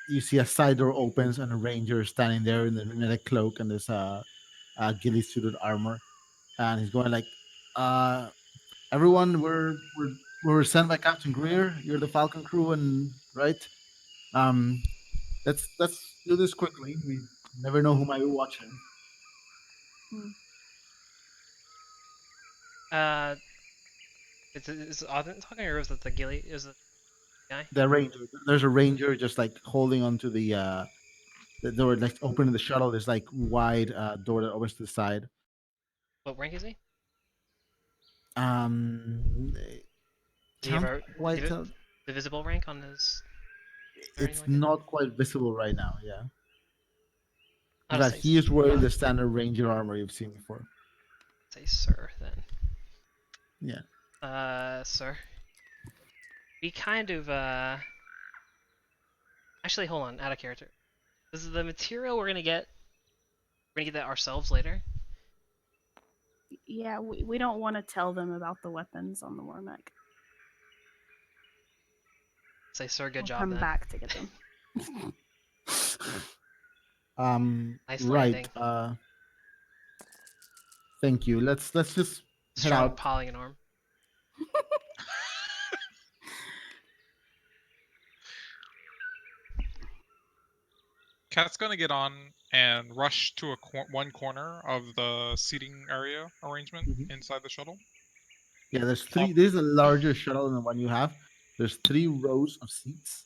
you see a side door opens and a ranger standing there in a cloak and this ghillie suited armor, and he's going like, "Everyone, we're sent by Captain Greer. You're the Falcon crew, and right? Um, let's do this quickly. We never know who might be watching." Uh, is Auden talking or is it the ghillie? Is it the guy? The ranger, there's a ranger just like holding onto the door, like opening the shuttle. There's like wide door that opens to the side. What rank is he? Do you have Can't quite tell. the visible rank on his? Or anything It's like that? not quite visible right now. Yeah, in I'll fact, say, he is wearing the standard ranger armor you've seen before. say sir then. Yeah. Sir. We kind of actually hold on, out of character. This is the material we're gonna get. We're gonna get that ourselves later. yeah, we don't want to tell them about the weapons on the Warmech. Say sir, good We'll job come then. back to get them. Nice Right. landing. Thank you. Let's just head Strong out. polygon arm. Cat's gonna get on and rush to one corner of the seating area arrangement Mhm. inside the shuttle. Yeah, there's three. This is a larger shuttle than the one you have. There's 3 rows of seats,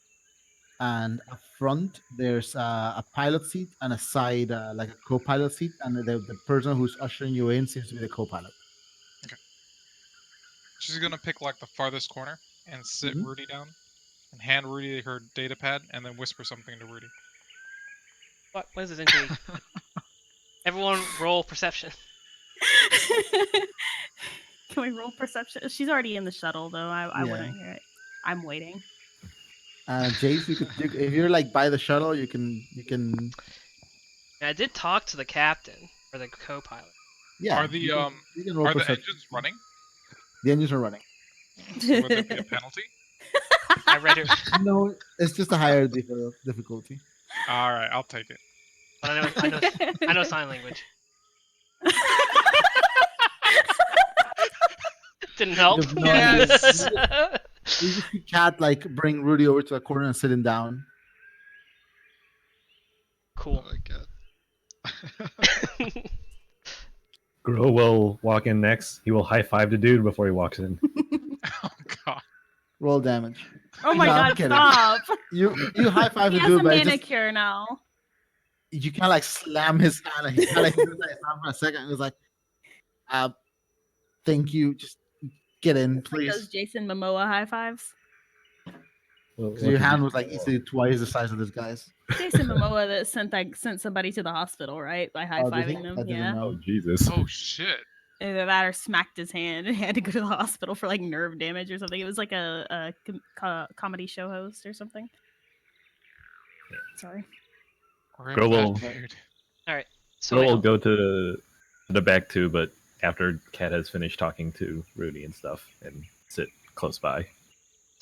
and up front there's a pilot seat and a side like a co-pilot seat, and the person who's ushering you in seems to be the co-pilot. She's gonna pick like the farthest corner and sit Mhm. Rudy down and hand Rudy her data pad and then whisper something to Rudy. What is this intrigue? Everyone roll perception. Can we roll perception? She's already in the shuttle, though. I Yeah. wouldn't hear it. I'm waiting. Jace, if you're like by the shuttle, you can And I did talk to the captain or the co-pilot. yeah. Are the you can roll are the perception. engines running? The engines are running. So would there be a penalty? I read her, No, it's just a higher difficulty. All right, I'll take it. but I know sign language. Didn't help. You have no Yes. idea. You just see Cat like bring Rudy over to the corner and sit him down. Cool. Oh my god. Grow will walk in next. He will high five the dude before he walks in. Oh god. Roll damage. Oh my No, I'm god, kidding. stop! You high five He the has a dude, but it just, manicure now. you kind of like slam his hand. And he kind of like does that for a second. It was like, thank you. Just get in, It's like those please. Jason Momoa high fives. Well, Because your what did hand you was like do? easily twice the size of this guy's. Jason Momoa that sent somebody to the hospital, right? By high Oh, did he? fiving them. I didn't Yeah. know. Oh Jesus! Oh shit. Either that or smacked his hand and had to go to the hospital for like nerve damage or something. It was like a comedy show host or something. Sorry. Rip Grow that will- dude. All right. So Bro wait, will go to the back too, but after Kat has finished talking to Rudy and stuff, and sit close by.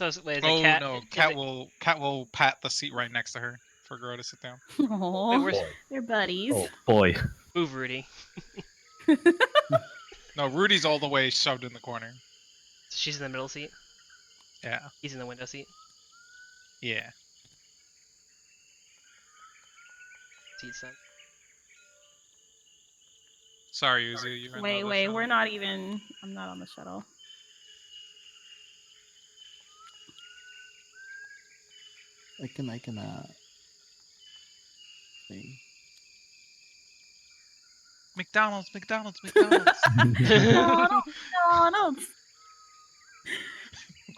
wait, is it Oh cat? no, is Cat it- will pat the seat right next to her for Grow to sit down. Oh, Wait, where's Boy. they're buddies. Oh boy! move, Rudy? No, Rudy's all the way shoved in the corner. She's in the middle seat. Yeah. He's in the window seat. Yeah. Seats then. Sorry, Uzi, you ran out of the Wait, shuttle. we're not even. I'm not on the shuttle. I can thing. McDonald's. McDonald's.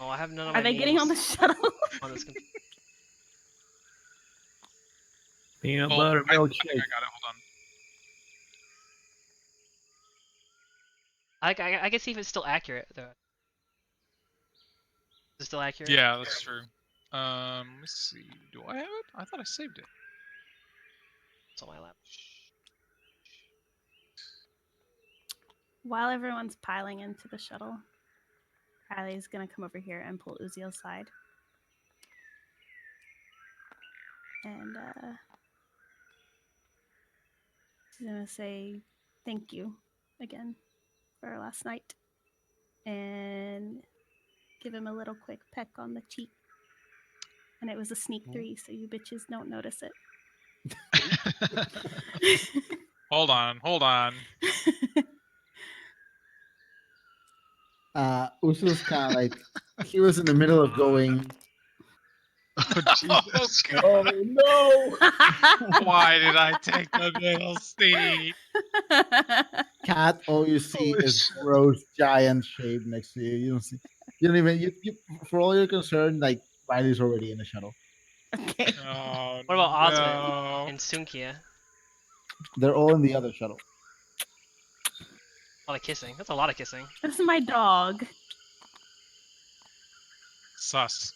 Oh, I have none of Are my they getting on the names shuttle? on this computer. Peanut Oh, butter I milkshake. think I got it. Hold on. I can see if it's still accurate though. Is it still accurate? Yeah, that's true. Let's see. Do I have it? I thought I saved it. It's on my lap. While everyone's piling into the shuttle, Riley's gonna come over here and pull Uzi aside. And she's gonna say thank you again for last night. And give him a little quick peck on the cheek. And it was a sneak 3, so you bitches don't notice it. Hold on. Uso's kind of like he was in the middle of going. Oh, Jesus. God. Oh no! Why did I take the middle seat? Cat, all you see Holy is shit. gross giant shape next to you. You don't see. You don't even. You for all you're concerned, like Riley's already in the shuttle. Okay. Oh, What about Osmond no. and Sunkia? They're all in the other shuttle. A lot of kissing. That's a lot of kissing. This is my dog. Sus.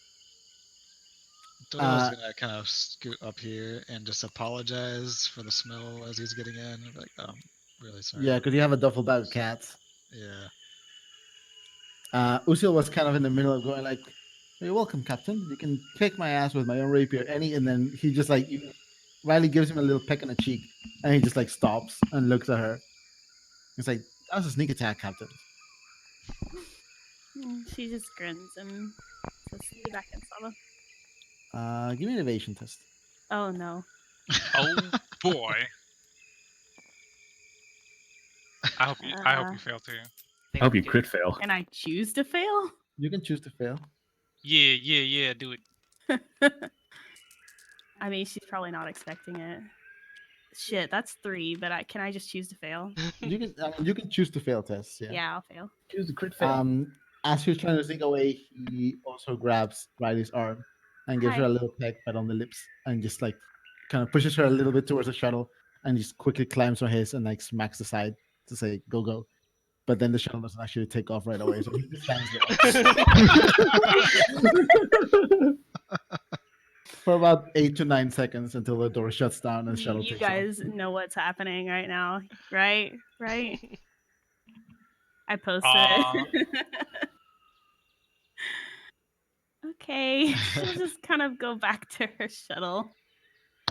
Doyle's gonna kind of scoot up here and just apologize for the smell as he's getting in. Like, oh, I'm really sorry. Yeah, because you have a duffel bag of cats. Yeah. Usil was kind of in the middle of going like, "You're welcome, Captain. You can kick my ass with my own rapier." And then he just like Riley gives him a little peck on the cheek, and he just like stops and looks at her. He's like, "That was a sneak attack, Captain." She just grins and says, "Be back in Saba." Give me an evasion test. Oh no. Oh boy. I hope you fail too. I hope you crit fail. Can I choose to fail? You can choose to fail. Yeah, do it. I mean, she's probably not expecting it. Shit, that's 3, but can I just choose to fail? You can choose to fail tests. Yeah. Yeah, I'll fail. Choose the crit fail. As she's trying to sneak away, he also grabs Riley's arm and gives her a Hi. little peck right on the lips and just like kind of pushes her a little bit towards the shuttle and just quickly climbs on his and like smacks the side to say go. But then the shuttle doesn't actually take off right away, so he just stands there for about 8 to 9 seconds until the door shuts down and the shuttle You takes guys know what's happening right now, right? Right? I posted. Okay, she'll just kind of go back to her shuttle,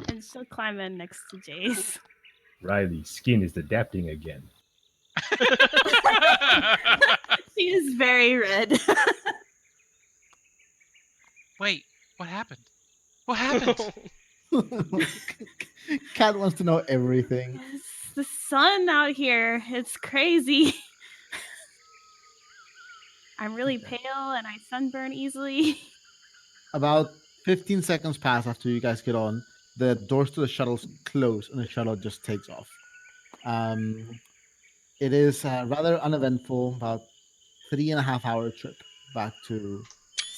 and she'll climb in next to Jace. Riley's skin is adapting again. She is very red. Wait, what happened? What happened? off. Cat wants to know everything. It's the sun out here. It's crazy. I'm really pale and I sunburn easily. About 15 seconds pass after you guys get on. The doors to the shuttles close and the shuttle just takes off. It is rather uneventful, about 3.5 hour trip back to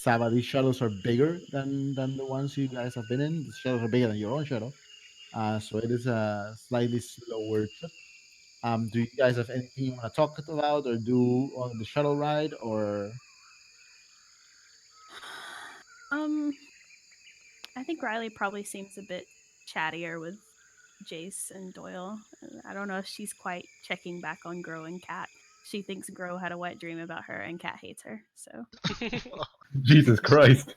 Saba, these shuttles are bigger than the ones you guys have been in. The shuttles are bigger than your own shuttle. So it is a slightly slower trip. Do you guys have anything you want to talk about or do on the shuttle ride, or? I think Riley probably seems a bit chattier with Jace and Doyle. I don't know if she's quite checking back on Grow and Cat. She thinks Grow had a wet dream about her and Cat hates her. So Jesus Christ.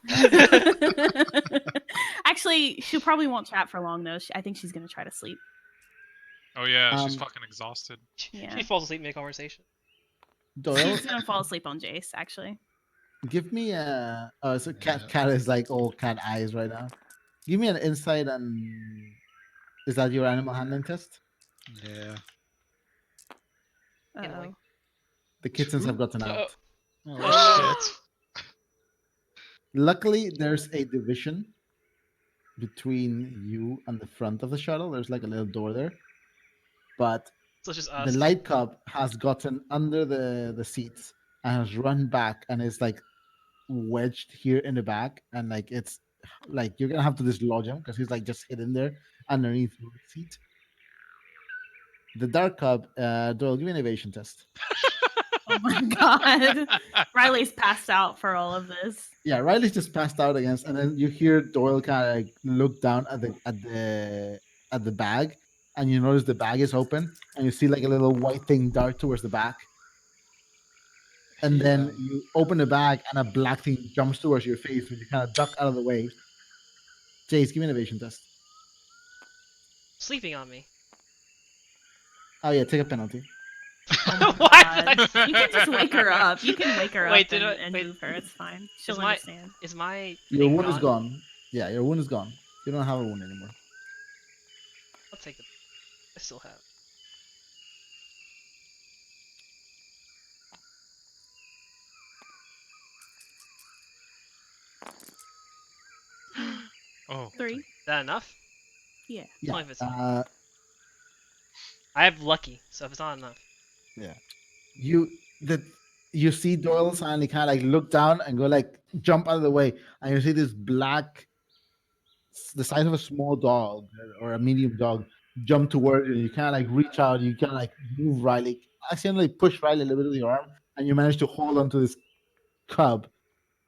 actually, she probably won't chat for long though. I think she's gonna try to sleep. Oh yeah, she's Um, fucking exhausted. Yeah. She falls asleep mid conversation. Doyle, She's gonna fall asleep on Jace. Actually, give me a. Oh, so cat. Yeah. Cat is like all cat eyes right now. Give me an insight on. Is that your animal handling test? Yeah. You know, like, uh-oh. The kittens have gotten oh, out. Oh, Oh. shit. Luckily, there's a division between you and the front of the shuttle. There's like a little door there, but so it's just the us. light cub has gotten under the seats and has run back and is like wedged here in the back, and like it's like you're gonna have to dislodge him because he's like just hidden there underneath the seat. The dark cub, Doyle, give me an evasion test. Oh my god. Riley's passed out for all of this. Yeah, Riley's just passed out against, and then you hear Doyle kind of like look down at the bag, and you notice the bag is open, and you see like a little white thing dart towards the back, and He, then you open the bag, and a black thing jumps towards your face, and you kind of duck out of the way. Jace, give me an evasion test. Sleeping on me. Oh yeah, take a penalty. Oh my What? god. You can just wake her up. You can wake her Wait, up did I- and wait. move her. It's fine. She'll my- understand. Is my Your thing wound is gone. Yeah, your wound is gone. You don't have a wound anymore. I'll take the. I still have. Oh, 3. Is that enough? Yeah. Yeah. Only if it's I have lucky, so if it's not enough. Yeah. You see Doyle suddenly kind of like look down and go like jump out of the way, and you see this black, the size of a small dog or a medium dog, jump towards you. You kind of like reach out, you kind of like move Riley, accidentally push Riley a little bit with your arm, and you manage to hold onto this cub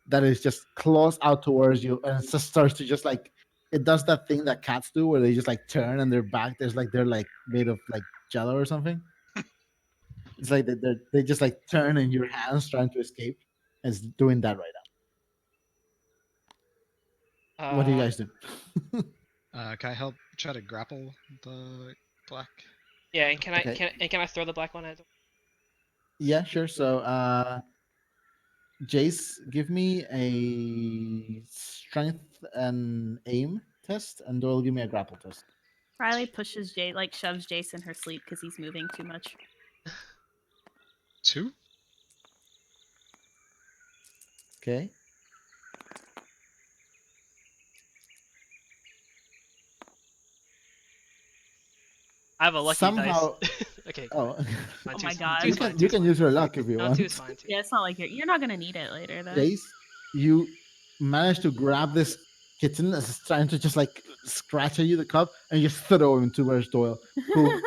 that is just claws out towards you, and it just starts to just like it does that thing that cats do where they just like turn and their back there's like they're like made of like jello or something. It's like they just like turn in your hands trying to escape. It's doing that right now. What do you guys do? Can I help try to grapple the black? Yeah, and can I Okay. can I throw the black one at? Yeah, sure. So, Jace, give me a strength and aim test, and Doyle, give me a grapple test. Riley pushes Jay, like shoves Jace in her sleep because he's moving too much. 2? Okay. I have a lucky Somehow. dice. Okay. Oh, Fine, Oh two's my fine, god. two's you fine, can two's fine. use your luck if you No, want. two's fine. Two's Yeah, it's not like you're not gonna need it later though. Jace, you manage to grab this kitten that's trying to just like scratch at you, the cup, and you just throw him towards Doyle, who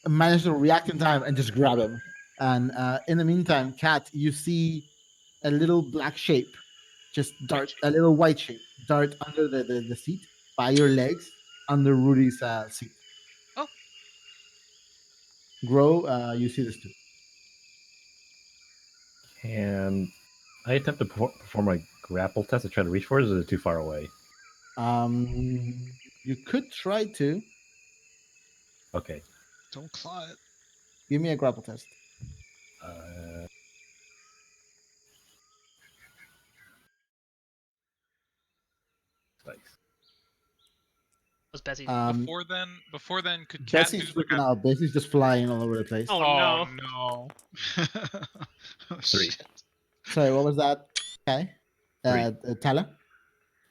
managed to react in time and just grab him. And in the meantime, Kat, you see a little black shape just dart, a little white shape dart under the seat by your legs under Rudy's seat. Oh. Grow, you see this too. And I attempt to perform a grapple test to try to reach for it, or is it too far away? You could try to. Okay. Don't claw it. Give me a grapple test. Nice. Was Bessie? before then, could Cat do Bessie's like freaking a? out. Bessie's just flying all over the place. Oh, Oh no. no! Oh, 3. shit. Sorry, what was that? Okay. 3. Tala?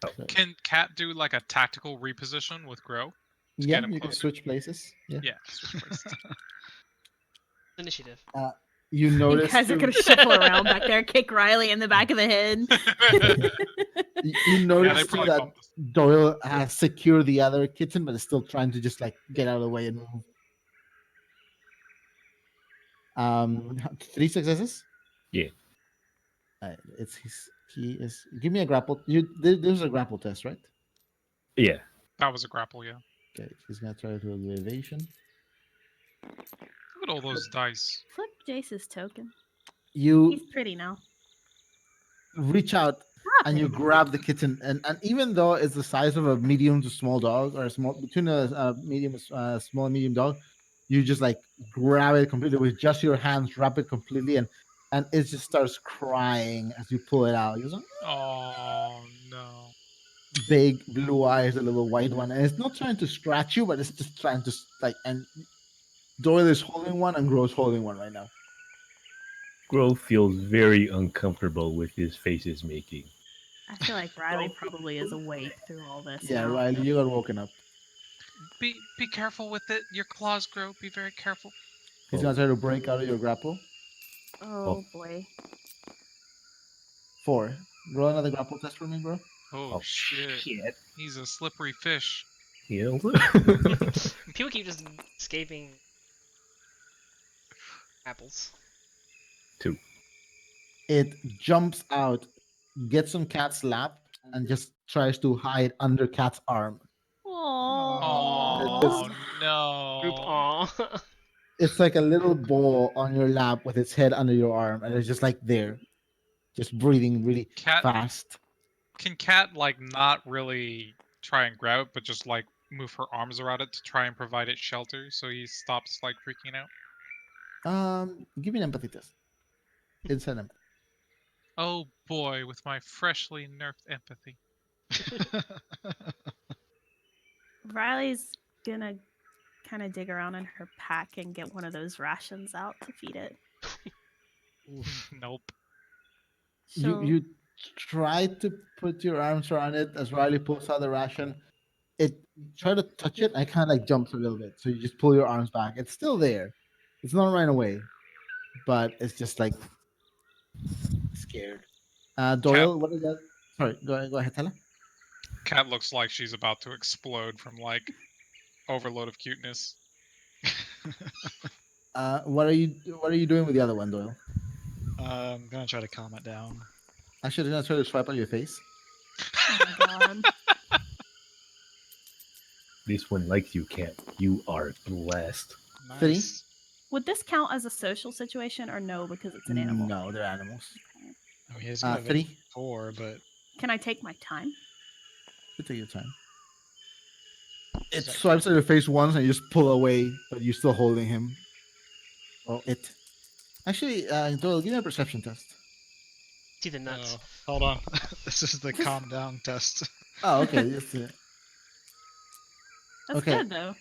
Oh. Sorry. Can Cat do like a tactical reposition with Grow? Yeah, get him you can closer. switch places. Yeah. Yeah, switch places. Initiative. You You notice guys are too- gonna shuffle around back there, kick Riley in the back of the head. you notice too probably that bumped us. Doyle has secured the other kitten, but is still trying to just like get out of the way and move. 3 successes. Yeah. It's his. He is. Give me a grapple. There's a grapple test, right? Yeah. That was a grapple, yeah. Okay, he's gonna try to do the evasion. Look at all those dice. Flip Jace's token. You He's pretty now. reach out Stop and you it. grab the kitten, and even though it's the size of a medium to small dog, or a small between a medium, small and medium dog, you just like grab it completely with just your hands, wrap it completely, and it just starts crying as you pull it out. You're like, Oh no. big blue eyes, a little white one, and it's not trying to scratch you, but it's just trying to like. And Doyle is holding one, and Gro's holding one right now. Grove feels very uncomfortable with his face is making. I feel like Riley probably is awake through all this. Yeah, now. Riley, you got woken up. Be careful with it. Your claws grow. Be very careful. He's gonna try to break out of your grapple. Oh boy. 4. Roll another grapple test for me, bro. Oh, shit. He's a slippery fish. Yeah. People keep just escaping apples. 2. It jumps out, gets on Cat's lap, and just tries to hide under Cat's arm. Oh Group no. aw. It's like a little ball on your lap with its head under your arm, and it's just like there, just breathing really Cat fast. can Cat like not really try and grab it, but just like move her arms around it to try and provide it shelter so he stops like freaking out? Give me an empathy test. It's an empathy. Oh boy, with my freshly nerfed empathy. Riley's gonna kind of dig around in her pack and get one of those rations out to feed it. Nope. You try to put your arms around it as Riley pulls out the ration. It try to touch it, and it kind of like jumps a little bit. So you just pull your arms back. It's still there. It's not running away, but it's just like scared. Doyle, what is that? Sorry, go ahead, Tella. Cat looks like she's about to explode from like overload of cuteness. What are you doing with the other one, Doyle? I'm gonna try to calm it down. Actually, I'm gonna try to swipe on your face. Oh my god. This one likes you, Cat. You are blessed. Three? Nice. Would this count as a social situation or no because it's an animal? No, they're animals. Okay. I mean, he's gonna 3. 4, but Can I take my time? You take your time. It Is that- swipes at your face once, and you just pull away, but you're still holding him. Oh, it. Actually, Doyle, give me a perception test. See the nuts. Oh, hold on. This is the calm down test. Oh, okay. That's it. That's Okay. good though.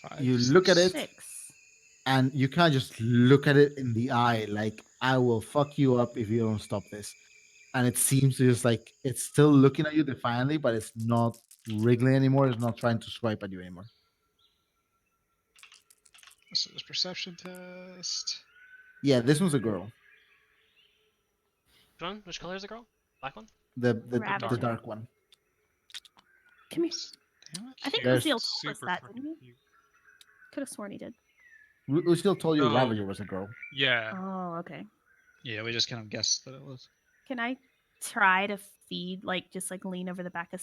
5, You look at it, 6. and you can't just look at it in the eye like, I will fuck you up if you don't stop this. And it seems to just like, it's still looking at you defiantly, but it's not wriggling anymore. It's not trying to swipe at you anymore. So this perception test. Yeah, this one's a girl. Which one? Which color is the girl? Black one? The Ravager. dark one. Come here. Damn it. I think There's Lucille told us Super that, fucking didn't he? cute. Could have sworn he did. We still told you No. Ravager was a girl. Yeah. Oh, okay. Yeah, we just kind of guessed that it was. Can I try to feed, like, just like lean over the back of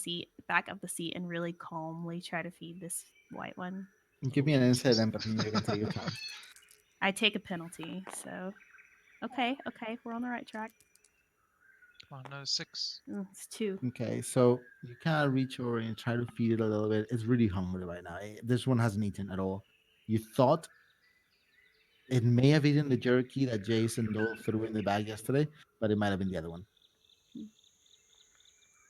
the seat, and really calmly try to feed this white one? Give me an inside empathy. You can take your time. I take a penalty, so okay, we're on the right track. Come on, no 6. It's 2. Okay, so you kind of reach over and try to feed it a little bit. It's really hungry right now. This one hasn't eaten at all. You thought it may have eaten the jerky that Jason Dole threw in the bag yesterday, but it might have been the other one.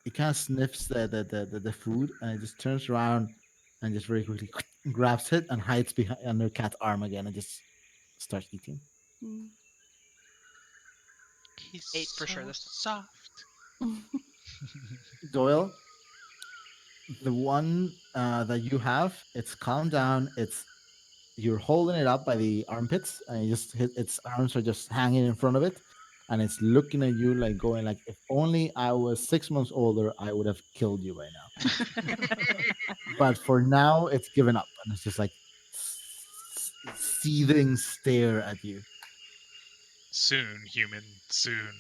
It kind of sniffs the food, and it just turns around and just very quickly grabs it and hides behind under Cat's arm again and just starts eating. Mm. He's 8 for sure so this time. soft. Doyle, the one that you have, it's calmed down. It's you're holding it up by the armpits, and you just hit its arms are just hanging in front of it, and it's looking at you like going like, if only I was 6 months older, I would have killed you by now. But for now, it's given up, and it's just like seething stare at you. Soon, human, soon.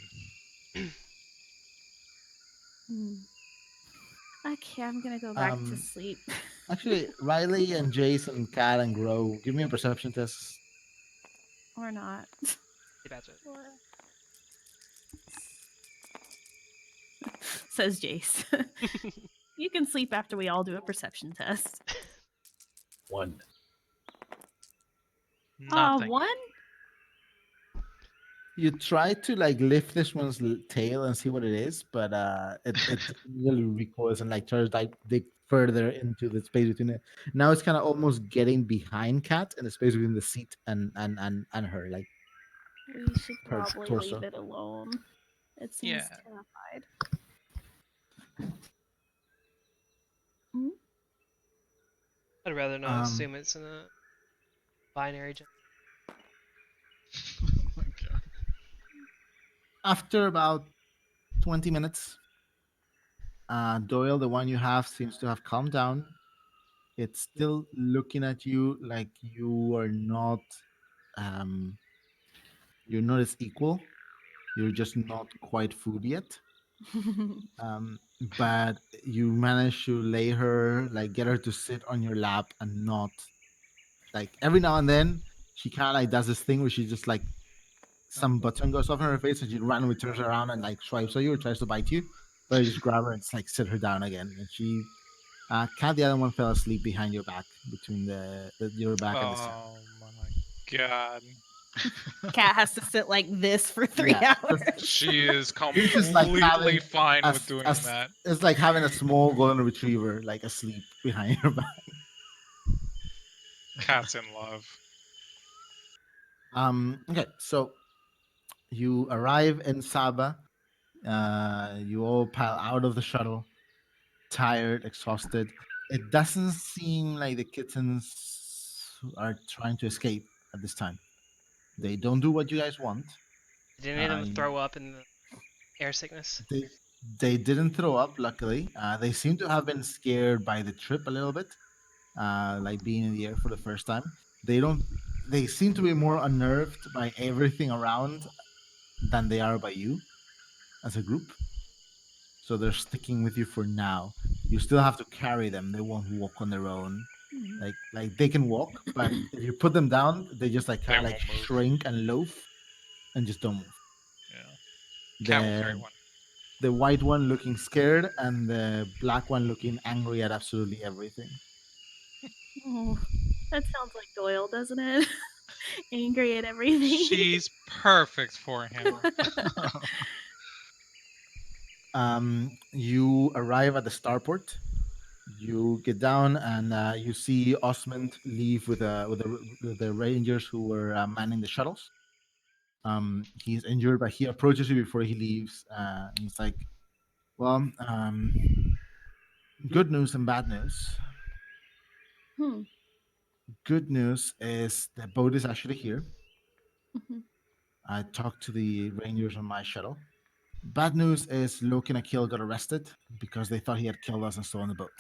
Hmm. Okay, I'm gonna go back to Um, sleep. Actually, Riley and Jason, Cat and Grow, give me a perception test. Or not. Sleep after. Or... Says Jace. You can sleep after we all do a perception test. 1. Nothing. One? You try to like lift this one's tail and see what it is, but it really recoils and like tries to like dig further into the space between it. Now it's kind of almost getting behind Cat in the space between the seat and her, like We should her probably torso. leave it alone. It seems Yeah. terrified. I'd rather not Um, assume it's in a binary. Okay. After about 20 minutes, Doyle, the one you have, seems to have calmed down. It's still looking at you like um you're not its equal. You're just not quite food yet. But you manage to lay her, like get her to sit on your lap and not like every now and then she kind of like does this thing where she just like some button goes off in her face and she randomly turns around and like swipes at you or tries to bite you. But you just grab her and just like sit her down again. And she Cat, the other one fell asleep behind your back, between your back and the center. Oh my god. Cat has to sit like this for 3 Yeah, hours. She is You're just like completely having fine a, with doing a, that. it's like having a small golden retriever like asleep behind your back. Cat's in love. Okay, so you arrive in Saba. You all pile out of the shuttle, tired, exhausted. It doesn't seem like the kittens are trying to escape at this time. They don't do what you guys want. Did any of Uh, them throw up in the air sickness? they they didn't throw up. Luckily, they seem to have been scared by the trip a little bit, like being in the air for the first time. They don't. They seem to be more unnerved by everything around than they are by you as a group. So they're sticking with you for now. You still have to carry them. They won't walk on their own. Like they can walk, but if you put them down, they just like They kind of like won't move. shrink and loaf and just don't move. Yeah. Cat will carry The one. the white one looking scared and the black one looking angry at absolutely everything. Oh, that sounds like Doyle, doesn't it? Angry at everything. She's perfect for him. You arrive at the starport. You get down and you see Osmond leave with the rangers who were manning the shuttles. He's injured, but he approaches you before he leaves. And he's like, "Well, good news and bad news. Hmm. Good news is the boat is actually here. Mhm. I talked to the rangers on my shuttle. Bad news is Loki and Akil got arrested because they thought he had killed us and stolen the boat.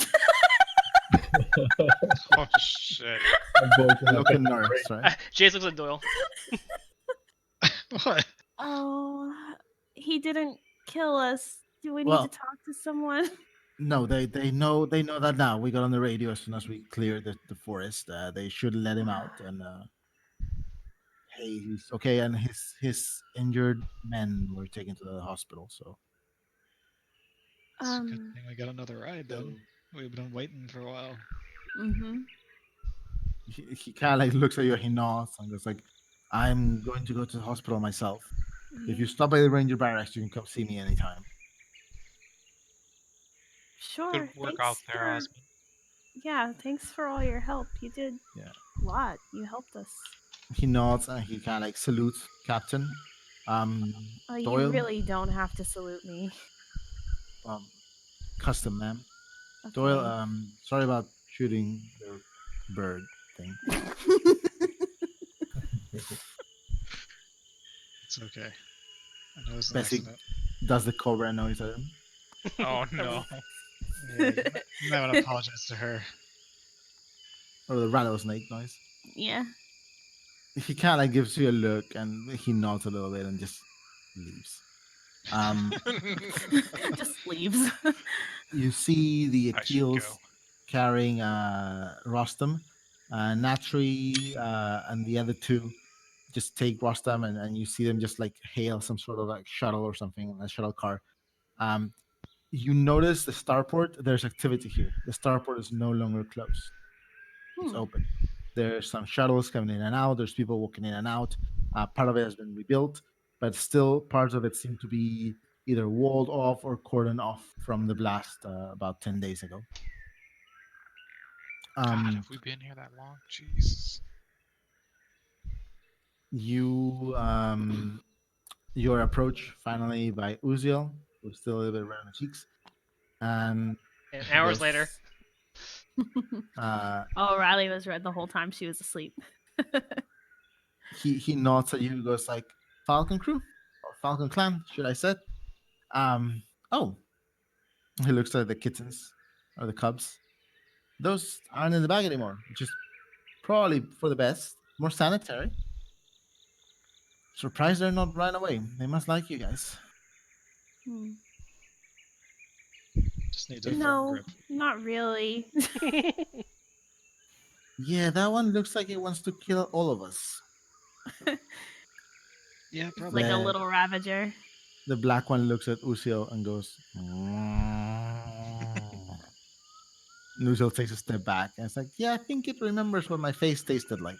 Oh shit. Loki and Norris, right? Jace looks at Doyle. What? Oh, he didn't kill us. Do we need Well, to talk to someone? no, they know that now. We got on the radio as soon as we cleared the forest. They should let him out, and hey, he's okay, and his injured men were taken to the hospital. So It's a good Um. thing we got another ride then. We've been waiting for a while. Mm-hmm. he kind of like looks at you, he nods, and goes like, "I'm going to go to the hospital myself. If you stop by the ranger barracks, you can come see me anytime." Sure. Good work Thanks out there, for... Osmond. Yeah, thanks for all your help. You did Yeah. a lot. You helped us. He nods and he kind of like salutes Captain. Oh, you Doyle, really don't have to salute me. um, custom, ma'am. Okay. Doyle, sorry about shooting the bird thing. It's okay. I know it was an Bessie accident. does the cobra noise at him. Oh That no. was- Yeah, you might want to apologize to her. Or the rattlesnake noise. Yeah. He kind of gives you a look and he nods a little bit and just leaves. Just leaves. You see the I should go. Akils carrying Rostam, Natri, and the other two just take Rostam, and you see them just like hail some sort of like shuttle or something, a shuttle car. Um, you notice the starport. There's activity here. The starport is no longer closed. It's Hmm. open. There's some shuttles coming in and out. There's people walking in and out. Part of it has been rebuilt, but still parts of it seem to be either walled off or cordoned off from the blast about 10 days ago. God, have we been here that long? Jesus. Your approach finally by Uziel, who's still a little bit red on the cheeks, and And he hours goes, later, Oh, Riley was red the whole time she was asleep. he nods at you, goes like, Falcon crew or Falcon clan, should I say? Oh, he looks at the kittens or the cubs. Those aren't in the bag anymore, which is probably for the best, more sanitary. Surprised they're not right away. They must like you guys. Hmm. Just needs a firm No, grip. not really. Yeah, that one looks like it wants to kill all of us. Yeah, It's probably. like a The- little Ravager. The black one looks at Uziel and goes. And Uziel takes a step back and it's like, yeah, I think it remembers what my face tasted like.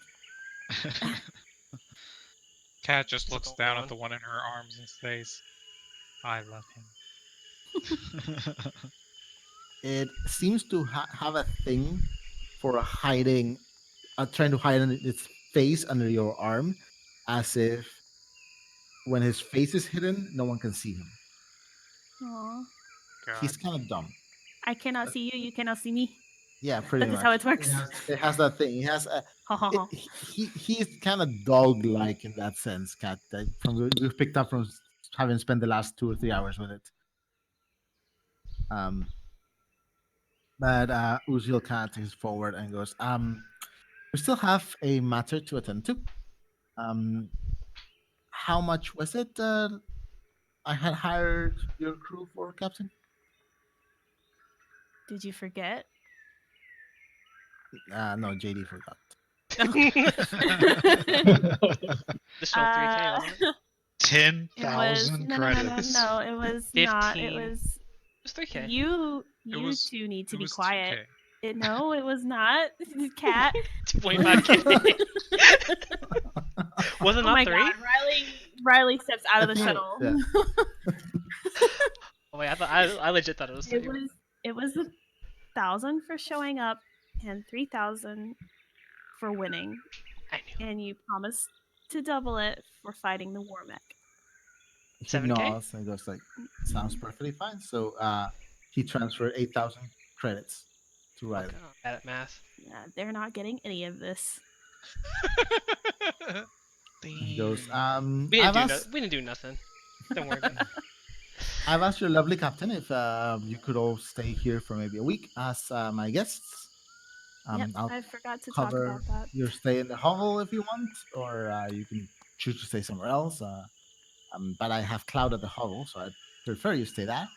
Cat just What's looks going down on? at the one in her arms and says, I love him. It seems to have a thing for hiding, trying to hide its face under your arm, as if when his face is hidden, no one can see him. Aw. God. He's kind of dumb. I cannot see you, you cannot see me. Yeah, pretty That is much. how it works. It has that thing. It has a. Ha ha ha. He's kind of dog-like in that sense, Cat. That from we've picked up from having spent the last 2 or 3 hours with it. Um, but Uziel kind of takes forward and goes, we still have a matter to attend to. How much was it I had hired your crew for, Captain? Did you forget? No, JD forgot. Additional 3K, wasn't it? 10,000 no, credits. no, it was not. It 15. was It's 3K. you. It You was- two need to It be was quiet. 2K. No, it was not. Cat. 2.5K. Was it Oh not my 3? god, Riley steps out of I the think- shuttle. yeah. Oh wait, I legit thought it was 3. It was 1,000 for showing up and 3,000 for winning, I knew. and you promised to double it for fighting the war mech. He 7K? nods and goes like, sounds perfectly fine. So he transferred 8,000 credits to Riley. Okay, I'm bad at math. Yeah, they're not getting any of this. He goes, We didn't, I've do asked, we didn't do nothing. Don't worry about it. I've asked your lovely captain if you could all stay here for maybe a week as my guests. Yep, I'll I forgot to talk cover about that. your stay in the hovel if you want, or you can choose to stay somewhere else. But I have cloud at the hovel, so I prefer you stay there.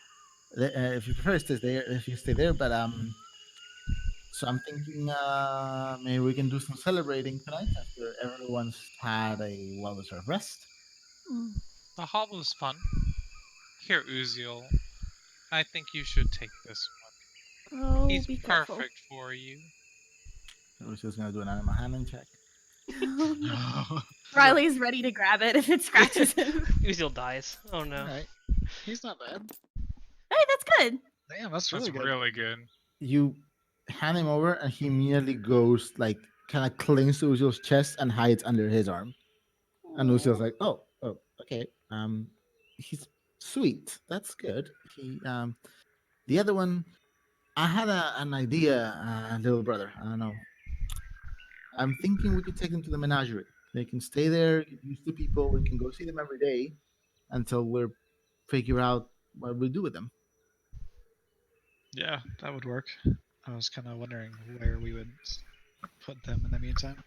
If you prefer to stay there, if you stay there. But so I'm thinking maybe we can do some celebrating tonight after everyone's had a well-deserved rest. Mm. The hovel is fun. Here, Uziel. I think you should take this one. Oh, He's be careful. perfect for you. We're just gonna do an animal handling check. Riley's ready to grab it if it scratches him. Uziel dies. Oh no. Alright. He's not bad. Hey, that's good. Damn, that's really That's good. really good. You hand him over, and he immediately goes like kind of clings to Uziel's chest and hides under his arm. And Uziel's like, "Oh, okay. He's sweet. That's good." The other one, I had an idea, little brother. I don't know. I'm thinking we could take him to the menagerie. They can stay there, get used to people. We can go see them every day until we're figure out what we do with them. Yeah, that would work. I was kind of wondering where we would put them in the meantime.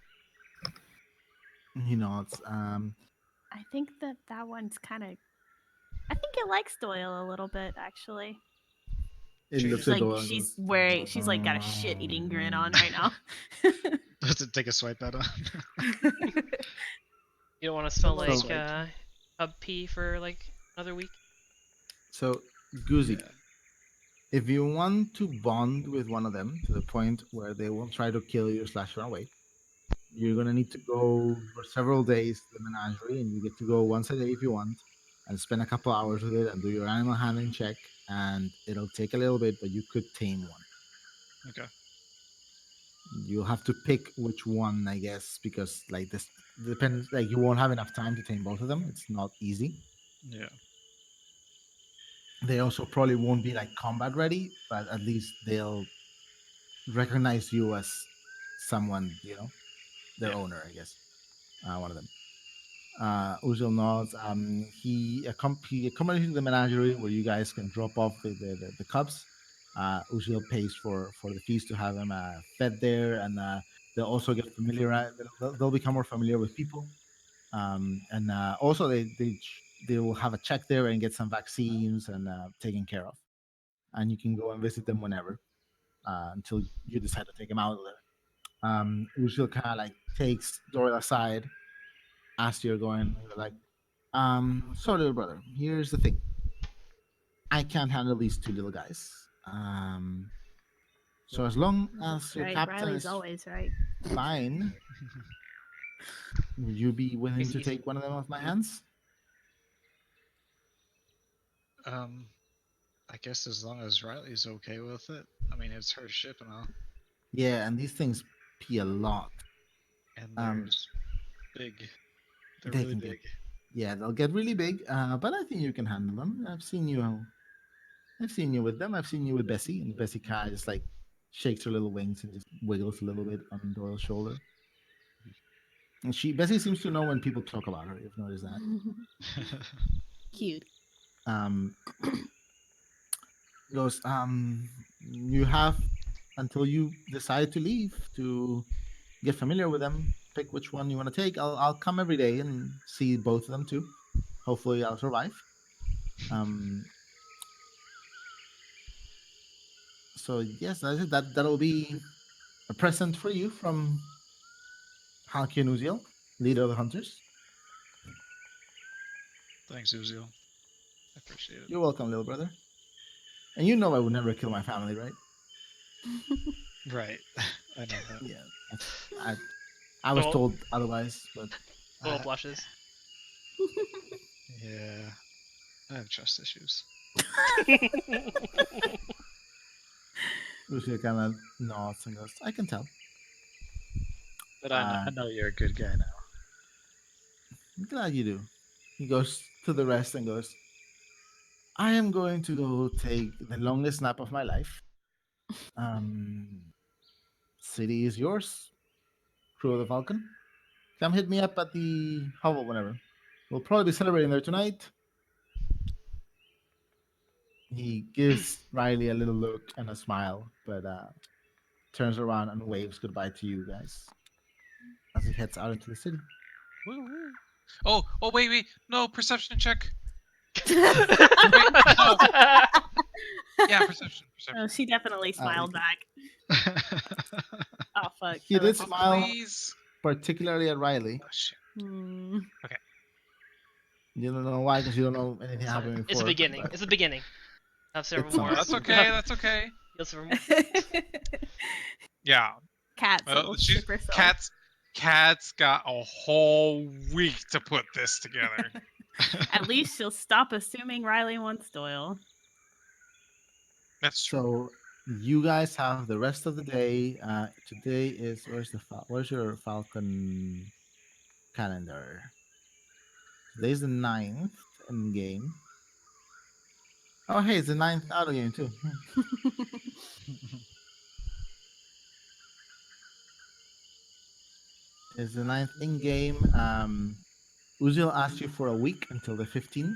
He nods. I think that one's kind of. I think it likes Doyle a little bit, actually. It She's looks She's at like Doyle and she's goes, wearing. She's like got a shit-eating grin on right now. Does it take a swipe at him? You don't want to smell little like swipe. hub pee for like another week? So, Goozy, Yeah. if you want to bond with one of them to the point where they won't try to kill you slash run away, you're gonna need to go for several days to the menagerie, and you get to go once a day if you want, and spend a couple hours with it and do your animal handling check. And it'll take a little bit, but you could tame one. Okay. You'll have to pick which one, I guess, because like this depends. Like you won't have enough time to tame both of them. It's not easy. Yeah. They also probably won't be like combat ready, but at least they'll recognize you as someone, their Yeah. owner, I guess. One of them. Uzil nods. He accompanies you to the menagerie where you guys can drop off the cubs. Uzil pays for the feast to have them fed there, and they'll also get familiar. They'll become more familiar with people. And also they will have a check there and get some vaccines and taken care of. And you can go and visit them whenever until you decide to take them out of there. Uzil kind of like takes Doyle aside as you're going. You're like, so little brother, here's the thing. I can't handle these two little guys. So as long as your Right, captain Riley's is always right. fine, would you be willing to He's- take one of them off my hands? Um, I guess as long as Riley's okay with it. I mean, it's her ship and all, Yeah, and these things pee a lot. and Um, there's big. They're they really can big. get, yeah, they'll get really big. But I think you can handle them. I've seen you with them. I've seen you with Bessie, and Bessie kind of just like shakes her little wings and just wiggles a little bit on Doyle's shoulder. And Bessie seems to know when people talk about her. You've noticed that. Cute. Um, goes, you have until you decide to leave to get familiar with them. Pick which one you want to take. I'll come every day and see both of them too. Hopefully, I'll survive. Um, so yes, that's it. That'll be a present for you from Halki and Uziel, leader of the hunters. Thanks, Uzio. I appreciate it. You're welcome, little brother. And you know I would never kill my family, right? Right. I know that. Yeah, I I was Well- told otherwise, but Little blushes. Yeah. I have trust issues. Uziel kind of nods and goes, "I can tell." But I know you're a good guy now. I'm glad you do. He goes to the rest and goes, I am going to go take the longest nap of my life. Um, City is yours, crew of the Falcon. Come hit me up at the hovel whenever. We'll probably be celebrating there tonight. He gives Riley a little look and a smile, but turns around and waves goodbye to you guys as he heads out into the city. Woo-woo. Oh, wait. No, perception check. Yeah, perception. Oh, she definitely smiled back. Oh fuck. He did Oh, smile, please. particularly at Riley. Oh, shit. Hmm. You don't know why, because you don't know anything Sorry. happened before. It's the beginning. but It's the beginning. Have several It's more. all That's okay. That's okay. You'll several more. Yeah. Cat's little She's shipper self. Cat's got a whole week to put this together. At least she'll stop assuming Riley wants Doyle. That's true. So you guys have the rest of the day. Today is where's your Falcon calendar? Today's the 9th in game. Oh hey, it's the 9th out of game too. Is the 9th in game. Uziel asked you for a week until the 15th,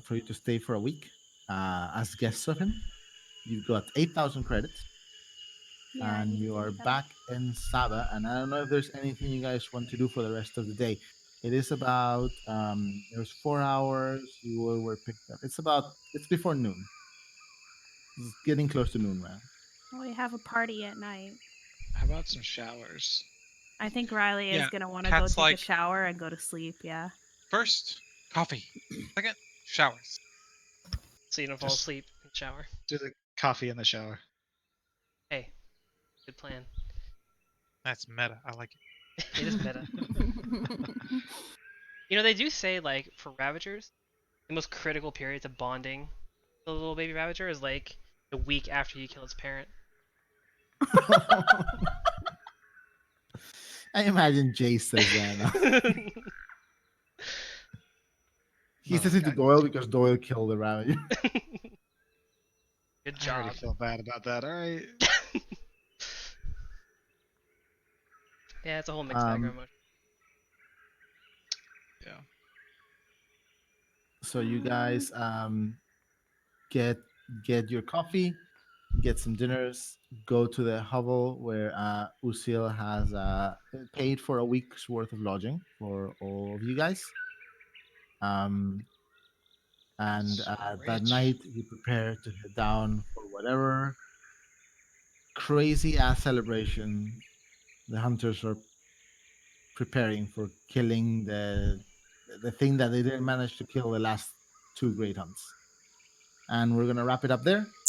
for you to stay for a week as guests of him. You've got 8,000 credits, Yeah, I and need to you think are about back in Saba. And I don't know if there's anything you guys want to do for the rest of the day. It is about there's 4 hours. You were picked up. It's before noon. It's getting close to noon, man. it. We have a party at night. How about some showers? I think Riley is Yeah, gonna want to go Cat's take a like- shower and go to sleep. Yeah. First, coffee. Second, showers. So you don't fall Just- asleep in the shower. Do the coffee in the shower. Hey, good plan. That's meta. I like it. It is meta. You know, they do say, like, for Ravagers, the most critical period to bonding the little baby Ravager is, like, the week after you kill its parent. I imagine Jace says that. He Oh, says it to God. Doyle because Doyle killed the Ravager. Good I already job. feel bad about that. All right. Yeah, it's a whole mixed bag of Um, emotions. Yeah. So you guys get your coffee, get some dinners, go to the hovel where Usil has paid for a week's worth of lodging for all of you guys. And So that rich. night you prepare to head down for whatever crazy ass celebration the hunters are preparing for killing the thing that they didn't manage to kill the last two great hunts. And we're gonna wrap it up there.